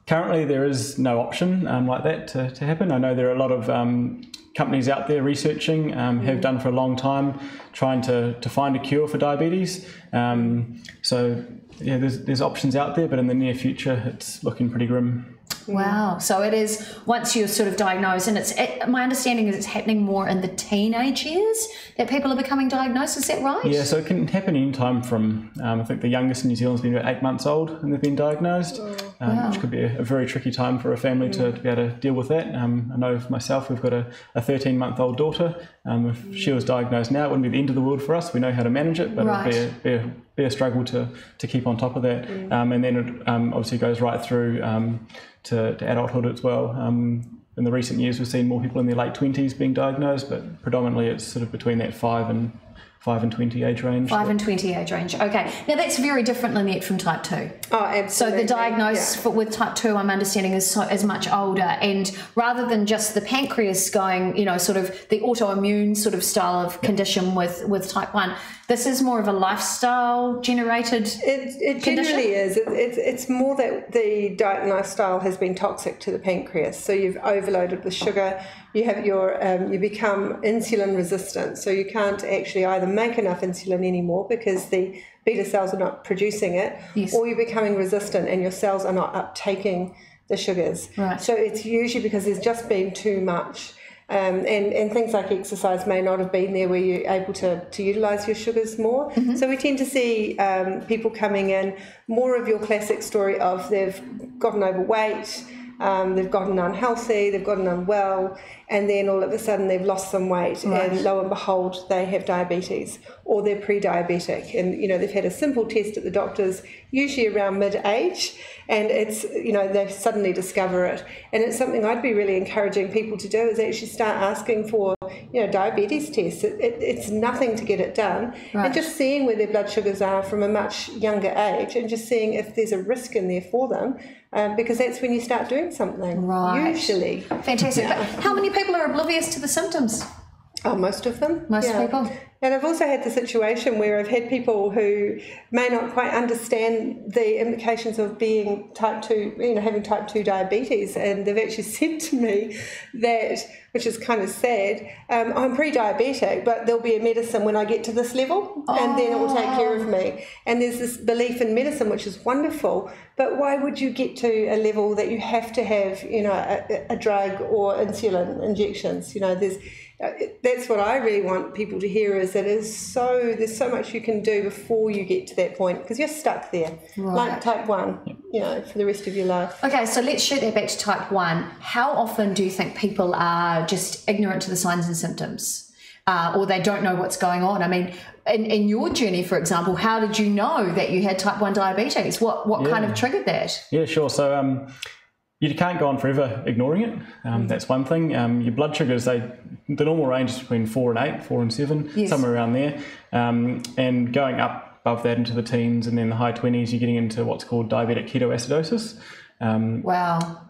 Currently, there is no option like that to happen. I know there are a lot of companies out there researching, have done for a long time, trying to find a cure for diabetes. So yeah, there's options out there, but in the near future, it's looking pretty grim. Wow. So it is, once you're sort of diagnosed, and my understanding is it's happening more in the teenage years that people are becoming diagnosed. Is that right? Yeah, so it can happen any time from, I think the youngest in New Zealand has been about 8 months old and they've been diagnosed, which could be a very tricky time for a family to be able to deal with that. I know for myself, we've got a 13-month-old daughter. If she was diagnosed now, it wouldn't be the end of the world for us. We know how to manage it, but it would be a struggle to keep on top of that. And then it obviously goes right through to adulthood as well. In the recent years, we've seen more people in their late 20s being diagnosed, but predominantly it's sort of between that 5 and 20 age range. 5 and 20 age range. Okay. Now that's very different, Lynette, from type 2. Oh, absolutely. So the diagnosis with type 2, I'm understanding, is much older, and rather than just the pancreas going, sort of the autoimmune sort of style of condition with type 1, this is more of a lifestyle generated It condition? generally is. It's more that the diet and lifestyle has been toxic to the pancreas. So you've overloaded with sugar. You have you become insulin resistant. So you can't actually either make enough insulin anymore because the beta cells are not producing it, or you're becoming resistant and your cells are not uptaking the sugars. Right. So it's usually because there's just been too much. And things like exercise may not have been there where you're able to utilise your sugars more. So we tend to see people coming in, more of your classic story of they've gotten overweight, they've gotten unhealthy, they've gotten unwell, and then all of a sudden they've lost some weight, and lo and behold, they have diabetes, or they're pre-diabetic, and they've had a simple test at the doctor's, usually around mid-age, and it's they suddenly discover it. And it's something I'd be really encouraging people to do, is actually start asking for diabetes tests. It's nothing to get it done, and just seeing where their blood sugars are from a much younger age, and just seeing if there's a risk in there for them, because that's when you start doing something. Usually. Fantastic. But how many people are oblivious to the symptoms? Oh, most of them. Most people. And I've also had the situation where I've had people who may not quite understand the implications of being type 2, having type 2 diabetes, and they've actually said to me that, which is kind of sad, I'm pre-diabetic, but there'll be a medicine when I get to this level, and then it will take care of me. And there's this belief in medicine, which is wonderful, but why would you get to a level that you have to have, a drug or insulin injections? That's what I really want people to hear, is that there's so much you can do before you get to that point, because you're stuck there, like type 1, for the rest of your life. Okay, so let's shoot that back to type 1. How often do you think people are just ignorant to the signs and symptoms, or they don't know what's going on? I mean, in your journey, for example, how did you know that you had type 1 diabetes? What kind of triggered that? Yeah, sure. So you can't go on forever ignoring it. That's one thing. Your blood sugars, the normal range is between 4 and 8, 4 and 7, somewhere around there. And going up above that into the teens and then the high 20s, you're getting into what's called diabetic ketoacidosis.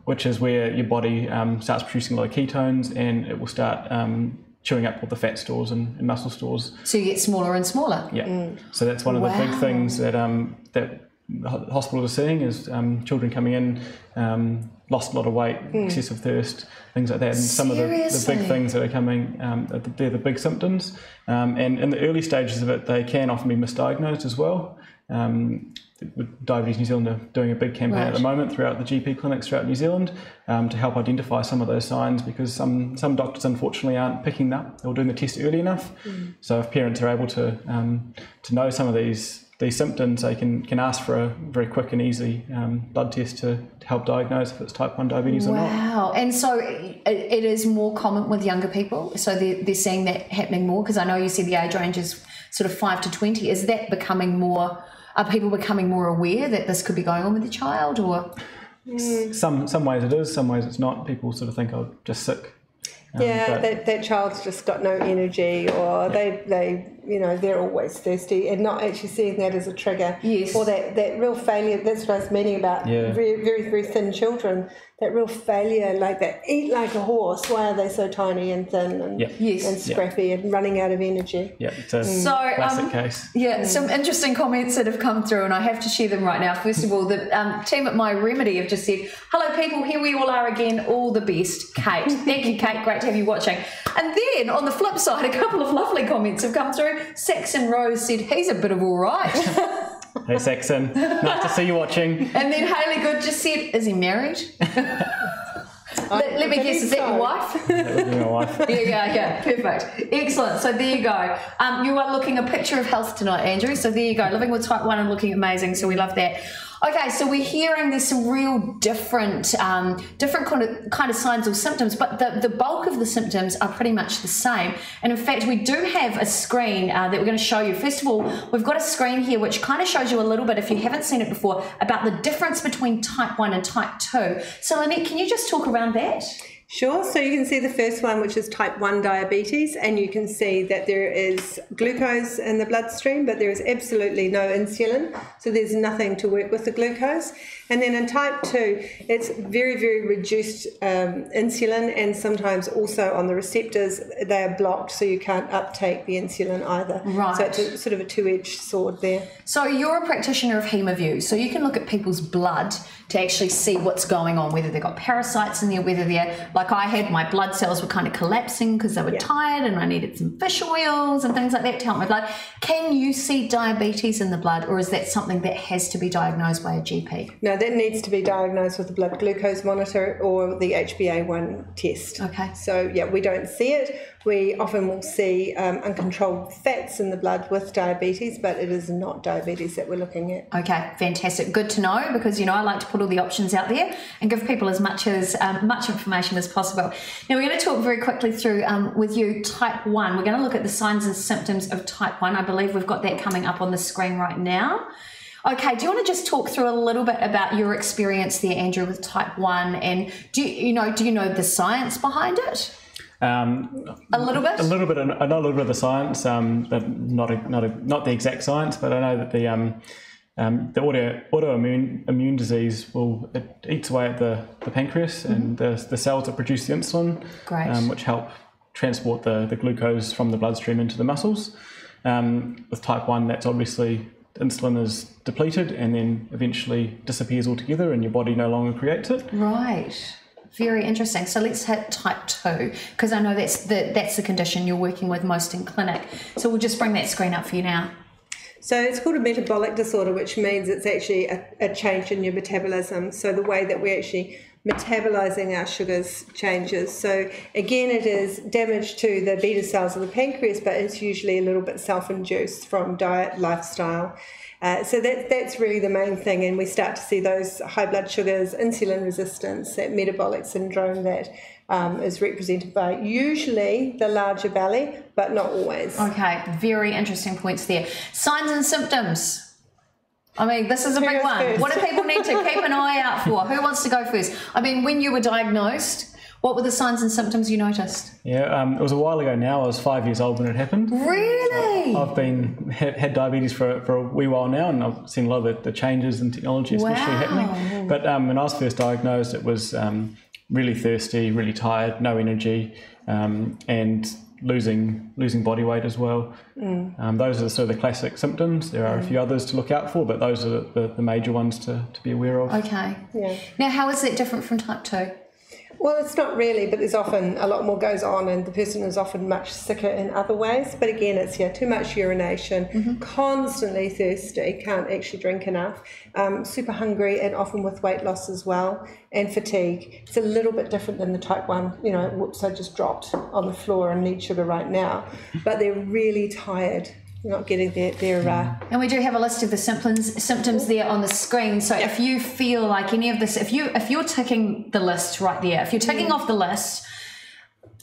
Which is where your body starts producing a lot of ketones, and it will start chewing up all the fat stores and muscle stores. So you get smaller and smaller. Yeah. So that's one of the big things that hospitals are seeing, is children coming in, lost a lot of weight, excessive thirst, things like that. And some of the big things that are coming, they're the big symptoms. And in the early stages of it, they can often be misdiagnosed as well. Diabetes New Zealand are doing a big campaign at the moment throughout the GP clinics throughout New Zealand to help identify some of those signs, because some doctors unfortunately aren't picking up or doing the test early enough. So if parents are able to know some of these symptoms, they can ask for a very quick and easy blood test to help diagnose if it's type 1 diabetes or not. Wow. And so it is more common with younger people, so they're seeing that happening more, because I know you said the age range is sort of 5 to 20. Is that becoming more are people becoming more aware that this could be going on with the child, or? Some ways it is, some ways it's not. People sort of think, oh, just sick. That child's just got no energy, or they they're always thirsty, and not actually seeing that as a trigger. Yes. Or that real failure. That's what I was meaning about very, very, very thin children. That real failure, like that, eat like a horse. Why are they so tiny and thin and scrappy and running out of energy? Yeah, it's a classic case. Yeah, some interesting comments that have come through, and I have to share them right now. First of all, the team at My Remedy have just said, "Hello, people. Here we all are again. All the best, Kate." Thank you, Kate. Great to have you watching. And then on the flip side, a couple of lovely comments have come through. Saxon Rose said, "He's a bit of all right." Hey Saxon, nice to see you watching. And then Hayley Good just said, "Is he married?" Let me guess, is that your wife? That would be my wife. Yeah, perfect. Excellent. So there you go. You are looking a picture of health tonight, Andrew. So there you go. Living with type 1 and looking amazing. So we love that. Okay, so we're hearing there's some real different kind of signs or symptoms, but the bulk of the symptoms are pretty much the same. And in fact, we do have a screen that we're going to show you. First of all, we've got a screen here which kind of shows you a little bit, if you haven't seen it before, about the difference between type 1 and type 2. So Lynette, can you just talk around that? Sure. So you can see the first one, which is type 1 diabetes, and you can see that there is glucose in the bloodstream, but there is absolutely no insulin. So there's nothing to work with the glucose. And then in type 2, it's very, very reduced insulin, and sometimes also on the receptors, they are blocked, so you can't uptake the insulin either. Right. So it's sort of a two-edged sword there. So you're a practitioner of HemoView, so you can look at people's blood to actually see what's going on, whether they've got parasites in there, whether they're, like I had, my blood cells were kind of collapsing because they were tired and I needed some fish oils and things like that to help my blood. Can you see diabetes in the blood, or is that something that has to be diagnosed by a GP? No, that needs to be diagnosed with the blood glucose monitor or the HbA1 test. Okay. So yeah, we don't see it. We often will see uncontrolled fats in the blood with diabetes, but it is not diabetes that we're looking at. Okay, fantastic. Good to know, because I like to put all the options out there and give people as much information as possible. Now we're going to talk very quickly through with you type 1. We're going to look at the signs and symptoms of type 1. I believe we've got that coming up on the screen right now. Okay, do you want to just talk through a little bit about your experience there, Andrew, with type 1, and do you know the science behind it? A little bit. I know a little bit of the science, but not the exact science. But I know that the autoimmune disease it eats away at the pancreas and the cells that produce the insulin, which help transport the glucose from the bloodstream into the muscles. With type 1, that's obviously insulin is depleted and then eventually disappears altogether, and your body no longer creates it. Right. Very interesting. So let's hit type 2, because I know that's the condition you're working with most in clinic. So we'll just bring that screen up for you now. So it's called a metabolic disorder, which means it's actually a change in your metabolism. So the way that we're actually metabolizing our sugars changes. So again, it is damage to the beta cells of the pancreas, but it's usually a little bit self-induced from diet, lifestyle. So that's really the main thing, and we start to see those high blood sugars, insulin resistance, that metabolic syndrome that is represented by usually the larger belly, but not always. Okay, very interesting points there. Signs and symptoms. I mean, this is a big one. First? What do people need to keep an eye out for? Who wants to go first? I mean, when you were diagnosed, what were the signs and symptoms you noticed? Yeah, it was a while ago now. I was 5 years old when it happened. Really? I've had diabetes for a wee while now, and I've seen a lot of the changes in technology especially happening. But when I was first diagnosed, it was really thirsty, really tired, no energy, and losing body weight as well. Those are sort of the classic symptoms. There are a few others to look out for, but those are the major ones to be aware of. Okay. Yeah. Now, how is that different from type 2? Well, it's not really, but there's often a lot more goes on, and the person is often much sicker in other ways. But again, it's too much urination, constantly thirsty, can't actually drink enough, super hungry, and often with weight loss as well, and fatigue. It's a little bit different than the type 1, whoops, I just dropped on the floor and need sugar right now. But they're really tired. You're not getting their and we do have a list of the symptoms there on the screen. So if you feel like any of this, if you're ticking the list right there, if you're ticking off the list,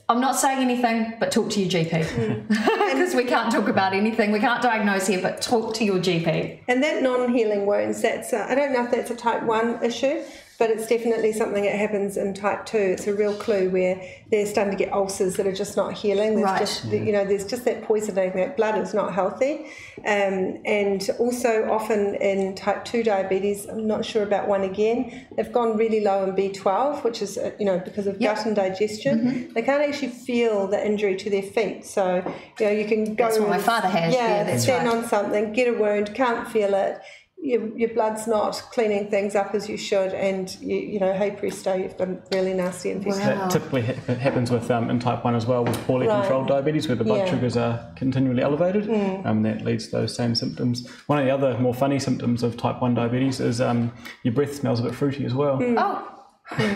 I'm not saying anything, but talk to your GP. Because we can't talk about anything. We can't diagnose here, but talk to your GP. And that non-healing wounds, that's I don't know if that's a type 1 issue, but it's definitely something that happens in type 2. It's a real clue where they're starting to get ulcers that are just not healing. There's just, you know, there's just that poisoning, that blood is not healthy. And also often in type 2 diabetes, I'm not sure about one again, they've gone really low in B12, which is, you know, because of gut and digestion. They can't actually feel the injury to their feet. So, you know, you can go... That's what my father has. Yeah, that's stand on something, get a wound, can't feel it. Your blood's not cleaning things up as you should, and you know, hey presto, you've got a really nasty infection. That typically happens with in type 1 as well, with poorly controlled diabetes, where the blood sugars are continually elevated. That leads to those same symptoms. One of the other more funny symptoms of type 1 diabetes is your breath smells a bit fruity as well. Oh.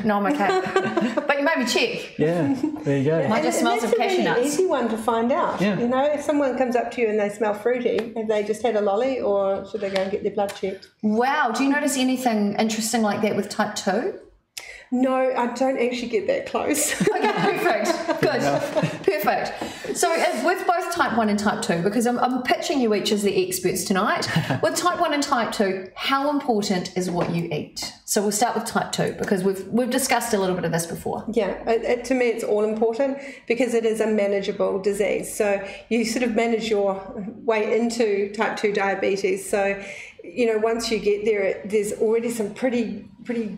No, I'm okay. But you made me check. Yeah, there you go. Mine just smells of cashew nuts. That's a really easy one to find out. Yeah. You know, if someone comes up to you and they smell fruity, have they just had a lolly, or should they go and get their blood checked? Wow. Do you notice anything interesting like that with type 2? No, I don't actually get that close. Okay, perfect. Good. Perfect. So with both type 1 and type 2, because I'm pitching you each as the experts tonight, with type 1 and type 2, how important is what you eat? So we'll start with type 2, because we've discussed a little bit of this before. Yeah, to me it's all important because it is a manageable disease. So you sort of manage your way into type 2 diabetes. So, you know, once you get there, there's already some pretty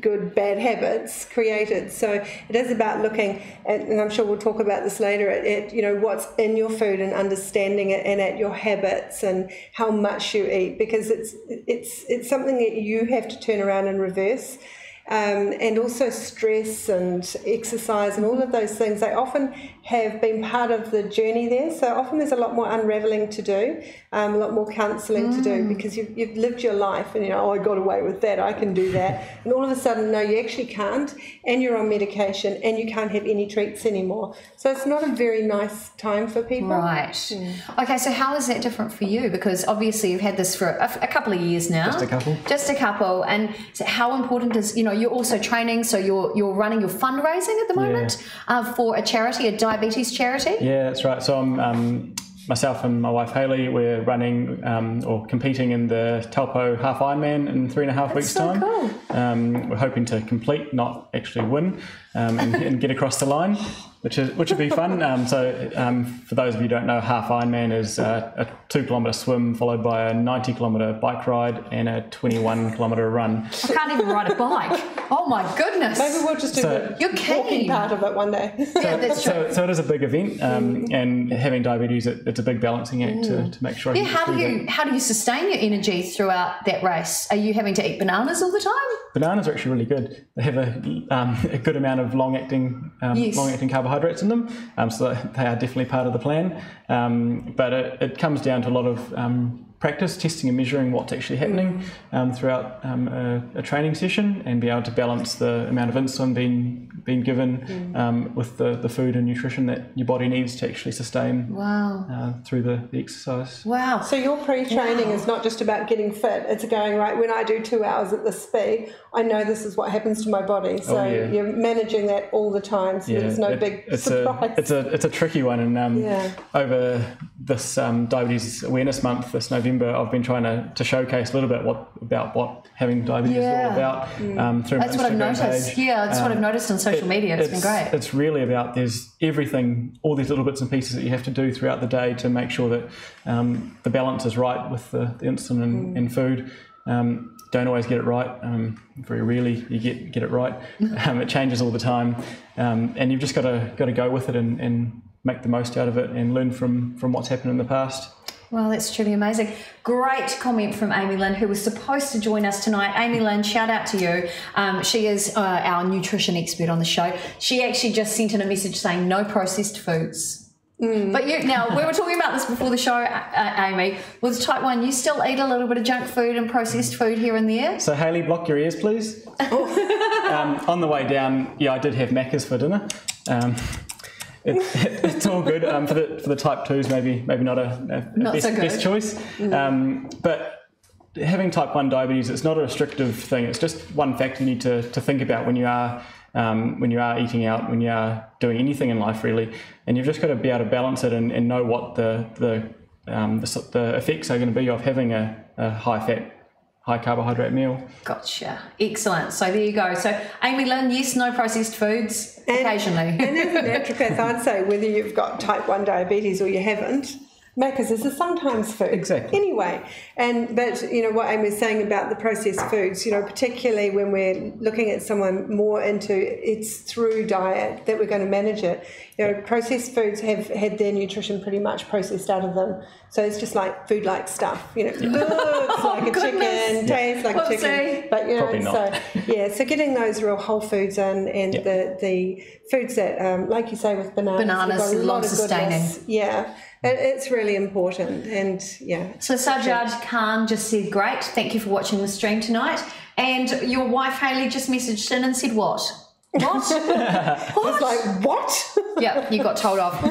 good bad habits created. So it is about looking at, and I'm sure we'll talk about this later, at you know, what's in your food and understanding it, and at your habits and how much you eat, because it's something that you have to turn around and reverse. And also stress and exercise and all of those things, they often have been part of the journey there. So often there's a lot more unravelling to do, a lot more counselling to do, because you've lived your life and, you know, oh, I got away with that, I can do that. And all of a sudden, no, you actually can't, and you're on medication and you can't have any treats anymore. So it's not a very nice time for people. Right. Okay, so how is that different for you? Because obviously you've had this for a couple of years now. Just a couple. And so how important is, you know, you're also training, so you're running your fundraising at the moment for a charity, a diabetes charity? Yeah, that's right. So I'm myself and my wife Hayley, we're running or competing in the Taupo Half Ironman in 3.5 weeks' time. Cool. We're hoping to complete, not actually win, and get across the line, which would be fun. For those of you who don't know, Half Ironman is a 2-kilometre swim followed by a 90-kilometre bike ride and a 21-kilometre run. I can't even ride a bike. Oh my goodness. Maybe we'll just do the walking part of it one day. Yeah, that's true. So it is a big event, and having diabetes, it's a big balancing act to make sure. Yeah, how do you sustain your energy throughout that race? Are you having to eat bananas all the time? Bananas are actually really good. They have a good amount of long-acting carbohydrates in them, so they are definitely part of the plan. But it comes down to a lot of practice, testing and measuring what's actually happening throughout a training session, and be able to balance the amount of insulin being given with the food and nutrition that your body needs to actually sustain through the exercise. Wow. So your pre-training is not just about getting fit, it's going, right, when I do 2 hours at this speed, I know this is what happens to my body. So you're managing that all the time, so there's no big surprise. It's a tricky one, and over this Diabetes Awareness Month this November, I've been trying to showcase a little bit about what having diabetes is all about through my Instagram page. That's what I've noticed. Yeah, that's what I've noticed on social media. It's been great. It's really about, there's everything, all these little bits and pieces that you have to do throughout the day to make sure that the balance is right with the insulin and food. Don't always get it right. Very rarely you get it right. It changes all the time, and you've just got to go with it and make the most out of it and learn from what's happened in the past. Well, that's truly amazing. Great comment from Amy Lynn, who was supposed to join us tonight. Amy Lynn, shout out to you. She is our nutrition expert on the show. She actually just sent in a message saying no processed foods. But now, we were talking about this before the show, Amy. With type 1, you still eat a little bit of junk food and processed food here and there? So, Hayley, block your ears, please. On the way down, I did have Macca's for dinner. It's all good. For the type 2s, maybe not a best choice. But having type 1 diabetes, it's not a restrictive thing. It's just one factor you need to think about when you are when you are eating out, when you are doing anything in life really, and you've just got to be able to balance it and know what the effects are going to be of having a high fat, high carbohydrate meal. Gotcha. Excellent. So there you go. So Amy Lynn, yes, no processed foods occasionally. And as a naturopath, I'd say whether you've got type 1 diabetes or you haven't, Macca's is a sometimes food. Exactly. Anyway, but you know what Amy was saying about the processed foods, you know, particularly when we're looking at someone more into it's through diet that we're going to manage it. You know, processed foods have had their nutrition pretty much processed out of them. So it's just like food-like stuff. You know, looks like a chicken, tastes like a chicken, but you know, so getting those real whole foods and the foods that, like you say, with bananas, long sustaining. Yeah. It's really important, and yeah. So Sajjad Khan just said, great, thank you for watching the stream tonight. And your wife Hayley just messaged in and said what? What? I was like, what? Yeah, you got told off.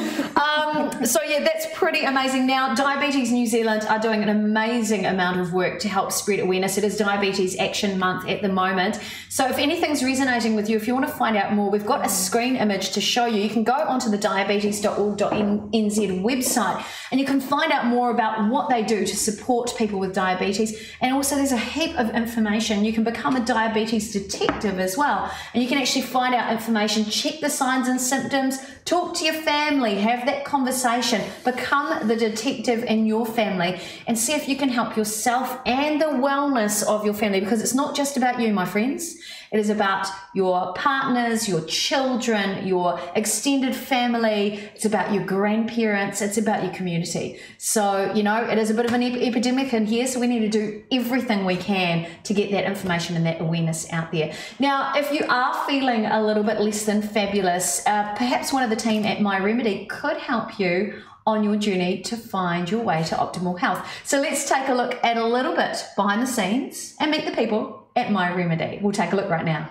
So yeah, that's pretty amazing. Now, Diabetes New Zealand are doing an amazing amount of work to help spread awareness. It is Diabetes Action Month at the moment. So if anything's resonating with you, if you want to find out more, we've got a screen image to show you. You can go onto the diabetes.org.nz website and you can find out more about what they do to support people with diabetes. And also there's a heap of information. You can become a diabetes detective as well. And you can actually find out information, check the signs and symptoms, talk to your family, have that conversation, become the detective in your family and see if you can help yourself and the wellness of your family, because it's not just about you, my friends. It is about your partners, your children, your extended family. It's about your grandparents. It's about your community. So, you know, it is a bit of an epidemic in here, so we need to do everything we can to get that information and that awareness out there. Now, if you are feeling a little bit less than fabulous, perhaps one of the team at My Remedy could help you on your journey to find your way to optimal health. So let's take a look at a little bit behind the scenes and meet the people at My Remedy. We'll take a look right now.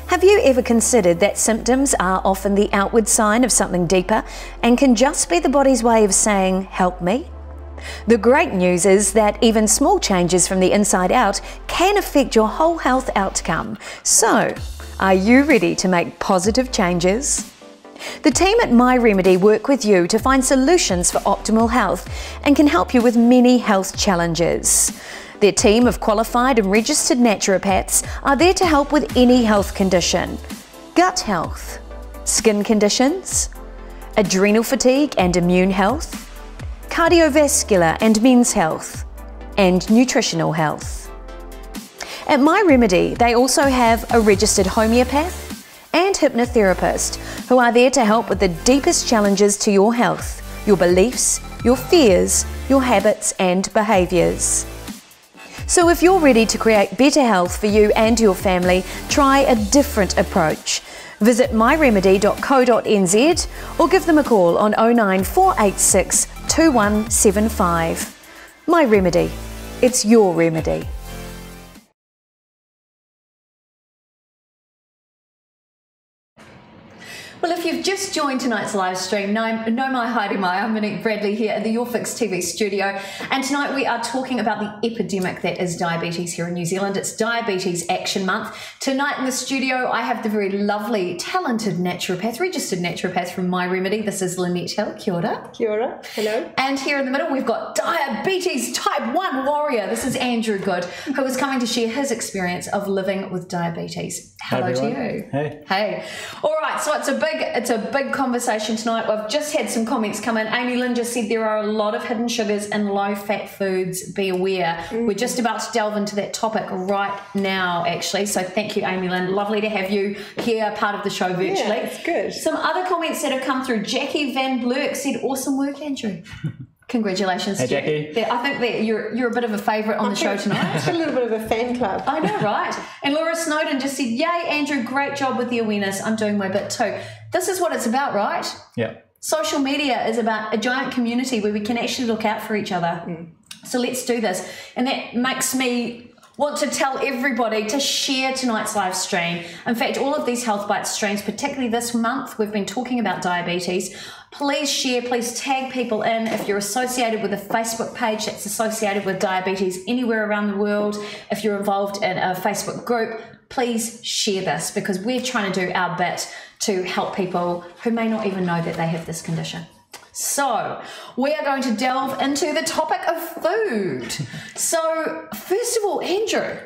Have you ever considered that symptoms are often the outward sign of something deeper and can just be the body's way of saying, help me? The great news is that even small changes from the inside out can affect your whole health outcome. So, are you ready to make positive changes? The team at My Remedy work with you to find solutions for optimal health and can help you with many health challenges. Their team of qualified and registered naturopaths are there to help with any health condition: gut health, skin conditions, adrenal fatigue and immune health, cardiovascular and men's health, and nutritional health. At My Remedy, they also have a registered homeopath and hypnotherapist who are there to help with the deepest challenges to your health, your beliefs, your fears, your habits and behaviours. So if you're ready to create better health for you and your family, try a different approach. Visit myremedy.co.nz or give them a call on 09486 2175. My Remedy. It's your remedy. Well, if you've just joined tonight's live stream, no mai haere mai, I'm Monique Bradley here at the YourFixTV studio, and tonight we are talking about the epidemic that is diabetes here in New Zealand. It's Diabetes Action Month. Tonight in the studio, I have the very lovely, talented naturopath, registered naturopath from My Remedy. This is Lynette Hill. Kia ora. Kia ora. Hello. And here in the middle, we've got Diabetes Type 1 warrior. This is Andrew Good, who is coming to share his experience of living with diabetes. Hello to you. Hey. Hey. All right, so it's a big conversation tonight. I've just had some comments come in. Amy Lynn just said there are a lot of hidden sugars in low-fat foods. Be aware. We're just about to delve into that topic right now, actually. So thank you, Amy Lynn. Lovely to have you here, part of the show virtually. Yeah, it's good. Some other comments that have come through. Jackie Van Blurk said, awesome work, Andrew. Congratulations, hey, Jackie. I think that you're a bit of a favourite on the show tonight. It's a little bit of a fan club. I know, right? And Laura Snowden just said, yay, Andrew, great job with the awareness. I'm doing my bit too. This is what it's about, right? Yeah. Social media is about a giant community where we can actually look out for each other. So let's do this. And that makes me want to tell everybody to share tonight's live stream. In fact, all of these Health Bites streams, particularly this month, we've been talking about diabetes. Please share, please tag people in. If you're associated with a Facebook page that's associated with diabetes anywhere around the world, if you're involved in a Facebook group, please share this, because we're trying to do our bit to help people who may not even know that they have this condition. So we are going to delve into the topic of food. So first of all, Andrew,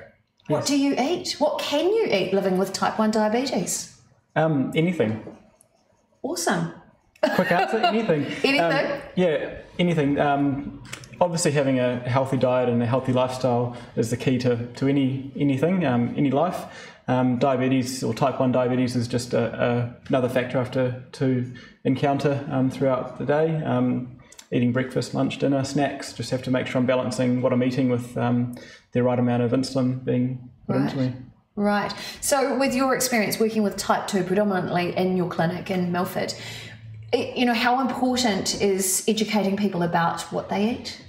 what do you eat? What can you eat living with type 1 diabetes? Anything. Awesome. Quick answer, anything. Anything? Yeah, anything. Obviously having a healthy diet and a healthy lifestyle is the key to anything, any life. Diabetes or type 1 diabetes is just another factor I have to encounter throughout the day. Eating breakfast, lunch, dinner, snacks, just have to make sure I'm balancing what I'm eating with the right amount of insulin being put into me. Right. So with your experience working with type 2 predominantly in your clinic in Milford, you know, how important is educating people about what they eat?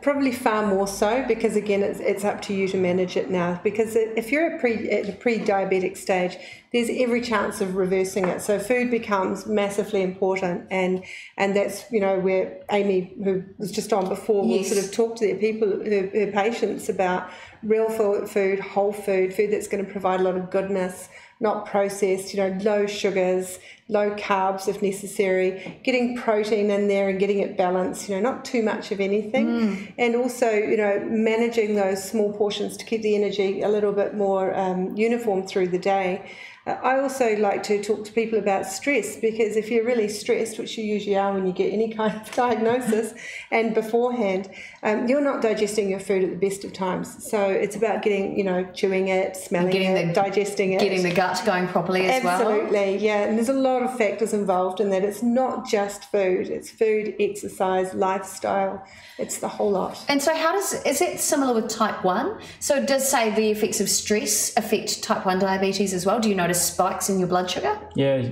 Probably far more so, because again it's up to you to manage it now, because if you're at a pre-diabetic stage, there's every chance of reversing it. So food becomes massively important, and that's, you know, where Amy, who was just on before, will sort of talk to their people, her patients, about real food, whole food that's going to provide a lot of goodness, not processed, you know, low sugars, low carbs if necessary, getting protein in there and getting it balanced, you know, not too much of anything. And also, you know, managing those small portions to keep the energy a little bit more uniform through the day. I also like to talk to people about stress, because if you're really stressed, which you usually are when you get any kind of diagnosis, and beforehand, you're not digesting your food at the best of times. So it's about getting, you know, chewing it, smelling it, digesting it. Getting the gut going properly as well. Absolutely, yeah. And there's a lot of factors involved in that. It's not just food. It's food, exercise, lifestyle. It's the whole lot. And so is it similar with type 1? So does, say, the effects of stress affect type 1 diabetes as well? Do you notice spikes in your blood sugar? Yeah,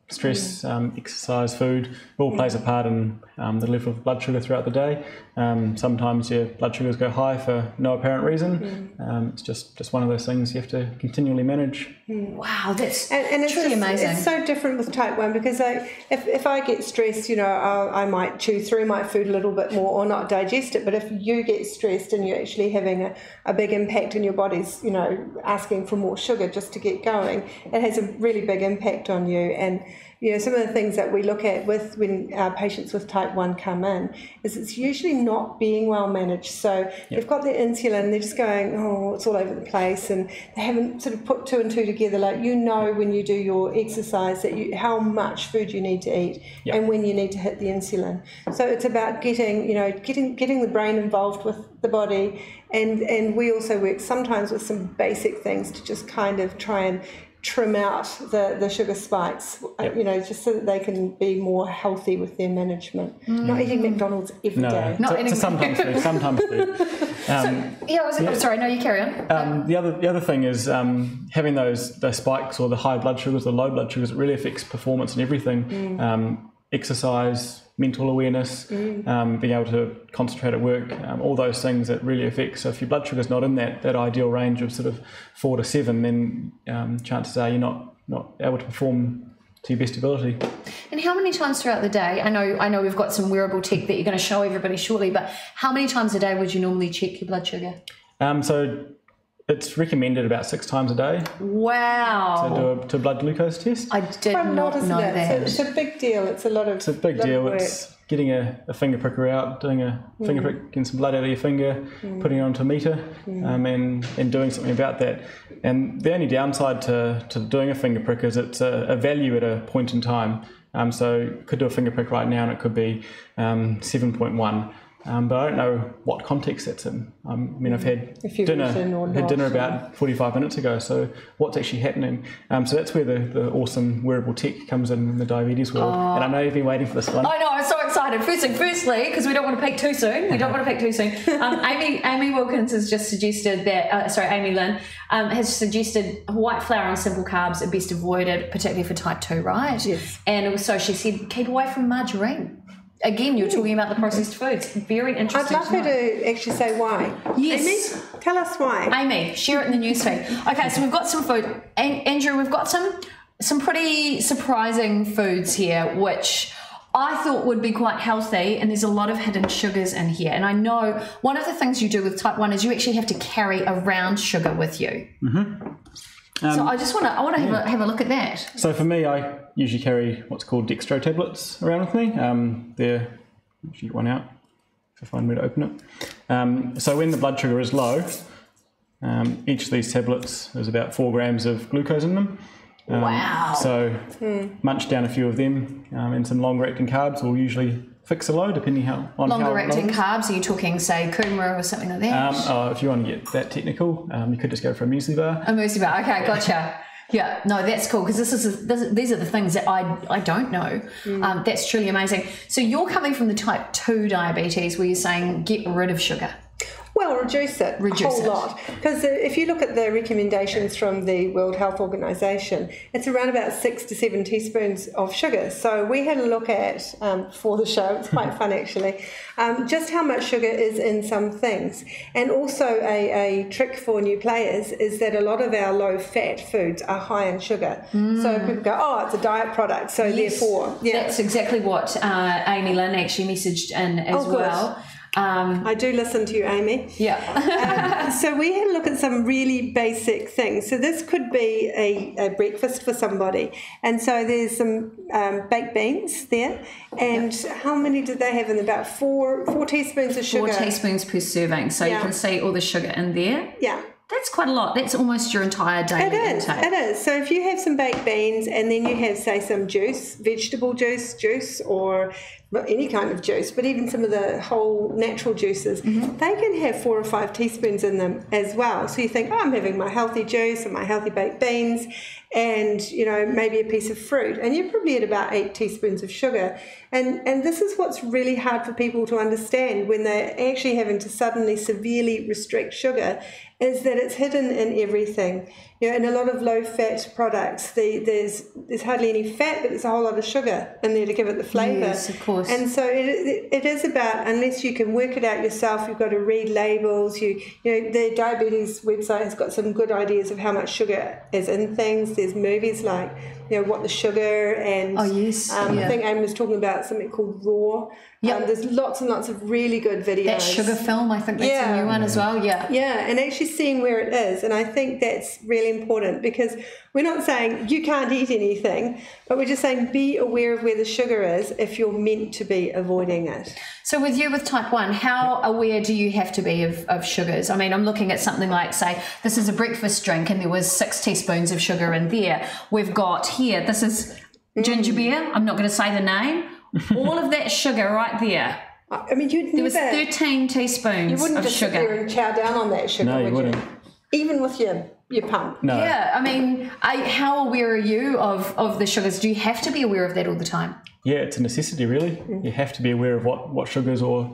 stress, exercise, food, all plays a part in the level of blood sugar throughout the day. Sometimes your blood sugars go high for no apparent reason. It's just one of those things you have to continually manage. Wow, that's and it's truly amazing. It's so different with type 1, because if I get stressed, you know, I might chew through my food a little bit more or not digest it. But if you get stressed and you're actually having a big impact and your body's, you know, asking for more sugar just to get going, it has a really big impact on you. And you know, some of the things that we look at when our patients with type 1 come in is it's usually not being well managed. So they've got their insulin, they're just going, oh, it's all over the place, and they haven't sort of put two and two together. Like, you know, when you do your exercise, that how much food you need to eat and when you need to hit the insulin. So it's about getting the brain involved with the body, and we also work sometimes with some basic things to just kind of try and trim out the sugar spikes, you know, just so that they can be more healthy with their management. Not eating McDonald's every day. Not eating sometimes food. Sorry, no, you carry on. The other thing is having those spikes or the high blood sugars or low blood sugars. It really affects performance and everything. Exercise, mental awareness, being able to concentrate at work, all those things that really affect. So if your blood sugar's not in that ideal range of sort of 4 to 7, then chances are you're not able to perform to your best ability. And how many times throughout the day? I know we've got some wearable tech that you're going to show everybody shortly, but how many times a day would you normally check your blood sugar? So it's recommended about 6 times a day. Wow. To do a blood glucose test. I did not know that. So it's a big deal. It's a lot of It's a big deal. It's getting a finger pricker out, doing a finger prick, getting some blood out of your finger, putting it onto a meter, and doing something about that. And the only downside to doing a finger prick is it's a value at a point in time. So you could do a finger prick right now and it could be 7.1. But I don't know what context that's in. I mean, I've had dinner about 45 minutes ago, so what's actually happening? So that's where the awesome wearable tech comes in the diabetes world. And I know you've been waiting for this one. I know, I'm so excited. Firstly, because we don't want to peak too soon. Amy Wilkins has just suggested that, Amy Lynn has suggested white flour and simple carbs are best avoided, particularly for type 2, right? Yes. And also she said keep away from margarine. Again, you're talking about the processed foods. Very interesting. I'd love her to actually say why. Yes. Amy, tell us why. Amy, share it in the newsfeed. Okay, so we've got some food. Andrew, we've got some pretty surprising foods here, which I thought would be quite healthy, and there's a lot of hidden sugars in here. And I know one of the things you do with type 1 is you actually have to carry around sugar with you. So I just want to have a look at that. So for me, I usually carry what's called dextro tablets around with me. They're, actually get one out if I find a way to open it. So when the blood sugar is low, each of these tablets has about 4 grams of glucose in them. Wow. So munch down a few of them, and some longer acting carbs will usually fix the low, depending on how longer acting carbs. Are you talking, say, kumara or something like that? If you want to get that technical, you could just go for a muesli bar. A muesli bar. Okay, gotcha. Yeah, no, that's cool, because these are the things that I don't know. That's truly amazing. So you're coming from the type 2 diabetes, where you're saying get rid of sugar. Well, reduce it a whole lot. Because if you look at the recommendations from the World Health Organization, it's around about 6 to 7 teaspoons of sugar. So we had a look at, for the show, it's quite fun actually, just how much sugar is in some things. And also a trick for new players is that a lot of our low-fat foods are high in sugar. So people go, oh, it's a diet product, so therefore... Yeah. That's exactly what Amy Lynn actually messaged in as well. I do listen to you, Amy. Yeah. So we had a look at some really basic things. So this could be a breakfast for somebody. And so there's some baked beans there. And how many did they have in about 4 teaspoons of sugar? 4 teaspoons per serving. So you can see all the sugar in there. Yeah. That's quite a lot. That's almost your entire daily intake. It is. So if you have some baked beans and then you have, say, some juice, vegetable juice, or any kind of juice, but even some of the whole natural juices, they can have 4 or 5 teaspoons in them as well. So you think, oh, I'm having my healthy juice and my healthy baked beans and, you know, maybe a piece of fruit. And you're probably at about 8 teaspoons of sugar. And this is what's really hard for people to understand when they're actually having to suddenly severely restrict sugar, is that it's hidden in everything. You know, in a lot of low-fat products, there's hardly any fat, but there's a whole lot of sugar in there to give it the flavour. Yes, of course. And so it is about, unless you can work it out yourself, you've got to read labels. You know, the diabetes website has got some good ideas of how much sugar is in things. There's movies like, you know, What the Sugar, and I think Amy was talking about something called Raw. There's lots and lots of really good videos. That sugar film, I think that's a new one as well. Yeah, and actually seeing where it is, and I think that's really important, because we're not saying you can't eat anything, but we're just saying be aware of where the sugar is if you're meant to be avoiding it. So with you with type 1, how aware do you have to be of sugars? I mean, I'm looking at something like, say, this is a breakfast drink and there was 6 teaspoons of sugar in there. We've got here, this is ginger beer. I'm not going to say the name. All of that sugar right there. I mean, there was 13 teaspoons you wouldn't of just sugar. sit there and chow down on that sugar, No, you wouldn't. Even with your pump. No. Yeah, I mean, how aware are you of the sugars? Do you have to be aware of that all the time? Yeah, it's a necessity, really. You have to be aware of what sugars, or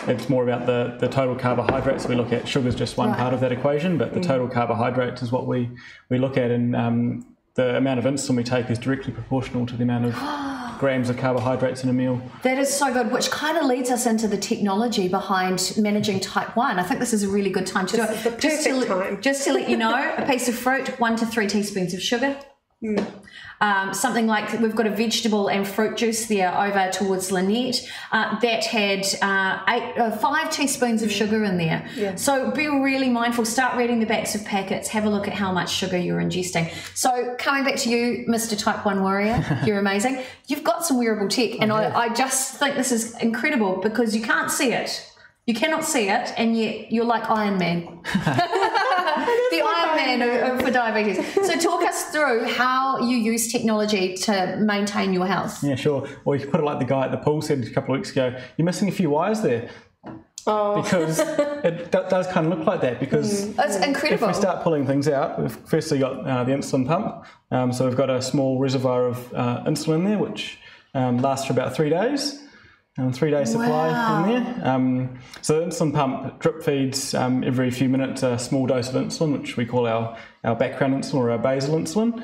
it's more about the total carbohydrates. We look at sugar's just one part of that equation, but the total carbohydrates is what we look at, and the amount of insulin we take is directly proportional to the amount of grams of carbohydrates in a meal. That is so good, which kind of leads us into the technology behind managing type 1. I think this is a really good time to do it. This is the perfect time. Just to let you know, a piece of fruit, 1 to 3 teaspoons of sugar. Something like, we've got a vegetable and fruit juice there over towards Lynette that had 5 teaspoons of sugar in there. Yeah. So be really mindful. Start reading the backs of packets. Have a look at how much sugar you're ingesting. So coming back to you, Mr. Type 1 Warrior, you're amazing. You've got some wearable tech, and I just think this is incredible, because you can't see it. You cannot see it, and yet you're like Iron Man. The Iron Man for diabetes. So talk us through how you use technology to maintain your health. Yeah, sure. Or you could put it like the guy at the pool said a couple of weeks ago, you're missing a few wires there. Oh. Because it does kind of look like that, because That's incredible. If we start pulling things out, we've firstly got the insulin pump. So we've got a small reservoir of insulin in there, which lasts for about 3 days. 3-day supply in there. So the insulin pump drip feeds every few minutes a small dose of insulin, which we call our background insulin, or our basal insulin.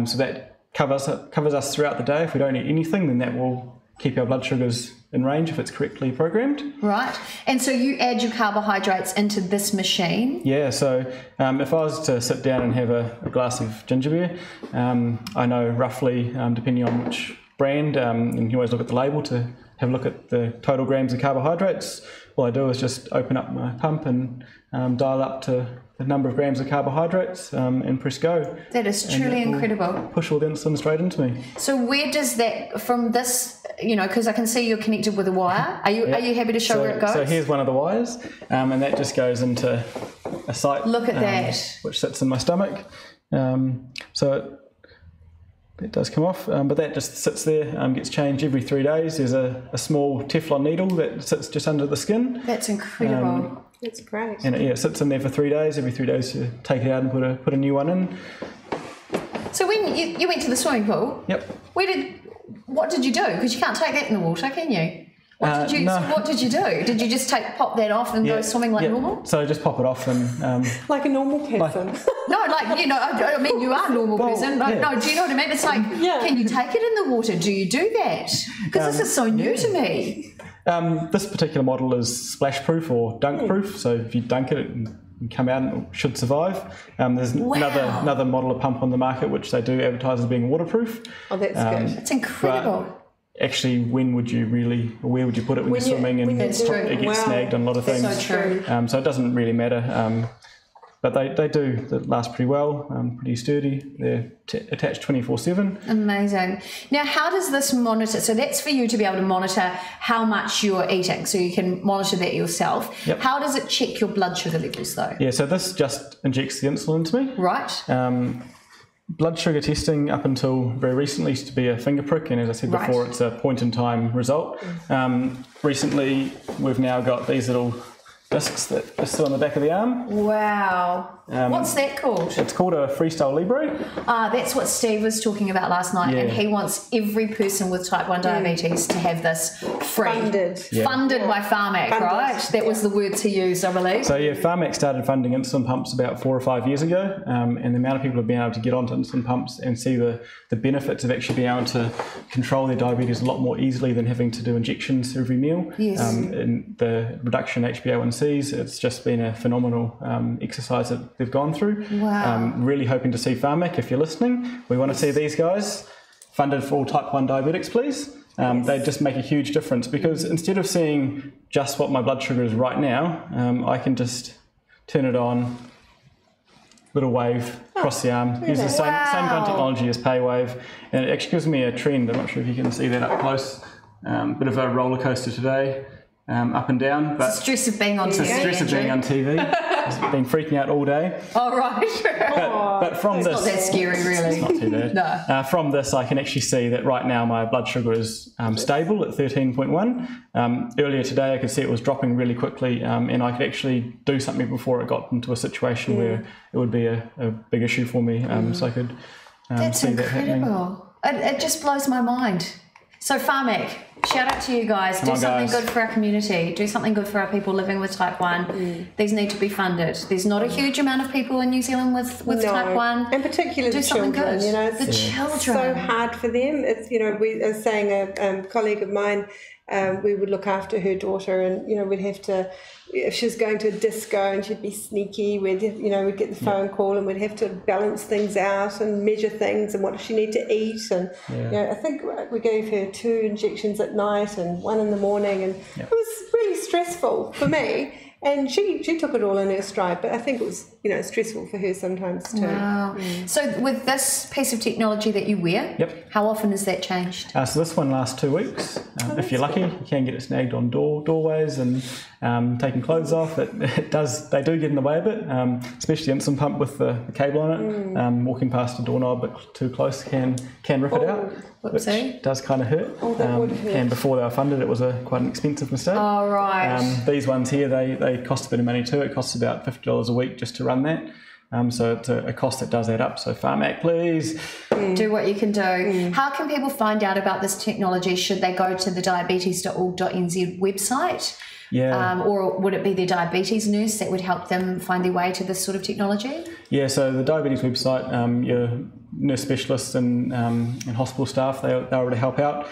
So that covers us throughout the day. If we don't eat anything, then that will keep our blood sugars in range if it's correctly programmed. Right. And so you add your carbohydrates into this machine? Yeah, so if I was to sit down and have a glass of ginger beer, I know roughly, depending on which brand, and you always look at the label to have a look at the total grams of carbohydrates. All I do is just open up my pump and dial up to the number of grams of carbohydrates and press go. That is truly incredible. Push all the insulin straight into me. So where does that, from this, you know, because I can see you're connected with a wire. Are you happy to show where it goes? So here's one of the wires, and that just goes into a site. Look at that. Which sits in my stomach. So it does come off, but that just sits there, gets changed every 3 days. There's a small Teflon needle that sits just under the skin. That's incredible. That's great. And it sits in there for 3 days. Every 3 days you take it out and put a new one in. So when you went to the swimming pool, Yep. What did you do? Because you can't take that in the water, can you? What did you do? Did you just pop that off and go swimming like normal? So just pop it off and Like a normal person. No, I mean, you are a normal person. No, do you know what I mean? It's like, can you take it in the water? Do you do that? Because this is so new to me. This particular model is splash proof or dunk proof. So if you dunk it, it can come out and it should survive. There's another model of pump on the market which they do advertise as being waterproof. Oh, that's good. It's incredible. Actually, where would you put it when you're swimming? And it gets snagged on a lot of things. So true. So it doesn't really matter. But they do last pretty well, pretty sturdy. They're attached 24/7. Amazing. Now, how does this monitor? So that's for you to be able to monitor how much you're eating, so you can monitor that yourself. Yep. How does it check your blood sugar levels, though? Yeah, so this just injects the insulin into me. Right. Blood sugar testing up until very recently used to be a finger prick, and as I said before, it's a point-in-time result. Recently, we've now got these little discs that are still on the back of the arm. Wow. What's that called? It's called a Freestyle Libre. That's what Steve was talking about last night, and he wants every person with type 1 diabetes to have this free. Funded by Pharmac, right? That was the words he used, I believe. So Pharmac started funding insulin pumps about 4 or 5 years ago, and the amount of people who have been able to get onto insulin pumps and see the benefits of actually being able to control their diabetes a lot more easily than having to do injections every meal. Yes. And the reduction in HbA1cs, it's just been a phenomenal exercise that they've gone through. Wow. Really hoping to see Pharmac, if you're listening. We want to see these guys funded for all type 1 diabetics, please. They just make a huge difference, because instead of seeing just what my blood sugar is right now, I can just turn it on, little wave across the arm, use the same kind of technology as PayWave, and it actually gives me a trend. I'm not sure if you can see that up close. Bit of a roller coaster today, up and down. But it's the stress of being on TV. It's the stress of being on TV. I've been freaking out all day. Oh, right. But from this... It's not that scary, really. It's not too bad. No. From this, I can actually see that right now my blood sugar is stable at 13.1. Earlier today, I could see it was dropping really quickly, and I could actually do something before it got into a situation where it would be a big issue for me. So I could see that happening. It just blows my mind. So Pharmac, shout out to you guys. Do something good for our community. Do something good for our people living with type 1. These need to be funded. There's not a huge amount of people in New Zealand with type 1. And particularly the children. Good. You know, it's so hard for them. It's, you know, I was saying a colleague of mine, we would look after her daughter, and you know, we'd have to, if she was going to a disco and she'd be sneaky, we'd get the phone call and we'd have to balance things out and measure things and what does she need to eat, and you know, I think we gave her 2 injections at night and 1 in the morning, and it was really stressful for me. And she took it all in her stride, but I think it was, you know, stressful for her sometimes too. Wow. So with this piece of technology that you wear, how often is that changed? So this one lasts 2 weeks. If you're lucky, you can get it snagged on doorways and taking clothes off. They do get in the way a bit, especially the insulin pump with the cable on it. Walking past a doorknob but too close can rip it out. Whoopsie. Which does kind of hurt. Oh, that would hurt. And before they were funded, it was quite an expensive mistake. Oh, right. These ones here, they cost a bit of money too. It costs about $50 a week just to run that. So it's a cost that does add up. So Pharmac, please. Do what you can do. How can people find out about this technology? Should they go to the diabetes.org.nz website? Yeah. Or would it be their diabetes nurse that would help them find their way to this sort of technology? Yeah, so the diabetes website, your nurse specialists and hospital staff, they're able to help out,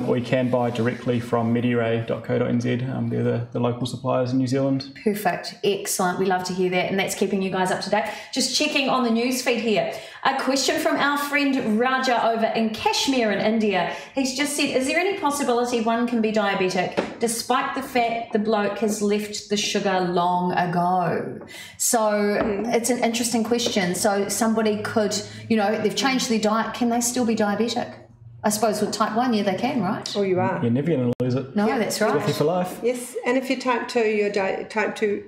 or you can buy directly from mediarray.co.nz. They're the local suppliers in New Zealand. Perfect. Excellent. We love to hear that, and that's keeping you guys up to date. Just checking on the news feed here. A question from our friend Raja over in Kashmir in India. He's just said, is there any possibility one can be diabetic despite the fact the bloke has left the sugar long ago? So it's an interesting question. So somebody could, you know, they've changed their diet, can they still be diabetic? I suppose with type 1, yeah, they can, right? Oh, you are. You're never going to lose it. No, that's right. It's with you for life. Yes, and if you're type 2,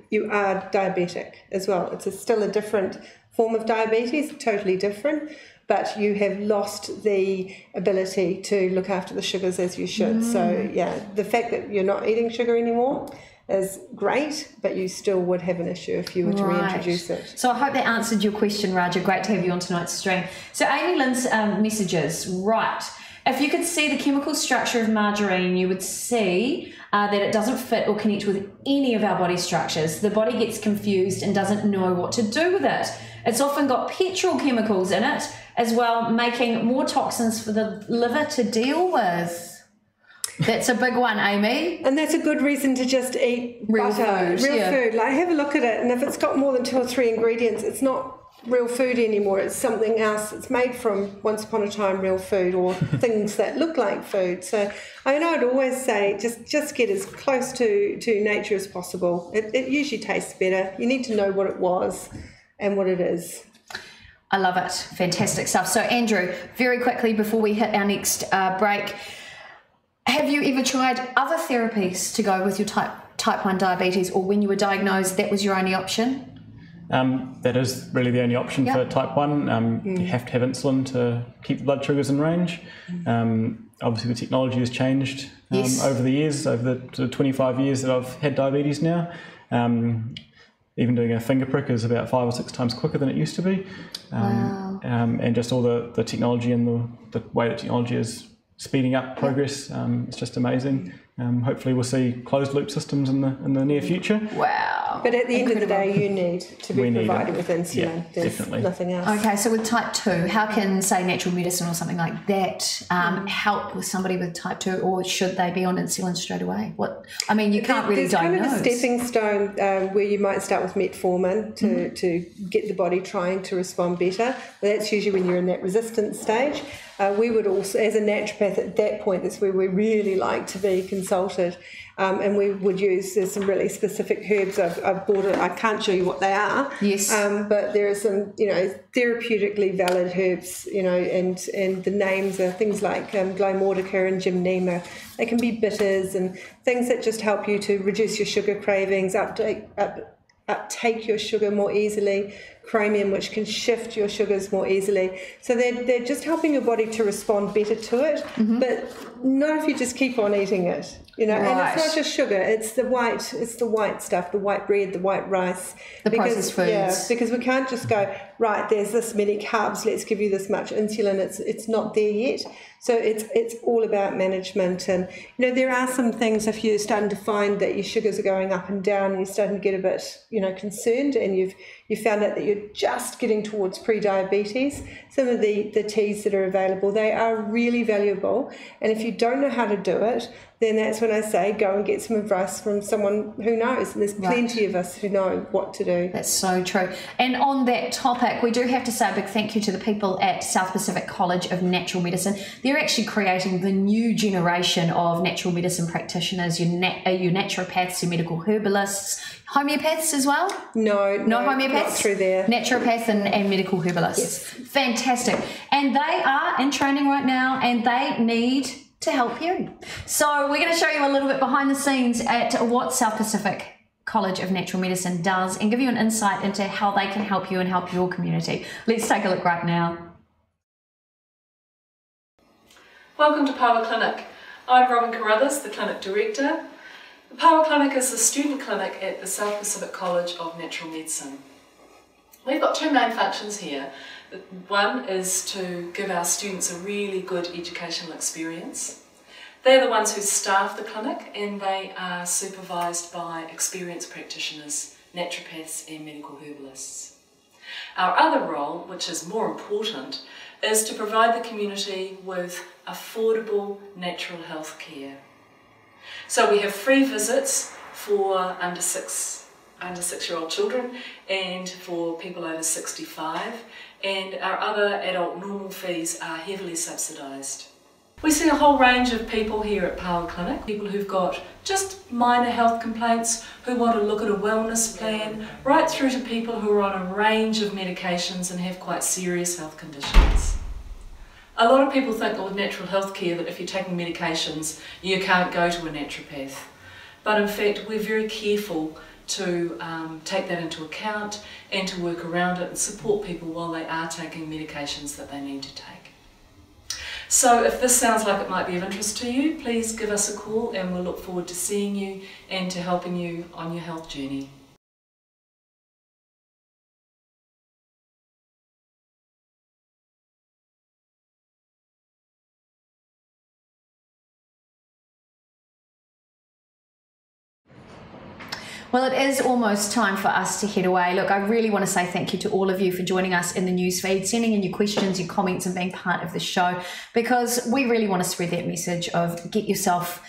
you are diabetic as well. It's still a different form of diabetes, totally different, but you have lost the ability to look after the sugars as you should. So, yeah, the fact that you're not eating sugar anymore is great, but you still would have an issue if you were to reintroduce it. So I hope that answered your question, Raja. Great to have you on tonight's stream. So Amy Lynn's messages, right. If you could see the chemical structure of margarine, you would see that it doesn't fit or connect with any of our body structures. The body gets confused and doesn't know what to do with it. It's often got petrol chemicals in it as well, making more toxins for the liver to deal with. That's a big one, Amy. And that's a good reason to just eat real butter, food. real food. Like, have a look at it, and if it's got more than 2 or 3 ingredients, it's not real food anymore. It's something else. It's made from once upon a time real food or things that look like food. So I know I'd always say just get as close to nature as possible. It usually tastes better. You need to know what it was and what it is. I love it. Fantastic stuff. So Andrew, very quickly before we hit our next break, have you ever tried other therapies to go with your type 1 diabetes, or when you were diagnosed that was your only option? That is really the only option for type 1. You have to have insulin to keep the blood sugars in range. Obviously the technology has changed over the years, over the 25 years that I've had diabetes now. Even doing a finger prick is about 5 or 6 times quicker than it used to be. Wow. And just all the technology and the way that technology is speeding up progress, it's just amazing. Hopefully we'll see closed loop systems in the near future. Wow. But at the end of the day, you need to be provided with insulin. Yeah, There's definitely. nothing else. Okay, so with type 2, how can, say, natural medicine or something like that help with somebody with type 2, or should they be on insulin straight away? I mean, you can't really diagnose. There's kind of a stepping stone where you might start with metformin to get the body trying to respond better. That's usually when you're in that resistance stage. We would also, as a naturopath at that point, that's where we really like to be consulted. And we would use, there's some really specific herbs. I've bought it, I can't show you what they are. Yes. But there are some, therapeutically valid herbs, and the names are things like Glynordica and Gymnema. They can be bitters and things that just help you to reduce your sugar cravings, uptake your sugar more easily, chromium, which can shift your sugars more easily. So they're just helping your body to respond better to it, but not if you just keep on eating it. And it's not just sugar, it's the white stuff, the white bread, the white rice. The processed foods. Yeah, because we can't just go, right, there's this many carbs, let's give you this much insulin. It's not there yet. So it's all about management. And, there are some things, if you're starting to find that your sugars are going up and down and you're starting to get a bit, concerned, and you found out that you're just getting towards pre-diabetes, some of the teas that are available, they are really valuable. And if you don't know how to do it, then that's when I say go and get some advice from someone who knows. And there's plenty of us who know what to do. That's so true. And on that topic, we do have to say a big thank you to the people at South Pacific College of Natural Medicine. They're actually creating the new generation of natural medicine practitioners, your naturopaths, your medical herbalists, homeopaths as well? No homeopaths? Not through there. Naturopaths and medical herbalists. Yes. Fantastic. And they are in training right now, and they need to help you. So we're going to show you a little bit behind the scenes at what South Pacific College of Natural Medicine does and give you an insight into how they can help you and help your community. Let's take a look right now. Welcome to Power Clinic. I'm Robin Carruthers, the Clinic Director. The Power Clinic is a student clinic at the South Pacific College of Natural Medicine. We've got 2 main functions here. One is to give our students a really good educational experience. They're the ones who staff the clinic, and they are supervised by experienced practitioners, naturopaths and medical herbalists. Our other role, which is more important, is to provide the community with affordable natural health care. So we have free visits for under 6-year-old children and for people over 65, and our other adult normal fees are heavily subsidised. We see a whole range of people here at Power Clinic, people who've got just minor health complaints, who want to look at a wellness plan, right through to people who are on a range of medications and have quite serious health conditions. A lot of people think with natural health care that if you're taking medications, you can't go to a naturopath. But in fact, we're very careful to take that into account and to work around it and support people while they are taking medications that they need to take. So if this sounds like it might be of interest to you, please give us a call and we'll look forward to seeing you and to helping you on your health journey. Well, it is almost time for us to head away. Look, I really want to say thank you to all of you for joining us in the newsfeed, sending in your questions, your comments, and being part of the show, because we really want to spread that message of get yourself,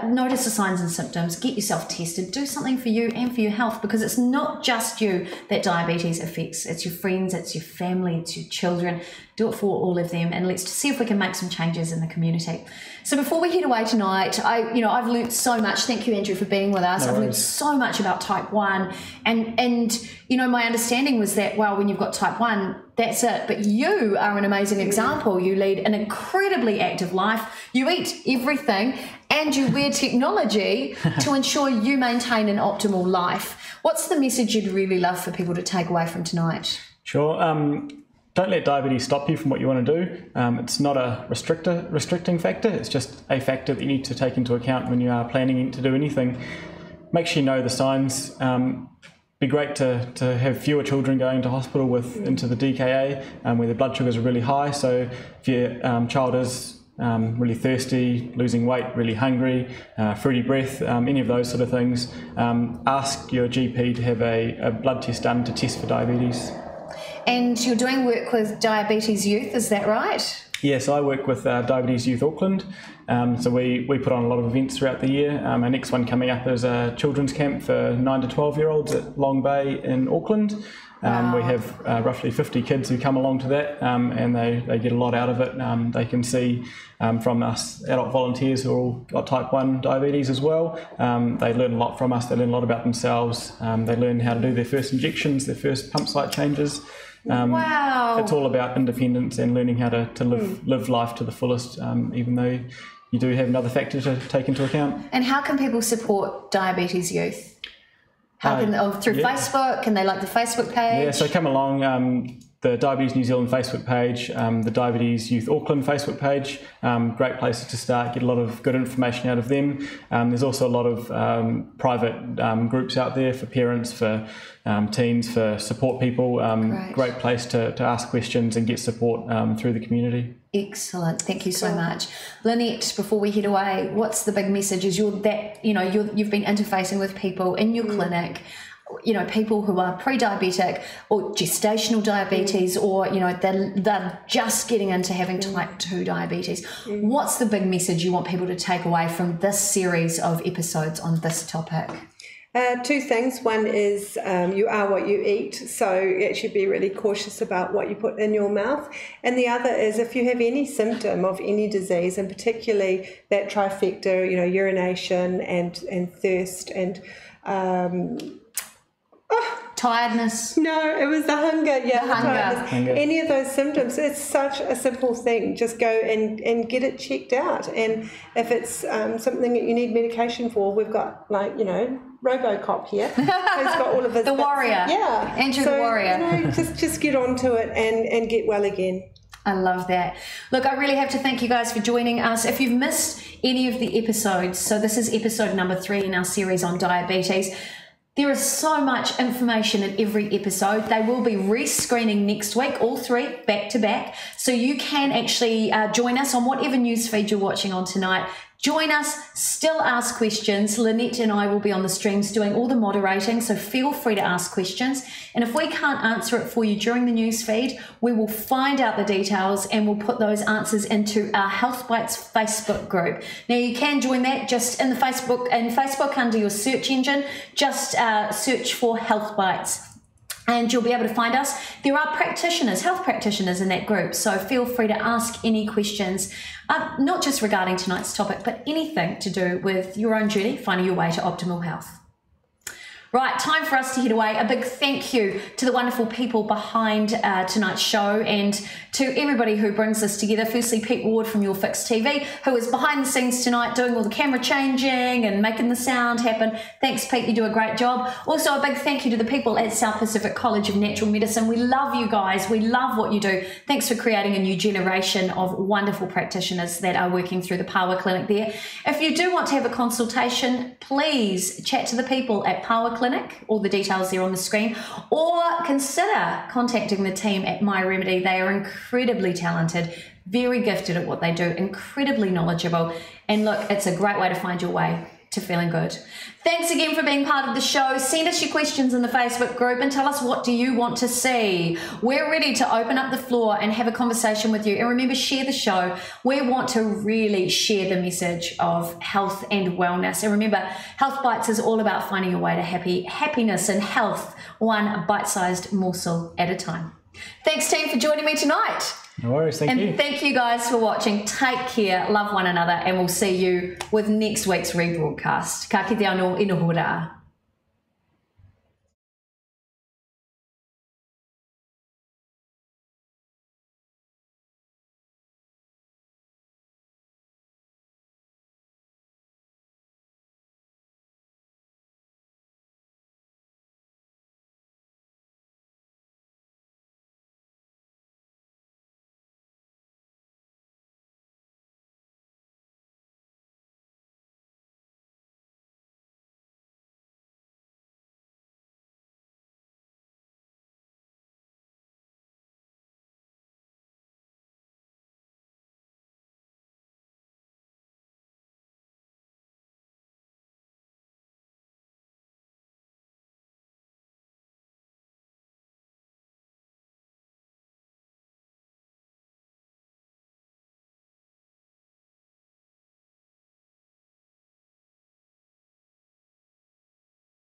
notice the signs and symptoms, get yourself tested, do something for you and for your health, because it's not just you that diabetes affects. It's your friends, it's your family, it's your children. Do it for all of them, and let's see if we can make some changes in the community. So before we head away tonight, I've learned so much. Thank you, Andrew, for being with us. I've learned so much about type 1, and my understanding was that, well, when you've got type 1, that's it. But you are an amazing example. You lead an incredibly active life. You eat everything, and you wear technology to ensure you maintain an optimal life. What's the message you'd really love for people to take away from tonight? Sure. Don't let diabetes stop you from what you want to do. It's not a restricting factor. It's just a factor that you need to take into account when you are planning to do anything. Make sure you know the signs. Be great to have fewer children going to hospital into the DKA where their blood sugars are really high. So if your child is really thirsty, losing weight, really hungry, fruity breath, any of those sort of things, ask your GP to have a blood test done to test for diabetes. And you're doing work with Diabetes Youth, is that right? Yes, I work with Diabetes Youth Auckland. So we put on a lot of events throughout the year. Our next one coming up is a children's camp for 9 to 12-year-olds at Long Bay in Auckland. Wow. We have roughly 50 kids who come along to that, and they get a lot out of it. They can see from us adult volunteers who all got type 1 diabetes as well. They learn a lot from us. They learn a lot about themselves. They learn how to do their first injections, their first pump site changes. Wow. It's all about independence and learning how to live life to the fullest, even though you do have another factor to take into account. And how can people support Diabetes Youth? How can through Facebook? Can they like the Facebook page? Yeah, so come along. The Diabetes New Zealand Facebook page, the Diabetes Youth Auckland Facebook page, great places to start, get a lot of good information out of them. There's also a lot of private groups out there for parents, for teens, for support people. Great place to ask questions and get support through the community. Excellent, thank you so much. Lynette, before we head away, what's the big message? Is you've been interfacing with people in your clinic, people who are pre-diabetic or gestational diabetes, or they're just getting into having type 2 diabetes. What's the big message you want people to take away from this series of episodes on this topic? Two things. One is you are what you eat, so you should be really cautious about what you put in your mouth. And the other is if you have any symptom of any disease, and particularly that trifecta, urination and thirst and tiredness. No, it was the hunger. Yeah, the hunger. Any of those symptoms, it's such a simple thing. Just go and get it checked out. And if it's something that you need medication for, we've got RoboCop here. He's got all of his the warrior. Yeah, Andrew the warrior. Just get onto it and get well again. I love that. Look, I really have to thank you guys for joining us. If you've missed any of the episodes, so this is episode number 3 in our series on diabetes. There is so much information in every episode. They will be re-screening next week, all 3 back to back. So you can actually join us on whatever news feed you're watching on tonight. Join us, still ask questions. Lynette and I will be on the streams doing all the moderating, so feel free to ask questions. And if we can't answer it for you during the news feed, we will find out the details and we'll put those answers into our Health Bites Facebook group. Now you can join that just in the Facebook under your search engine. Just search for Health Bites. and you'll be able to find us. There are practitioners, health practitioners in that group, so feel free to ask any questions, not just regarding tonight's topic, but anything to do with your own journey, finding your way to optimal health. Right, time for us to head away. A big thank you to the wonderful people behind tonight's show and to everybody who brings this together. Firstly, Pete Ward from YourFixTV, who is behind the scenes tonight doing all the camera changing and making the sound happen. Thanks, Pete, you do a great job. Also, a big thank you to the people at South Pacific College of Natural Medicine. We love you guys. We love what you do. Thanks for creating a new generation of wonderful practitioners that are working through the Power Clinic there. If you do want to have a consultation, please chat to the people at Power Clinic. All the details there on the screen, or consider contacting the team at My Remedy. They are incredibly talented, very gifted at what they do, incredibly knowledgeable, and look, it's a great way to find your way to feeling good. Thanks again for being part of the show. Send us your questions in the Facebook group and tell us, what do you want to see? We're ready to open up the floor and have a conversation with you. And remember, share the show. We want to really share the message of health and wellness. And remember, Health Bites is all about finding your way to happiness and health, one bite-sized morsel at a time. Thanks, team, for joining me tonight. No worries, thank you. And thank you guys for watching. Take care, love one another, and we'll see you with next week's rebroadcast. Ka kite anō inohora.